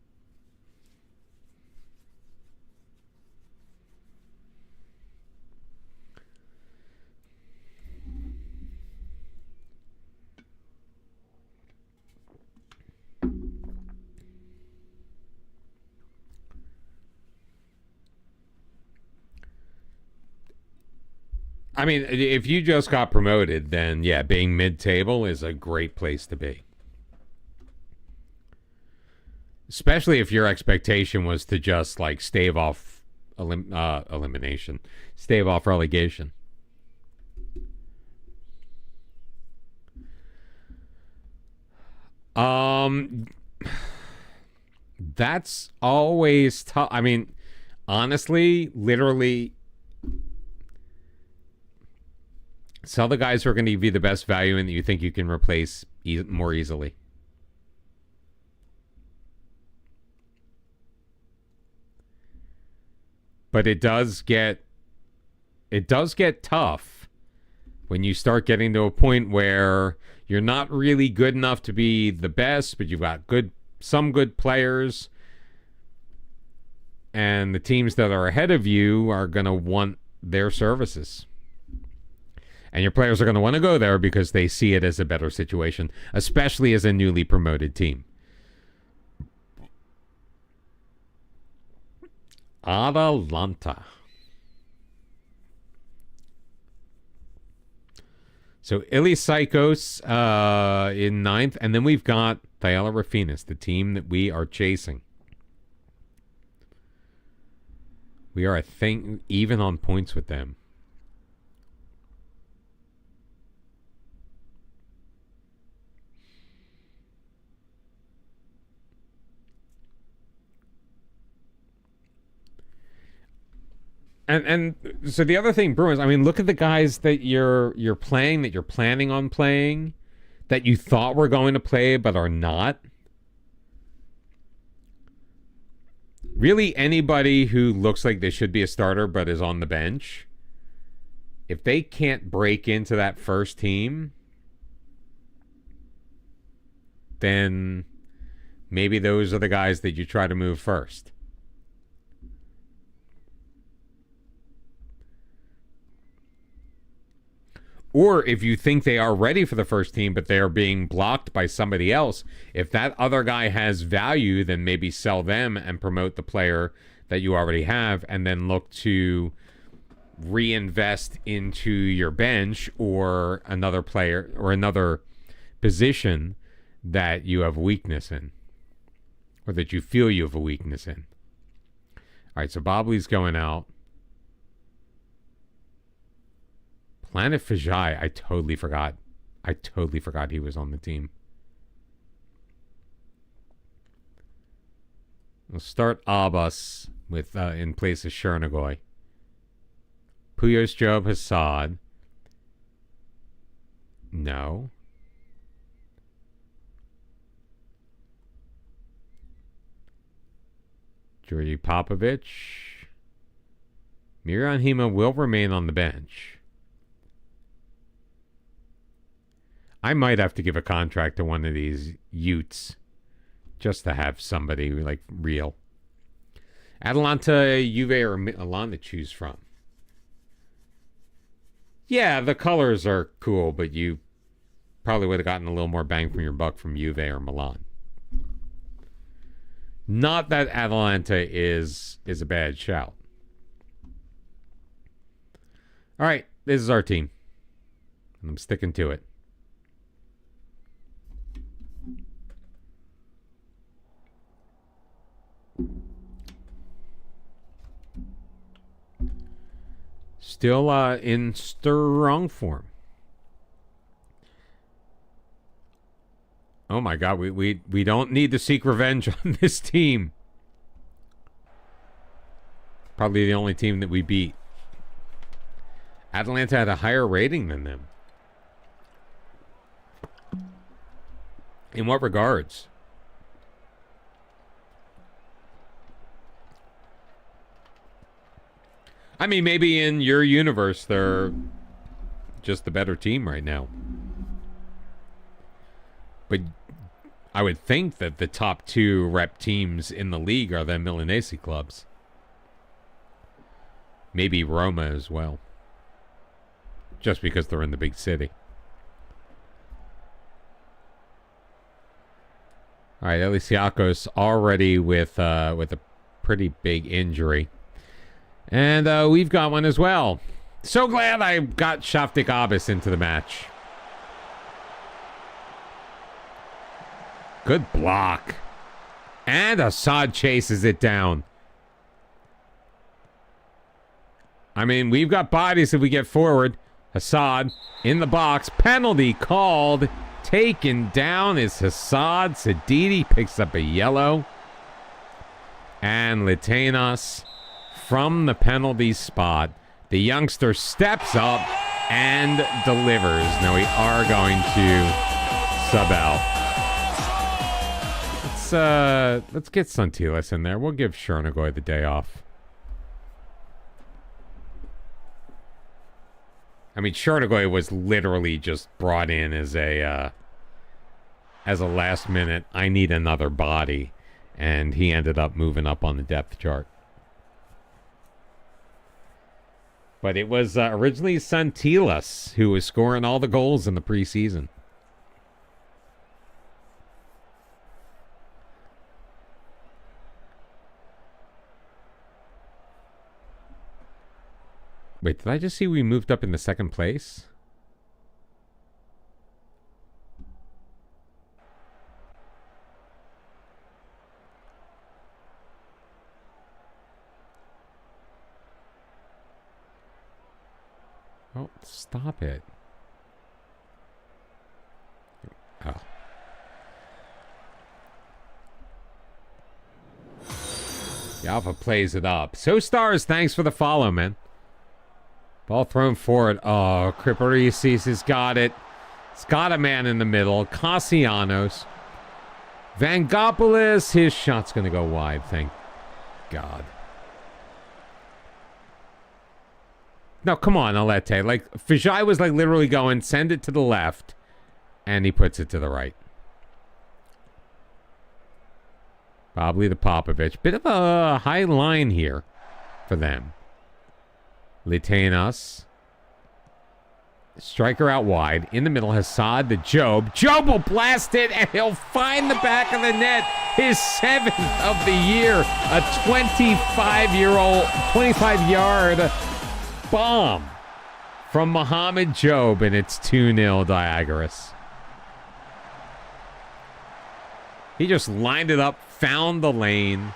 I mean, if you just got promoted, then yeah, being mid-table is a great place to be. Especially if your expectation was to just like stave off elimination, stave off relegation. That's always tough. I mean, honestly, literally, sell the guys who are going to give you the best value and that you think you can replace more easily. But it does get tough when you start getting to a point where you're not really good enough to be the best, but you've got some good players, and the teams that are ahead of you are going to want their services. And your players are going to want to go there because they see it as a better situation, especially as a newly promoted team. Atalanta. So Ilisaikos in 9th, and then we've got Thyala Rafinas, the team that we are chasing. We are, I think, even on points with them. And so the other thing, Bruins, I mean, look at the guys that you're playing, that you're planning on playing, that you thought were going to play but are not. Really, anybody who looks like they should be a starter but is on the bench, if they can't break into that first team, then maybe those are the guys that you try to move first. Or if you think they are ready for the first team, but they are being blocked by somebody else, if that other guy has value, then maybe sell them and promote the player that you already have, and then look to reinvest into your bench or another player or another position that you have weakness in, or that you feel you have a weakness in. All right, so Bobley's going out. Planet Fajai, I totally forgot. He was on the team. We'll start Abbas with in place of Chernigoy. Puyos Job Hassad. No. Georgi Popovich. Miran Hima will remain on the bench. I might have to give a contract to one of these Utes just to have somebody like real. Atalanta, Juve, or Milan to choose from. Yeah, the colors are cool, but you probably would have gotten a little more bang from your buck from Juve or Milan. Not that Atalanta is a bad shout. All right, this is our team. And I'm sticking to it. Still in strong form. Oh my God, we don't need to seek revenge on this team. Probably the only team that we beat. Atalanta had a higher rating than them. In what regards? I mean, maybe in your universe, they're just the better team right now. But I would think that the top 2 rep teams in the league are the Milanese clubs. Maybe Roma as well. Just because they're in the big city. All right, Elisiakos already with a pretty big injury. And we've got one as well. So glad I got Shaftik Abbas into the match. Good block. And Assad chases it down. I mean, we've got bodies if we get forward. Assad in the box. Penalty called. Taken down is Hassad. Sadidi picks up a yellow. And Litenas from the penalty spot. The youngster steps up and delivers. Now we are going to sub out. Let's get Santilas in there. We'll give Chernigoy the day off. I mean, Chernigoy was literally just brought in as a last minute, I need another body. And he ended up moving up on the depth chart. But it was originally Santilas who was scoring all the goals in the preseason. Wait, did I just see we moved up in the second place? Oh, stop it. Oh. The Alpha plays it up. So Stars, thanks for the follow, man. Ball thrown forward. Oh, Kriparesis has got it. It's got a man in the middle. Cassianos. Vangopoulos. His shot's going to go wide. Thank God. No, come on, Alete. Like, Fijai was like literally going, send it to the left. And he puts it to the right. Probably the Popovic. Bit of a high line here for them. Litenas. Striker out wide. In the middle, Hassad to Job. Job will blast it, and he'll find the back of the net. His 7th of the year. A 25-yard bomb from Mohamed Job, and it's 2-0 Diagoras. He just lined it up, found the lane.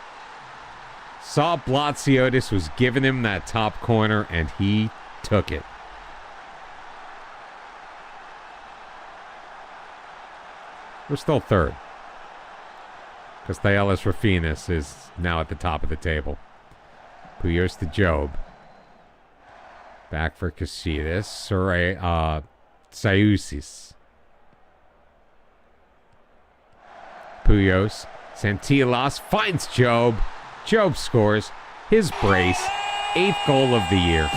Saw Blatsiotis was giving him that top corner, and he took it. We're still third. Castellanos Rafinas is now at the top of the table. Puyos to Job. Back for Casitas. Sayusis. Puyos. Santilas finds Job. Job scores his brace. 8th goal of the year.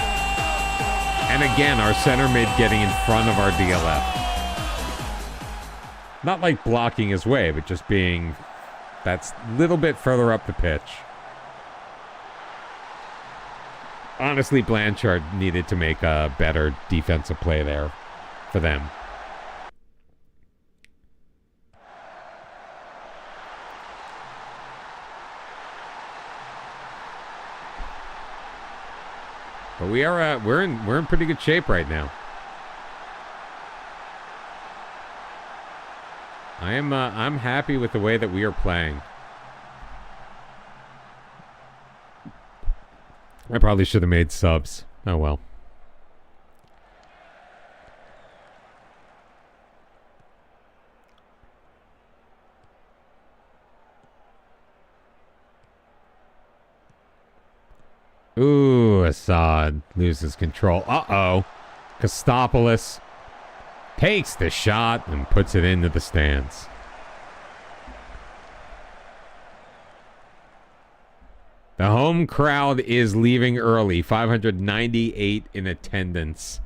And again, our center mid getting in front of our DLF. Not like blocking his way, but just being that little bit further up the pitch. Honestly, Blanchard needed to make a better defensive play there for them. But we're in pretty good shape right now. I'm happy with the way that we are playing. I probably should have made subs. Oh well. Assad loses control. Uh-oh. Kostopoulos takes the shot and puts it into the stands. The home crowd is leaving early. 598 in attendance.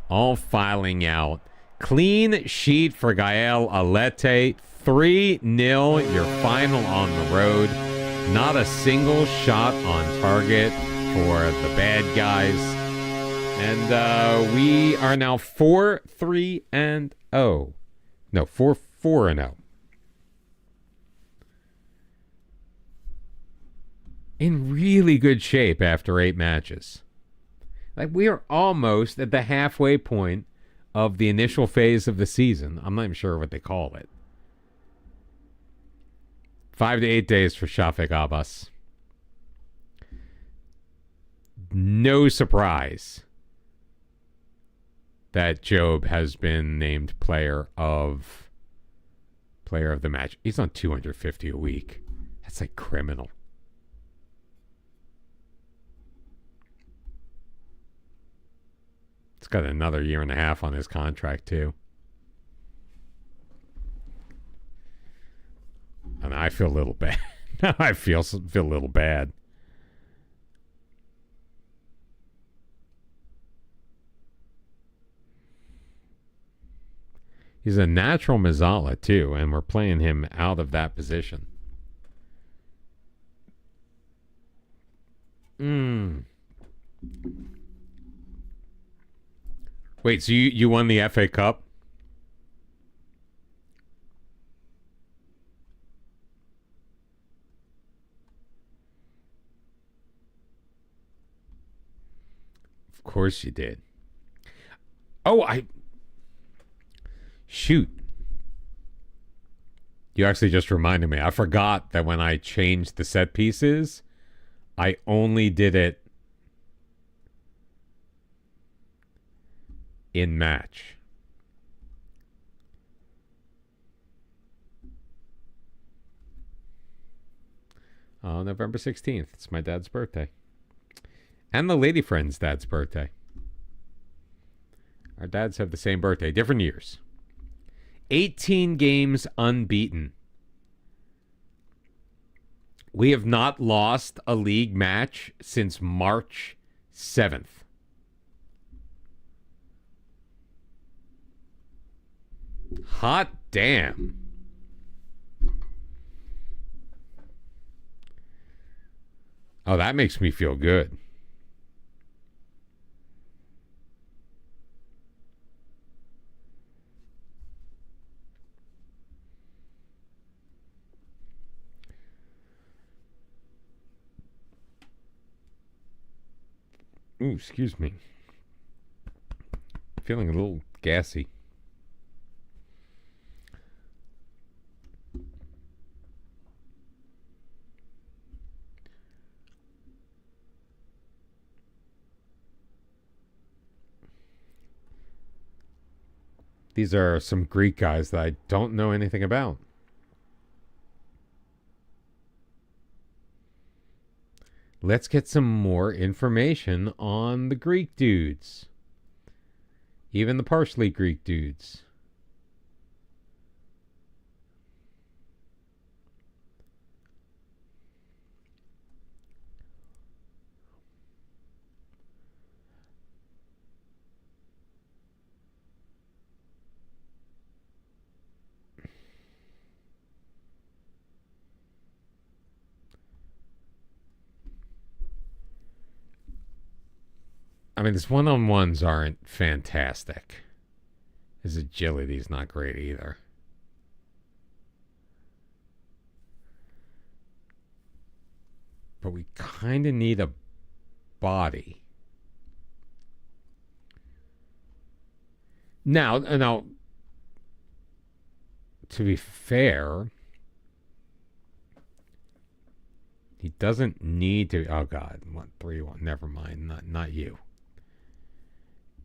All filing out. Clean sheet for Gael Alete. 3-0. Your final on the road. Not a single shot on target for the bad guys. And we are now 4-3-0. No, 4-4-0. In really good shape after 8 matches. Like, we are almost at the halfway point of the initial phase of the season. I'm not even sure what they call it. 5 to 8 days for Shafik Abbas. No surprise that Job has been named player of the match. He's on $250 a week. That's like criminal. It's got another 1.5 years on his contract too. And I feel a little bad. I feel a little bad. He's a natural Mazzala, too, and we're playing him out of that position. Wait, so you won the FA Cup? Of course you did. Oh, shoot. You actually just reminded me. I forgot that when I changed the set pieces, I only did it in match. November 16th. It's my dad's birthday. And the lady friend's dad's birthday. Our dads have the same birthday, different years. 18 games unbeaten. We have not lost a league match since March 7th. Hot damn. Oh, that makes me feel good. Ooh, excuse me. Feeling a little gassy. These are some Greek guys that I don't know anything about. Let's get some more information on the Greek dudes. Even the partially Greek dudes. I mean, his one-on-ones aren't fantastic. His agility's not great either. But we kind of need a body. Now, to be fair, he doesn't need to. Oh God, 3-1. Never mind. Not you.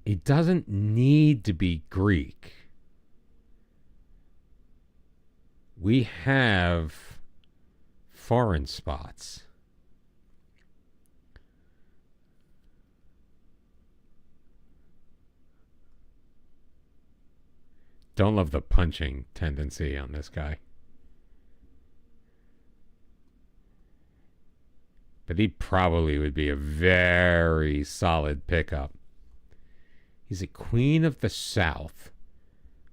He doesn't need to be Greek. We have foreign spots. don't love the punching tendency on this guy. But he probably would be a very solid pickup. He's a Queen of the South,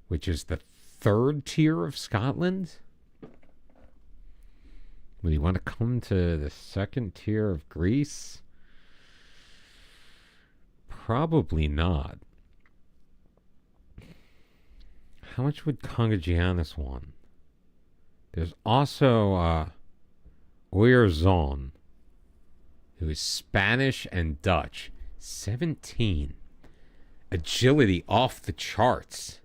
which is the third tier of Scotland. Would he want to come to the second tier of Greece? Probably not. How much would Congagiannis want? There's also Oyarzon, who is Spanish and Dutch. 17. Agility off the charts.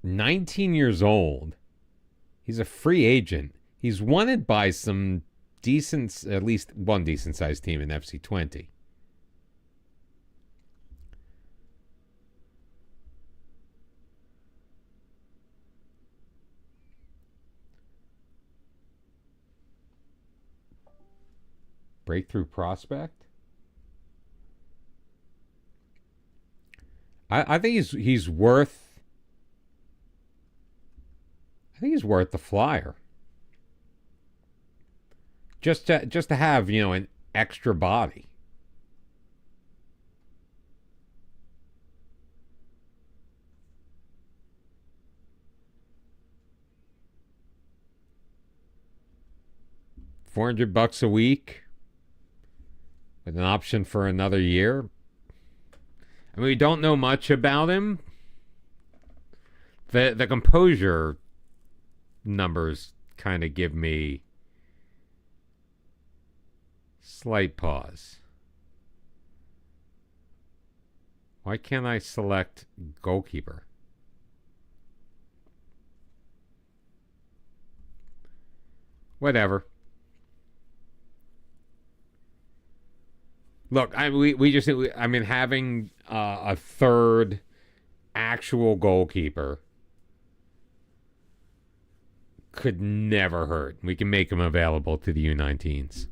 $19 old. He's a free agent. He's wanted by some decent, at least one decent sized team in FC20. Breakthrough prospect. I think he's worth. I think he's worth the flyer. Just to have, an extra body. $400 a week with an option for another year. I mean, we don't know much about him. The composure numbers kind of give me slight pause. Why can't I select goalkeeper? Whatever. Look, having a third actual goalkeeper could never hurt. We can make him available to the U19s.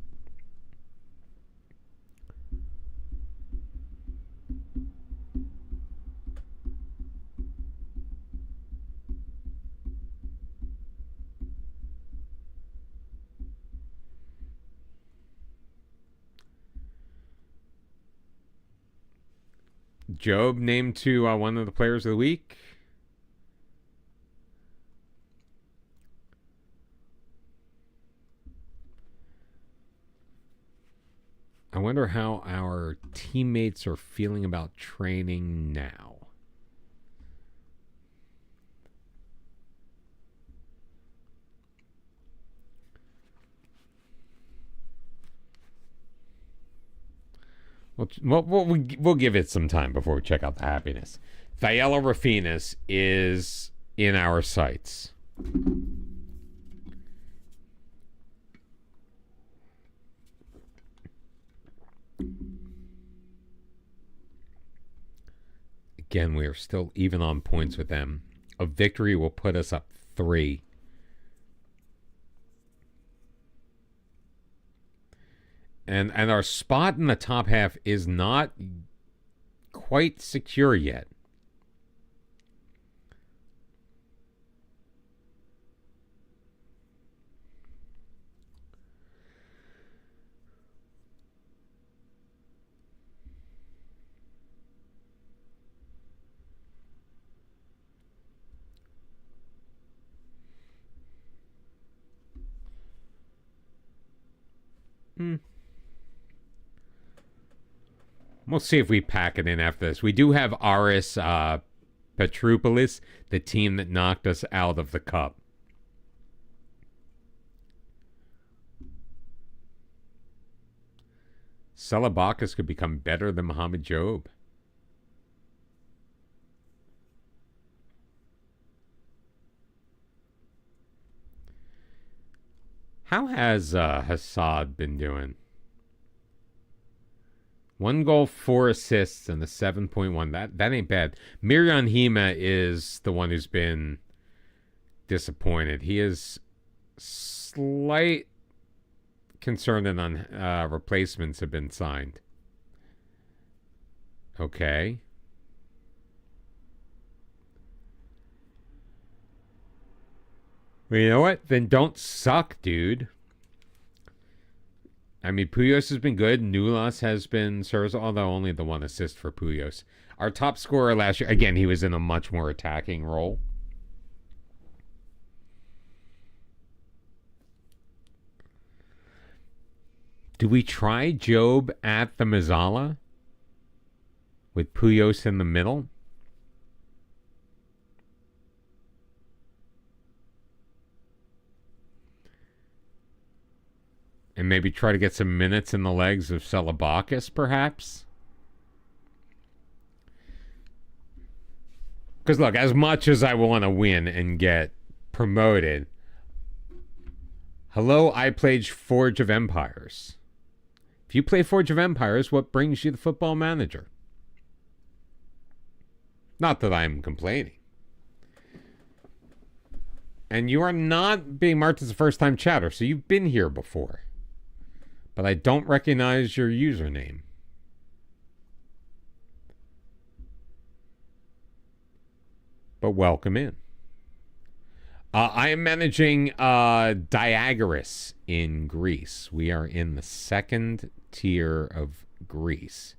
Job named to one of the players of the week. I wonder how our teammates are feeling about training now. We'll give it some time before we check out the happiness. Thyella Rafinas is in our sights. Again, we are still even on points with them. A victory will put us up 3. And our spot in the top half is not quite secure yet. We'll see if we pack it in after this. We do have Aris Petroupolis, the team that knocked us out of the cup. Salabakis could become better than Mohamed Job. How has Hassad been doing? 1 goal, 4 assists, and a 7.1. That ain't bad. Mirjan Hima is the one who's been disappointed. He is slight concerned that replacements have been signed. Okay. Well, you know what? Then don't suck, dude. I mean, Puyos has been good. Nulas has been serviceable, although only the one assist for Puyos. Our top scorer last year, again, he was in a much more attacking role. Do we try Job at the Mazzala with Puyos in the middle? And maybe try to get some minutes in the legs of Celebakis, perhaps? Because, look, as much as I want to win and get promoted, hello, I played Forge of Empires. If you play Forge of Empires, what brings you the Football Manager? Not that I'm complaining. And you are not being marked as a first-time chatter, so you've been here before. But I don't recognize your username. But welcome in. I am managing Diagoras in Greece. We are in the second tier of Greece.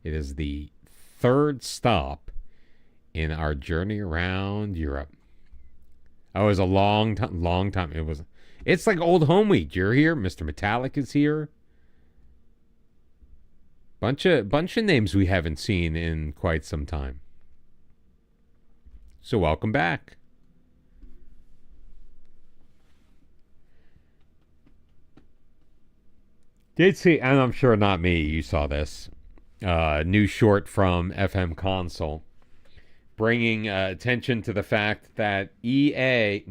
It is the third stop in our journey around Europe. Oh, it was a long time. It's like old home week. You're here. Mr. Metallic is here. Bunch of names we haven't seen in quite some time. So welcome back. Did see, and I'm sure not me, you saw this. New short from FM Console, bringing attention to the fact that SI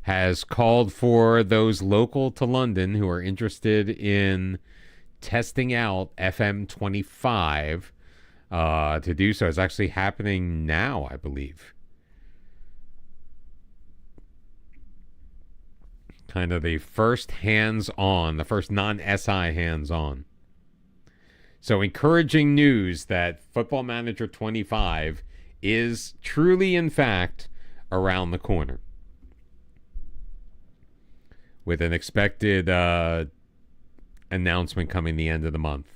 has called for those local to London who are interested in testing out FM25 to do so. It's actually happening now, I believe. Kind of the first hands-on, the first non-SI hands-on. So encouraging news that Football Manager 25 is truly, in fact, around the corner. With an expected announcement coming the end of the month.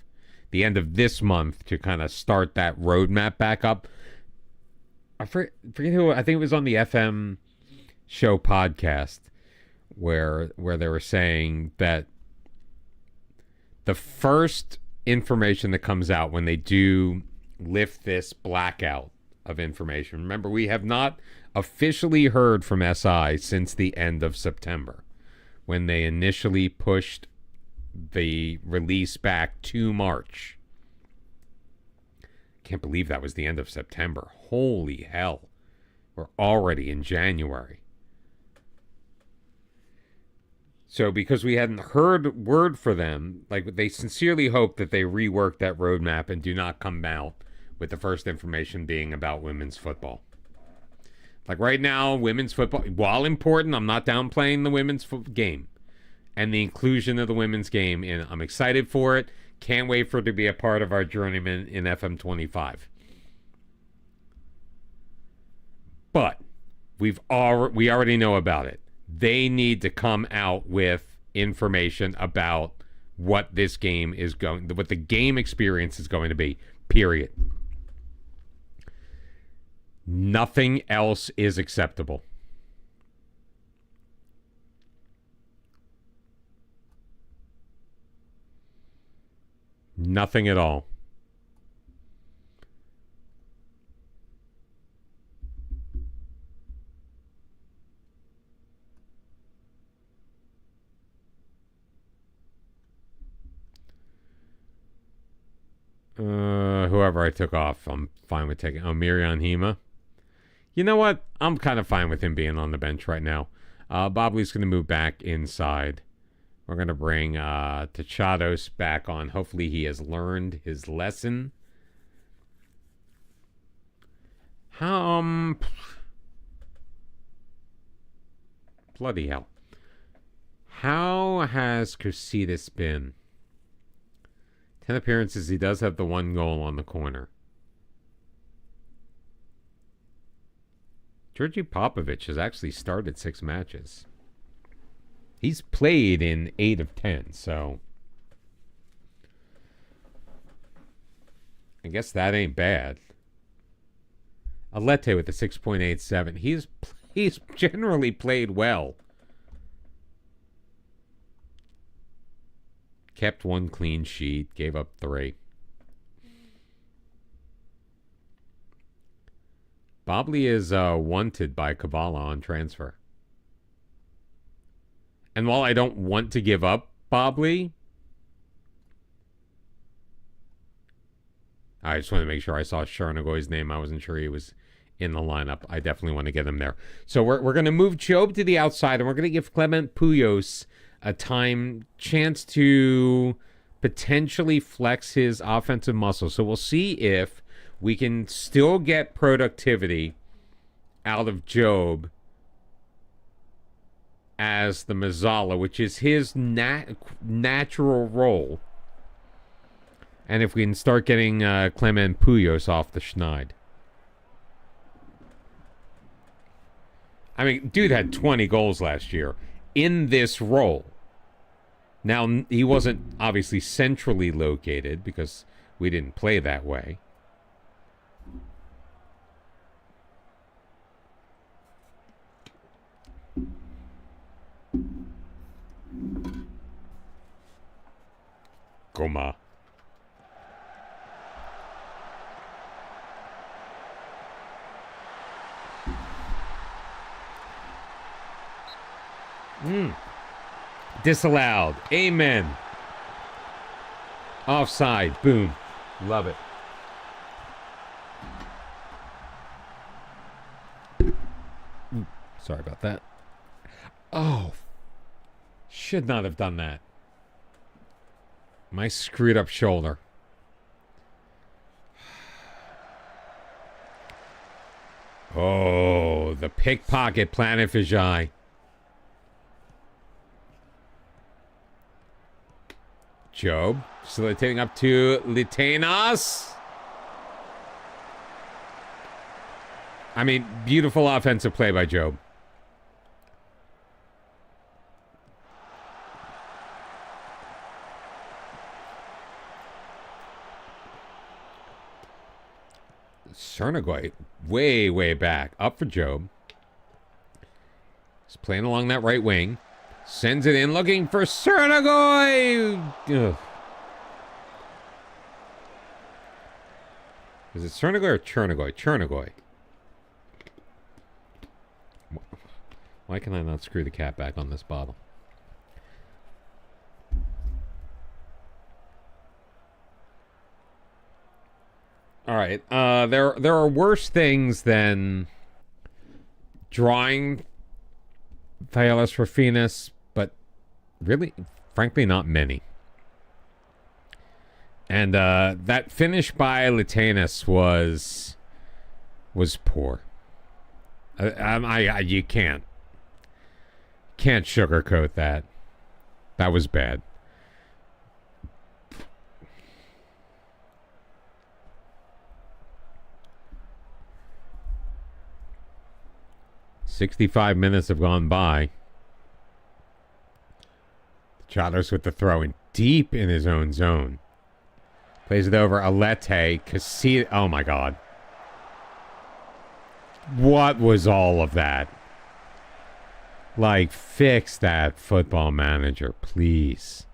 The end of this month to kind of start that roadmap back up. I forget who, I think it was on the FM show podcast where they were saying that the first information that comes out when they do lift this blackout of information. Remember, we have not officially heard from SI since the end of September when they initially pushed the release back to March. Can't believe that was the end of September. Holy hell. We're already in January. So because we hadn't heard word for them, like they sincerely hope that they rework that roadmap and do not come out with the first information being about women's football. Like right now, women's football, while important, I'm not downplaying the women's game and the inclusion of the women's game. And I'm excited for it. Can't wait for it to be a part of our Journeyman in FM25. But we already know about it. They need to come out with information about what this game is what the game experience is going to be, period. Nothing else is acceptable. Nothing at all. Whoever I took off, I'm fine with taking. Oh, Miriam Hema. You know what? I'm kind of fine with him being on the bench right now. Bobley's going to move back inside. We're going to bring Tachados back on. Hopefully he has learned his lesson. Bloody hell. How has Crusadus been? 10 appearances. He does have the 1 goal on the corner. Georgi Popovich has actually started 6 matches. He's played in 8 of 10, so I guess that ain't bad. Alete with a 6.87. He's generally played well. Kept 1 clean sheet, gave up 3. Bobley is wanted by Kavala on transfer. And while I don't want to give up Bobley, I just want to make sure I saw Chernigoy's name. I wasn't sure he was in the lineup. I definitely want to get him there. So we're going to move Job to the outside, and we're going to give Clement Puyos a chance to potentially flex his offensive muscle. So we'll see if we can still get productivity out of Job as the Mazzala, which is his natural role. And if we can start getting Clement Puyos off the schneid. I mean, dude had 20 goals last year in this role. Now, he wasn't obviously centrally located because we didn't play that way. Goma. Disallowed. Amen. Offside. Boom. Love it. Sorry about that. Oh. Should not have done that. My screwed up shoulder. Oh, the pickpocket Planet Vijay. Job facilitating up to Litenas. I mean, beautiful offensive play by Job. Chernigoy, way back. Up for Job. He's playing along that right wing. Sends it in, looking for Chernigoy. Is it Chernigoy or Chernigoy? Chernigoy. Why can I not screw the cap back on this bottle? All right. There are worse things than drawing Thales Rafinas, but really, frankly, not many. And that finish by Litenas was poor. You can't sugarcoat that. That was bad. "65 minutes have gone by." Chatters with the throw in deep in his own zone. Plays it over Alete. Casilla. Oh my God. What was all of that? Like, fix that, Football Manager, please.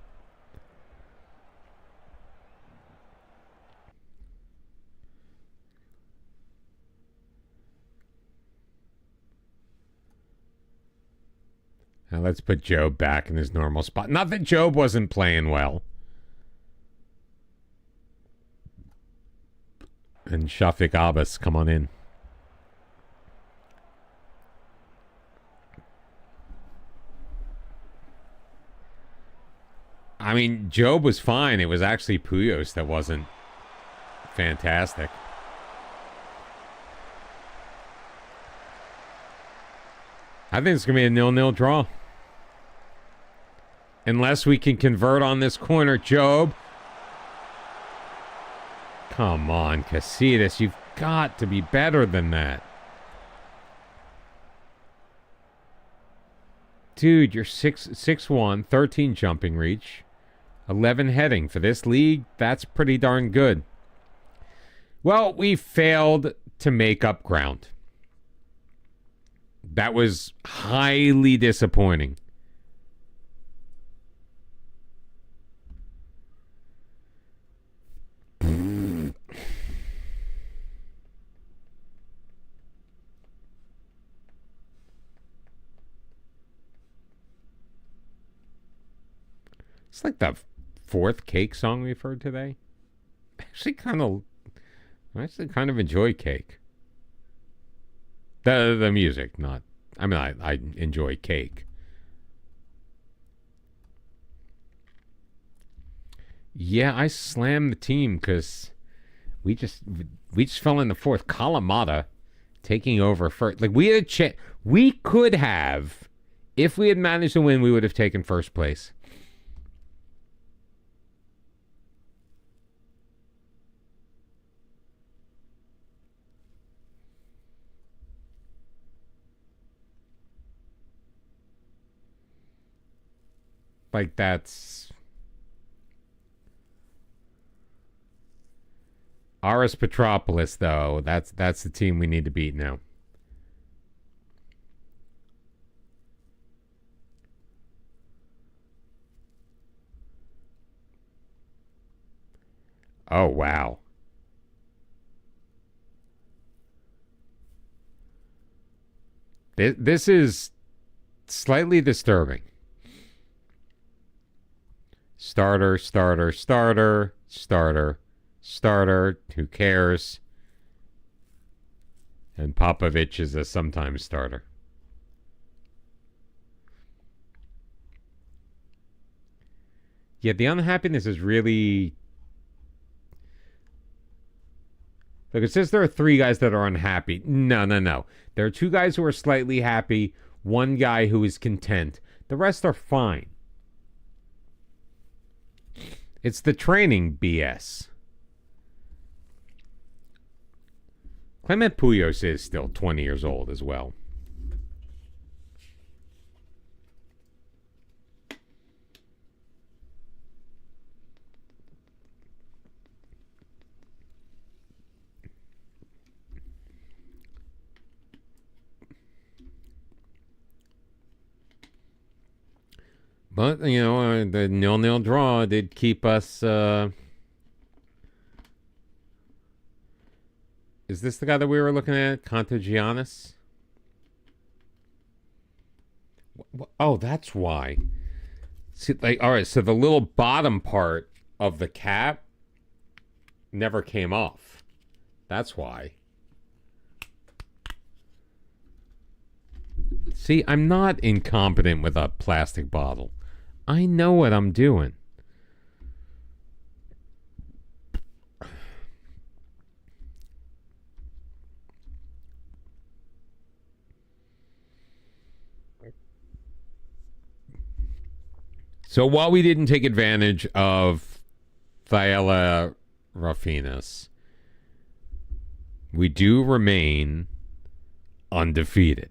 Now let's put Job back in his normal spot. Not that Job wasn't playing well. And Shafiq Abbas, come on in. I mean, Job was fine. It was actually Puyos that wasn't fantastic. I think it's going to be a 0-0 draw. Unless we can convert on this corner. Job. Come on, Casitas. You've got to be better than that. Dude, you're 6'1", 13 jumping reach, 11 heading. For this league, that's pretty darn good. Well, we failed to make up ground. That was highly disappointing. It's like the fourth Cake song we've heard today. I actually kind of enjoy Cake. The music, not. I mean, I enjoy Cake. Yeah, I slammed the team because we just fell in the fourth. Kalamata taking over first. Like, we had a chance. We could have, if we had managed to win, we would have taken first place. Like, that's Aris Petropolis, though. That's the team we need to beat now. Oh, wow. This is slightly disturbing. Starter. Who cares? And Popovich is a sometimes starter. Yeah, the unhappiness is really... Look, it says there are 3 guys that are unhappy. No. There are 2 guys who are slightly happy, 1 guy who is content. The rest are fine. It's the training BS. Clement Puyos is still 20 years old as well. But, you know, the 0-0 draw did keep us... Is this the guy that we were looking at? Contagianis? Oh, that's why. See, like, all right, so the little bottom part of the cap never came off. That's why. See, I'm not incompetent with a plastic bottle. I know what I'm doing. So while we didn't take advantage of Thyella Raffinus, we do remain undefeated.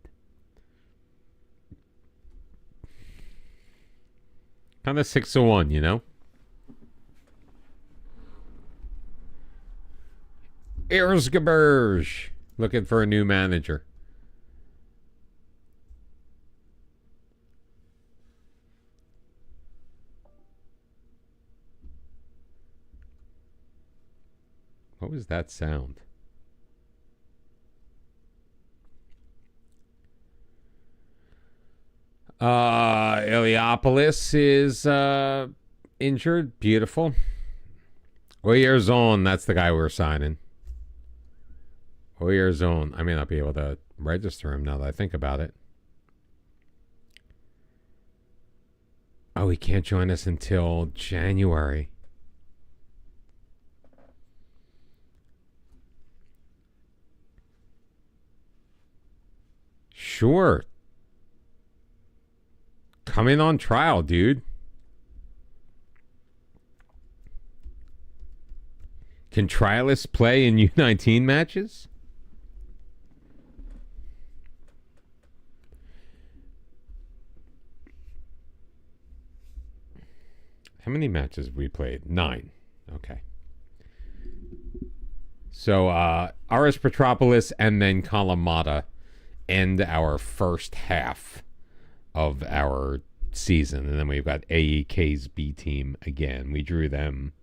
Kind of 6-1, you know? Erzgebirge looking for a new manager. What was that sound? Iliopolis is injured. Beautiful. Oyerzone, that's the guy we're signing. Oyerzone. I may not be able to register him now that I think about it. Oh, he can't join us until January. Sure. Come in on trial, dude. Can trialists play in U19 matches? How many matches have we played? 9. Okay. So, Aris Petropolis and then Kalamata end our first half of our season. And then we've got AEK's B team again. We drew them,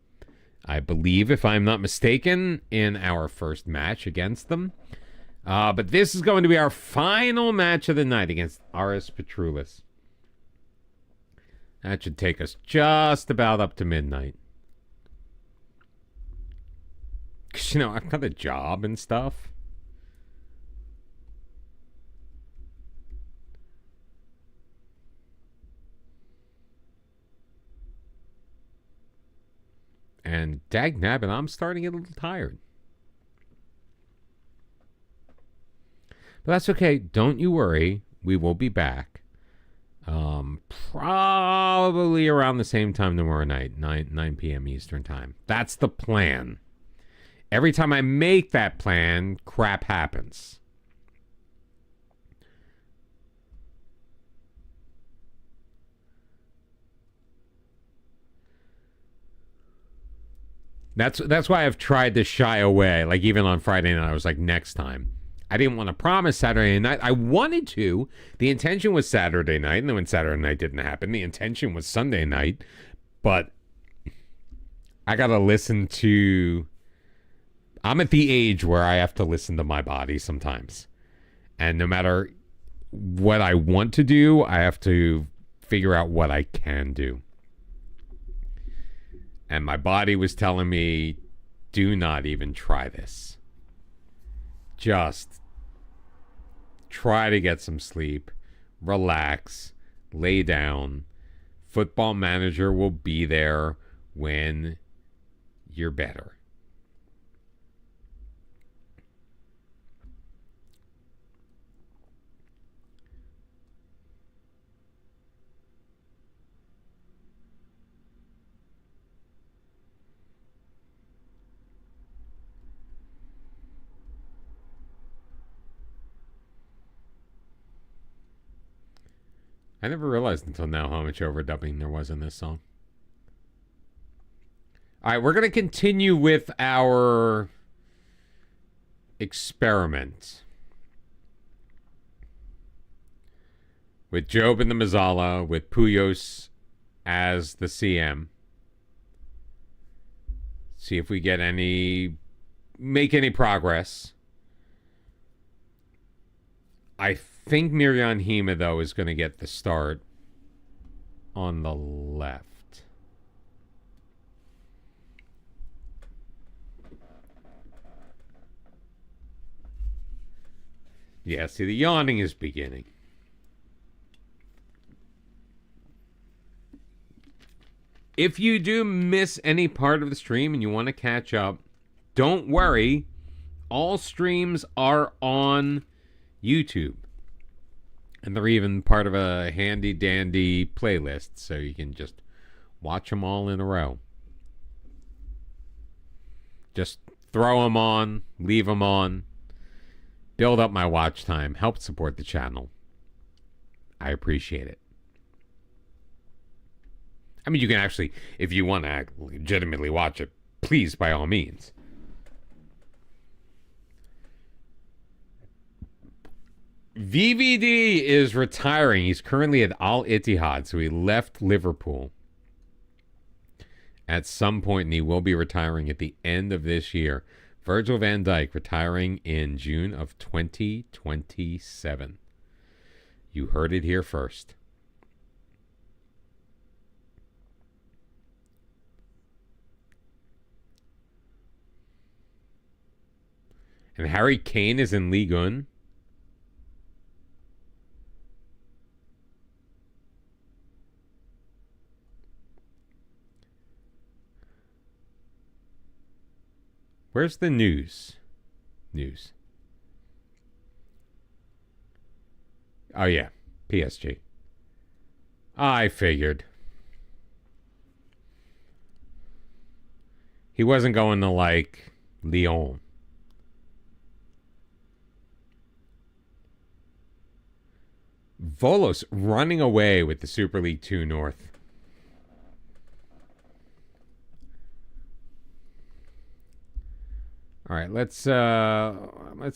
I believe, if I'm not mistaken, in our first match against them. But this is going to be our final match of the night against Aris Petropolis. That should take us just about up to midnight. Because, I've got a job and stuff. And dagnabbit, I'm starting to get a little tired. But that's okay. Don't you worry. We will be back. Probably around the same time tomorrow night, 9 p.m. Eastern time. That's the plan. Every time I make that plan, crap happens. That's why I've tried to shy away. Like, even on Friday night, I was like, next time. I didn't want to promise Saturday night. I wanted to. The intention was Saturday night, and then when Saturday night didn't happen, the intention was Sunday night. But I got to listen to... I'm at the age where I have to listen to my body sometimes. And no matter what I want to do, I have to figure out what I can do. And my body was telling me, do not even try this. Just try to get some sleep, relax, lay down. Football Manager will be there when you're better. I never realized until now how much overdubbing there was in this song. All right, we're going to continue with our experiment with Job in the Mazzala, with Puyos as the CM. See if we make any progress. I think Miriam Hema, though, is going to get the start on the left. Yeah, see, the yawning is beginning. If you do miss any part of the stream and you want to catch up, don't worry. All streams are on YouTube. And they're even part of a handy-dandy playlist, so you can just watch them all in a row. Just throw them on, leave them on, build up my watch time, help support the channel. I appreciate it. I mean, you can actually, if you want to legitimately watch it, please, by all means. VVD is retiring. He's currently at Al Ittihad, so he left Liverpool at some point, and he will be retiring at the end of this year. Virgil van Dijk retiring in June of 2027. You heard it here first. And Harry Kane is in Ligue 1. Where's the news? Oh, yeah. PSG. I figured. He wasn't going to, like, Lyon. Volos running away with the Super League 2 North. All right, let's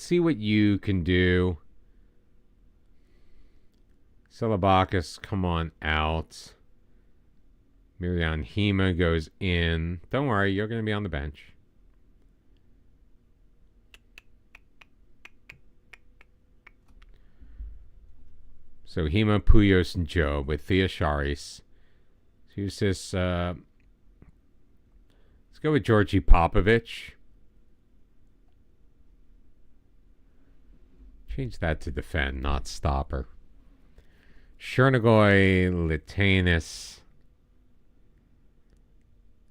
see what you can do. Silabakis, come on out. Miriam Hema goes in. Don't worry, you're going to be on the bench. So Hema, Puyos, and Job with Theosharis. So who's this? Let's go with Georgi Popovich. Change that to defend, not stopper. Chernigoy, Litanis.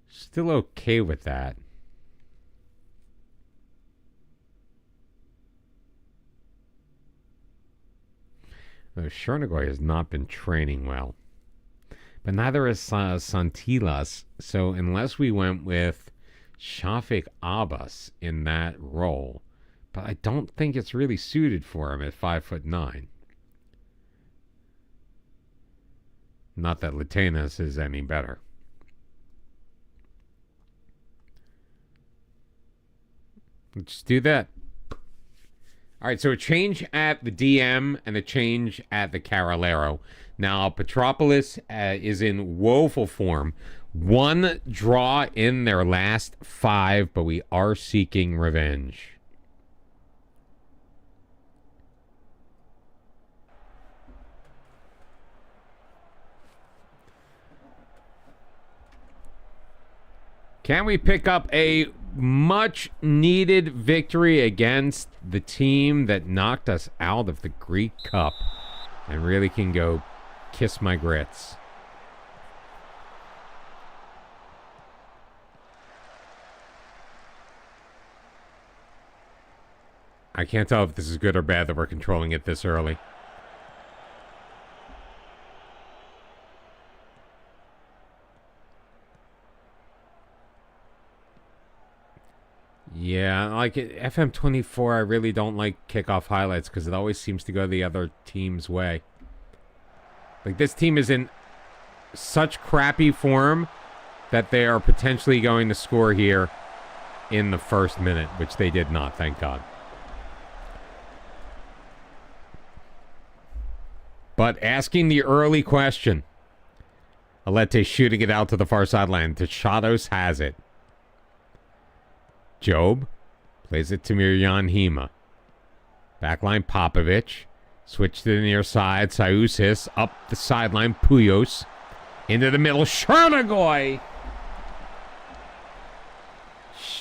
Still okay with that. Though Chernigoy has not been training well. But neither is Santilas. So unless we went with Shafik Abbas in that role, but I don't think it's really suited for him at 5'9". Not that Latanas is any better. Let's do that. All right, so a change at the DM and a change at the Carolero. Now, Petropolis is in woeful form. 1 draw in their last 5, but we are seeking revenge. Can we pick up a much needed victory against the team that knocked us out of the Greek Cup and really can go kiss my grits? I can't tell if this is good or bad that we're controlling it this early. Yeah, like FM24, I really don't like kickoff highlights because it always seems to go the other team's way. Like, this team is in such crappy form that they are potentially going to score here in the first minute, which they did not, thank God. But asking the early question. Alete shooting it out to the far sideline. Techados has it. Job plays it to Mirjan Hema. Backline Popovich. Switch to the near side. Siusis up the sideline. Puyos. Into the middle. Chernigoy.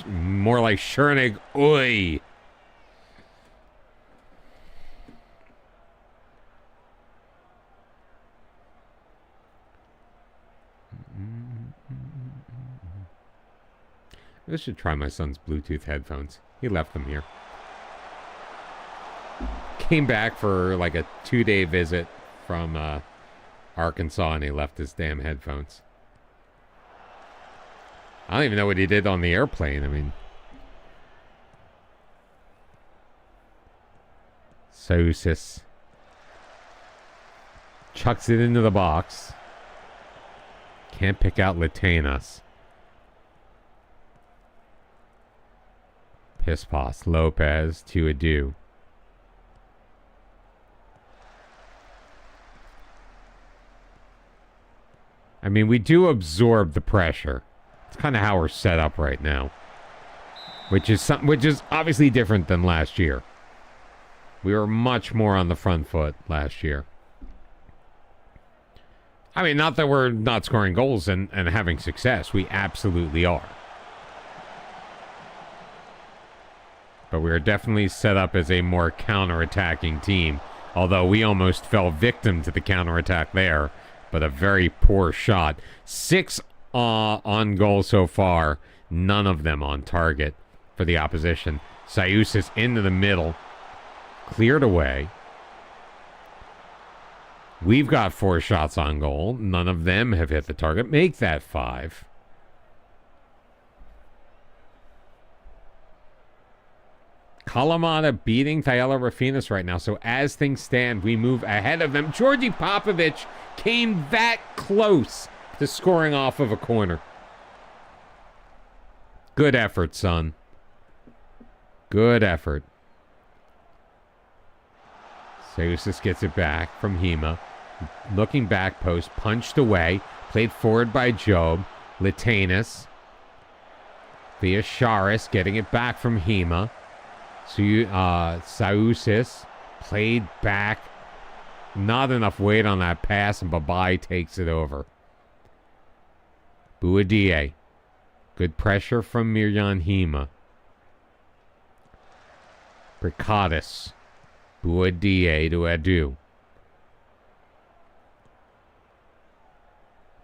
More like Chernig. Oy. I should try my son's Bluetooth headphones. He left them here. Came back for like a 2-day visit from Arkansas, and he left his damn headphones. I don't even know what he did on the airplane. I mean, Sousis chucks it into the box. Can't pick out Latanas. Pispas, Lopez to Adu. I mean, we do absorb the pressure. It's kind of how we're set up right now, which is obviously different than last year. We were much more on the front foot last year. I mean, not that we're not scoring goals and having success. We absolutely are. But we are definitely set up as a more counter-attacking team. Although we almost fell victim to the counter-attack there. But a very poor shot. 6 on goal so far. None of them on target for the opposition. Siusis into the middle. Cleared away. We've got 4 shots on goal. None of them have hit the target. Make that 5. Kalamata beating Thyella Rafinas right now. So as things stand, we move ahead of them. Georgi Popovich came that close to scoring off of a corner. Good effort, son. Good effort. Seusis gets it back from Hema. Looking back post, punched away. Played forward by Job. Latanis. Via Sharis, getting it back from Hema. Seusis played back. Not enough weight on that pass, and Babai takes it over. Buadie. Good pressure from Mirjan Hema. Bricadis. Buadie to Adu.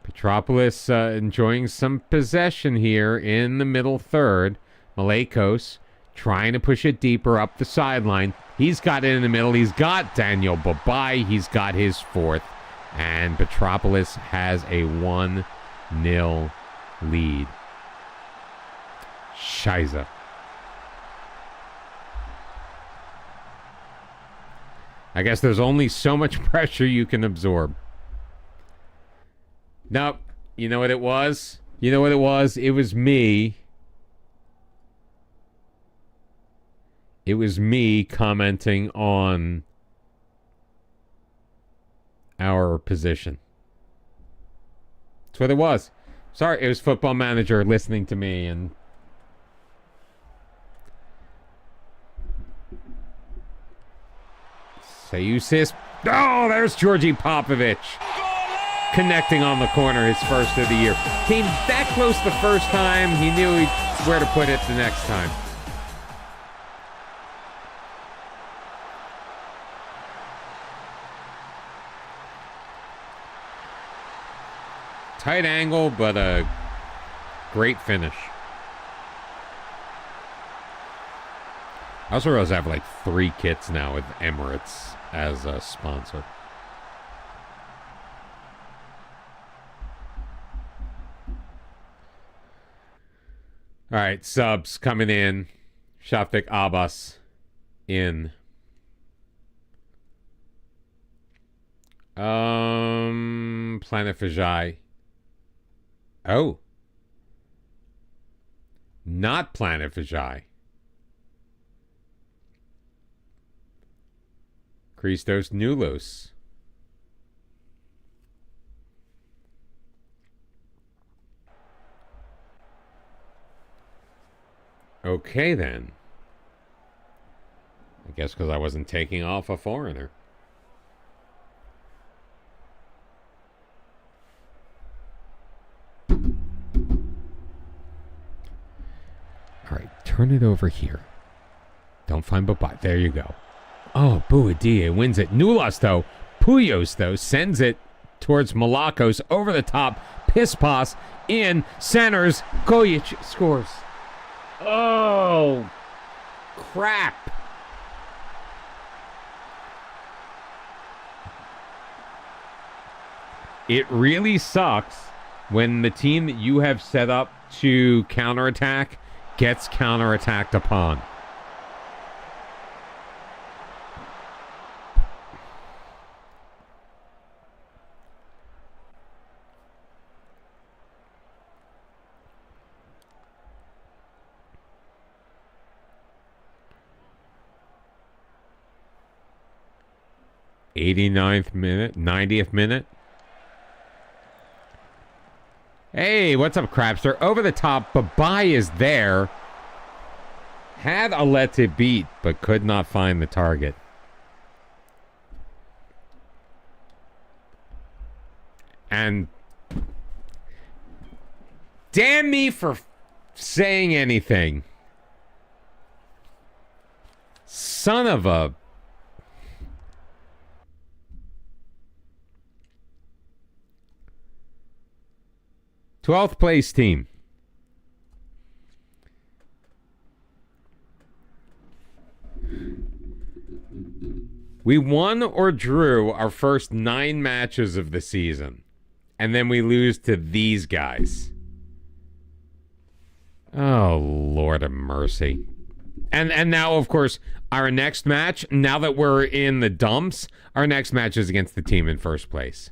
Petropolis enjoying some possession here in the middle third. Malekos trying to push it deeper up the sideline. He's got it in the middle. He's got Daniel Babai. He's got his fourth. And Petropolis has a 1-0 lead. Scheiße. I guess there's only so much pressure you can absorb. Nope. You know what it was? You know what it was? It was me. It was me commenting on our position. That's what it was. Sorry, it was Football Manager listening to me and... Seusis. Oh, there's Georgi Popovich. Connecting on the corner, his first of the year. Came that close the first time. He knew where to put it the next time. Tight angle, but a great finish. I also realize I have like 3 kits now with Emirates as a sponsor. All right, subs coming in. Shafik Abbas in. Planet Vijay. Oh. Not Planet Vijay. Christos Nulos. Okay, then. I guess because I wasn't taking off a foreigner. All right, turn it over here. Don't find Babai. There you go. Oh, Buadie wins it. Nulas, though. Puyos, though, sends it towards Malakos over the top. Pispas in. Centers. Gojic scores. Oh, crap. It really sucks when the team that you have set up to counterattack gets counterattacked upon. '89th minute, 90th minute. Hey, what's up, Crapster? Over the top, Babai is there. Had a let it beat, but could not find the target. And damn me for saying anything. Son of a... 12th place team. We won or drew our first 9 matches of the season. And then we lose to these guys. Oh, Lord of mercy. And now, of course, our next match, now that we're in the dumps, our next match is against the team in first place.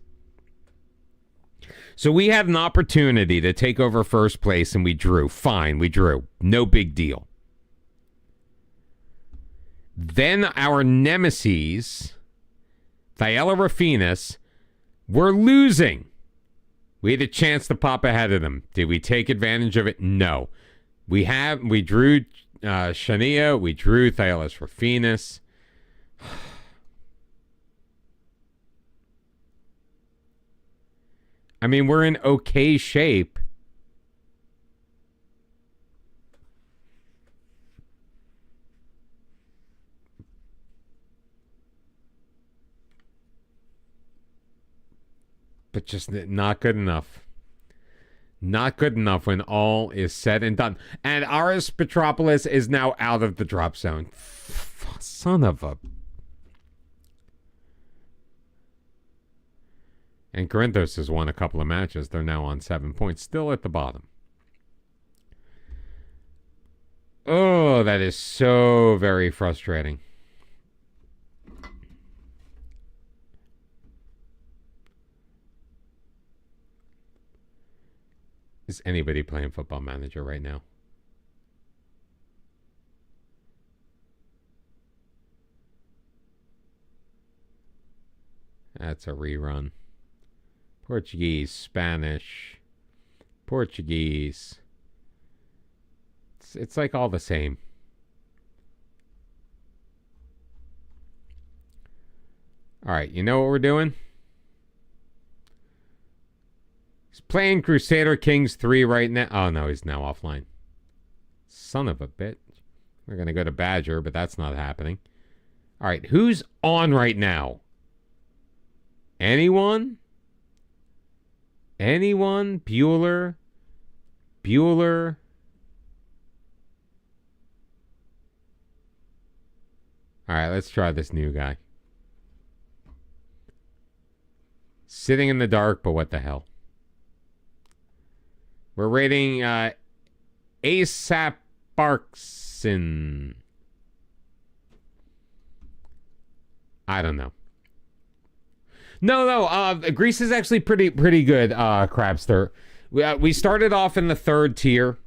So we had an opportunity to take over first place, and we drew. Fine, we drew. No big deal. Then our nemesis, Thyella Rafinas, were losing. We had a chance to pop ahead of them. Did we take advantage of it? No. We drew Shania. We drew Thyella Rafinas. I mean, we're in okay shape. But just not good enough. Not good enough when all is said and done. And Aris Petropolis is now out of the drop zone. Son of a... And Corinthos has won a couple of matches. They're now on 7 points. Still at the bottom. Oh, that is so very frustrating. Is anybody playing Football Manager right now? That's a rerun. Portuguese, Spanish, Portuguese. It's like all the same. All right, you know what we're doing? He's playing Crusader Kings 3 right now. Oh, no, he's now offline. Son of a bitch. We're going to go to Badger, but that's not happening. All right, who's on right now? Anyone? Anyone? Bueller? Bueller? All right, let's try this new guy. Sitting in the dark, but what the hell? We're rating ASAP Barkson. I don't know. No. Greece is actually pretty good, Crabster. We started off in the third tier.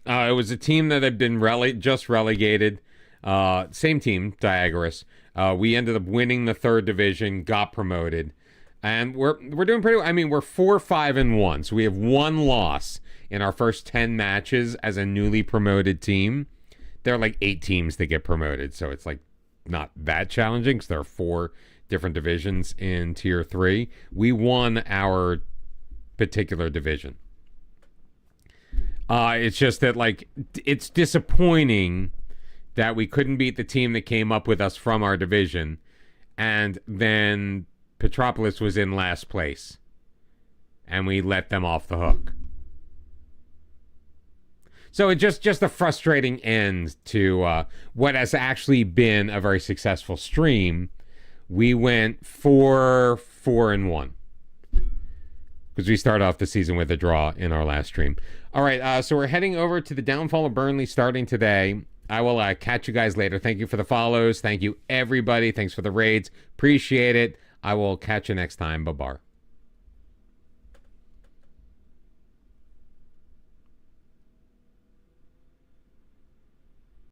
It was a team that had been just relegated. Same team, Diagoras. We ended up winning the third division, got promoted. And we're doing pretty well. I mean, we're 4-5-1. So we have one loss in our first 10 matches as a newly promoted team. There are like 8 teams that get promoted. So it's like not that challenging because there are 4 different divisions in tier 3. We won our particular division. It's just that, like, it's disappointing that we couldn't beat the team that came up with us from our division, and then Petropolis was in last place, and we let them off the hook. So it's just a frustrating end to what has actually been a very successful stream. We went 4-4-1 because we started off the season with a draw in our last stream. All right, so we're heading over to the Downfall of Burnley starting today. I will catch you guys later. Thank you for the follows. Thank you, everybody. Thanks for the raids. Appreciate it. I will catch you next time. Bye-bye.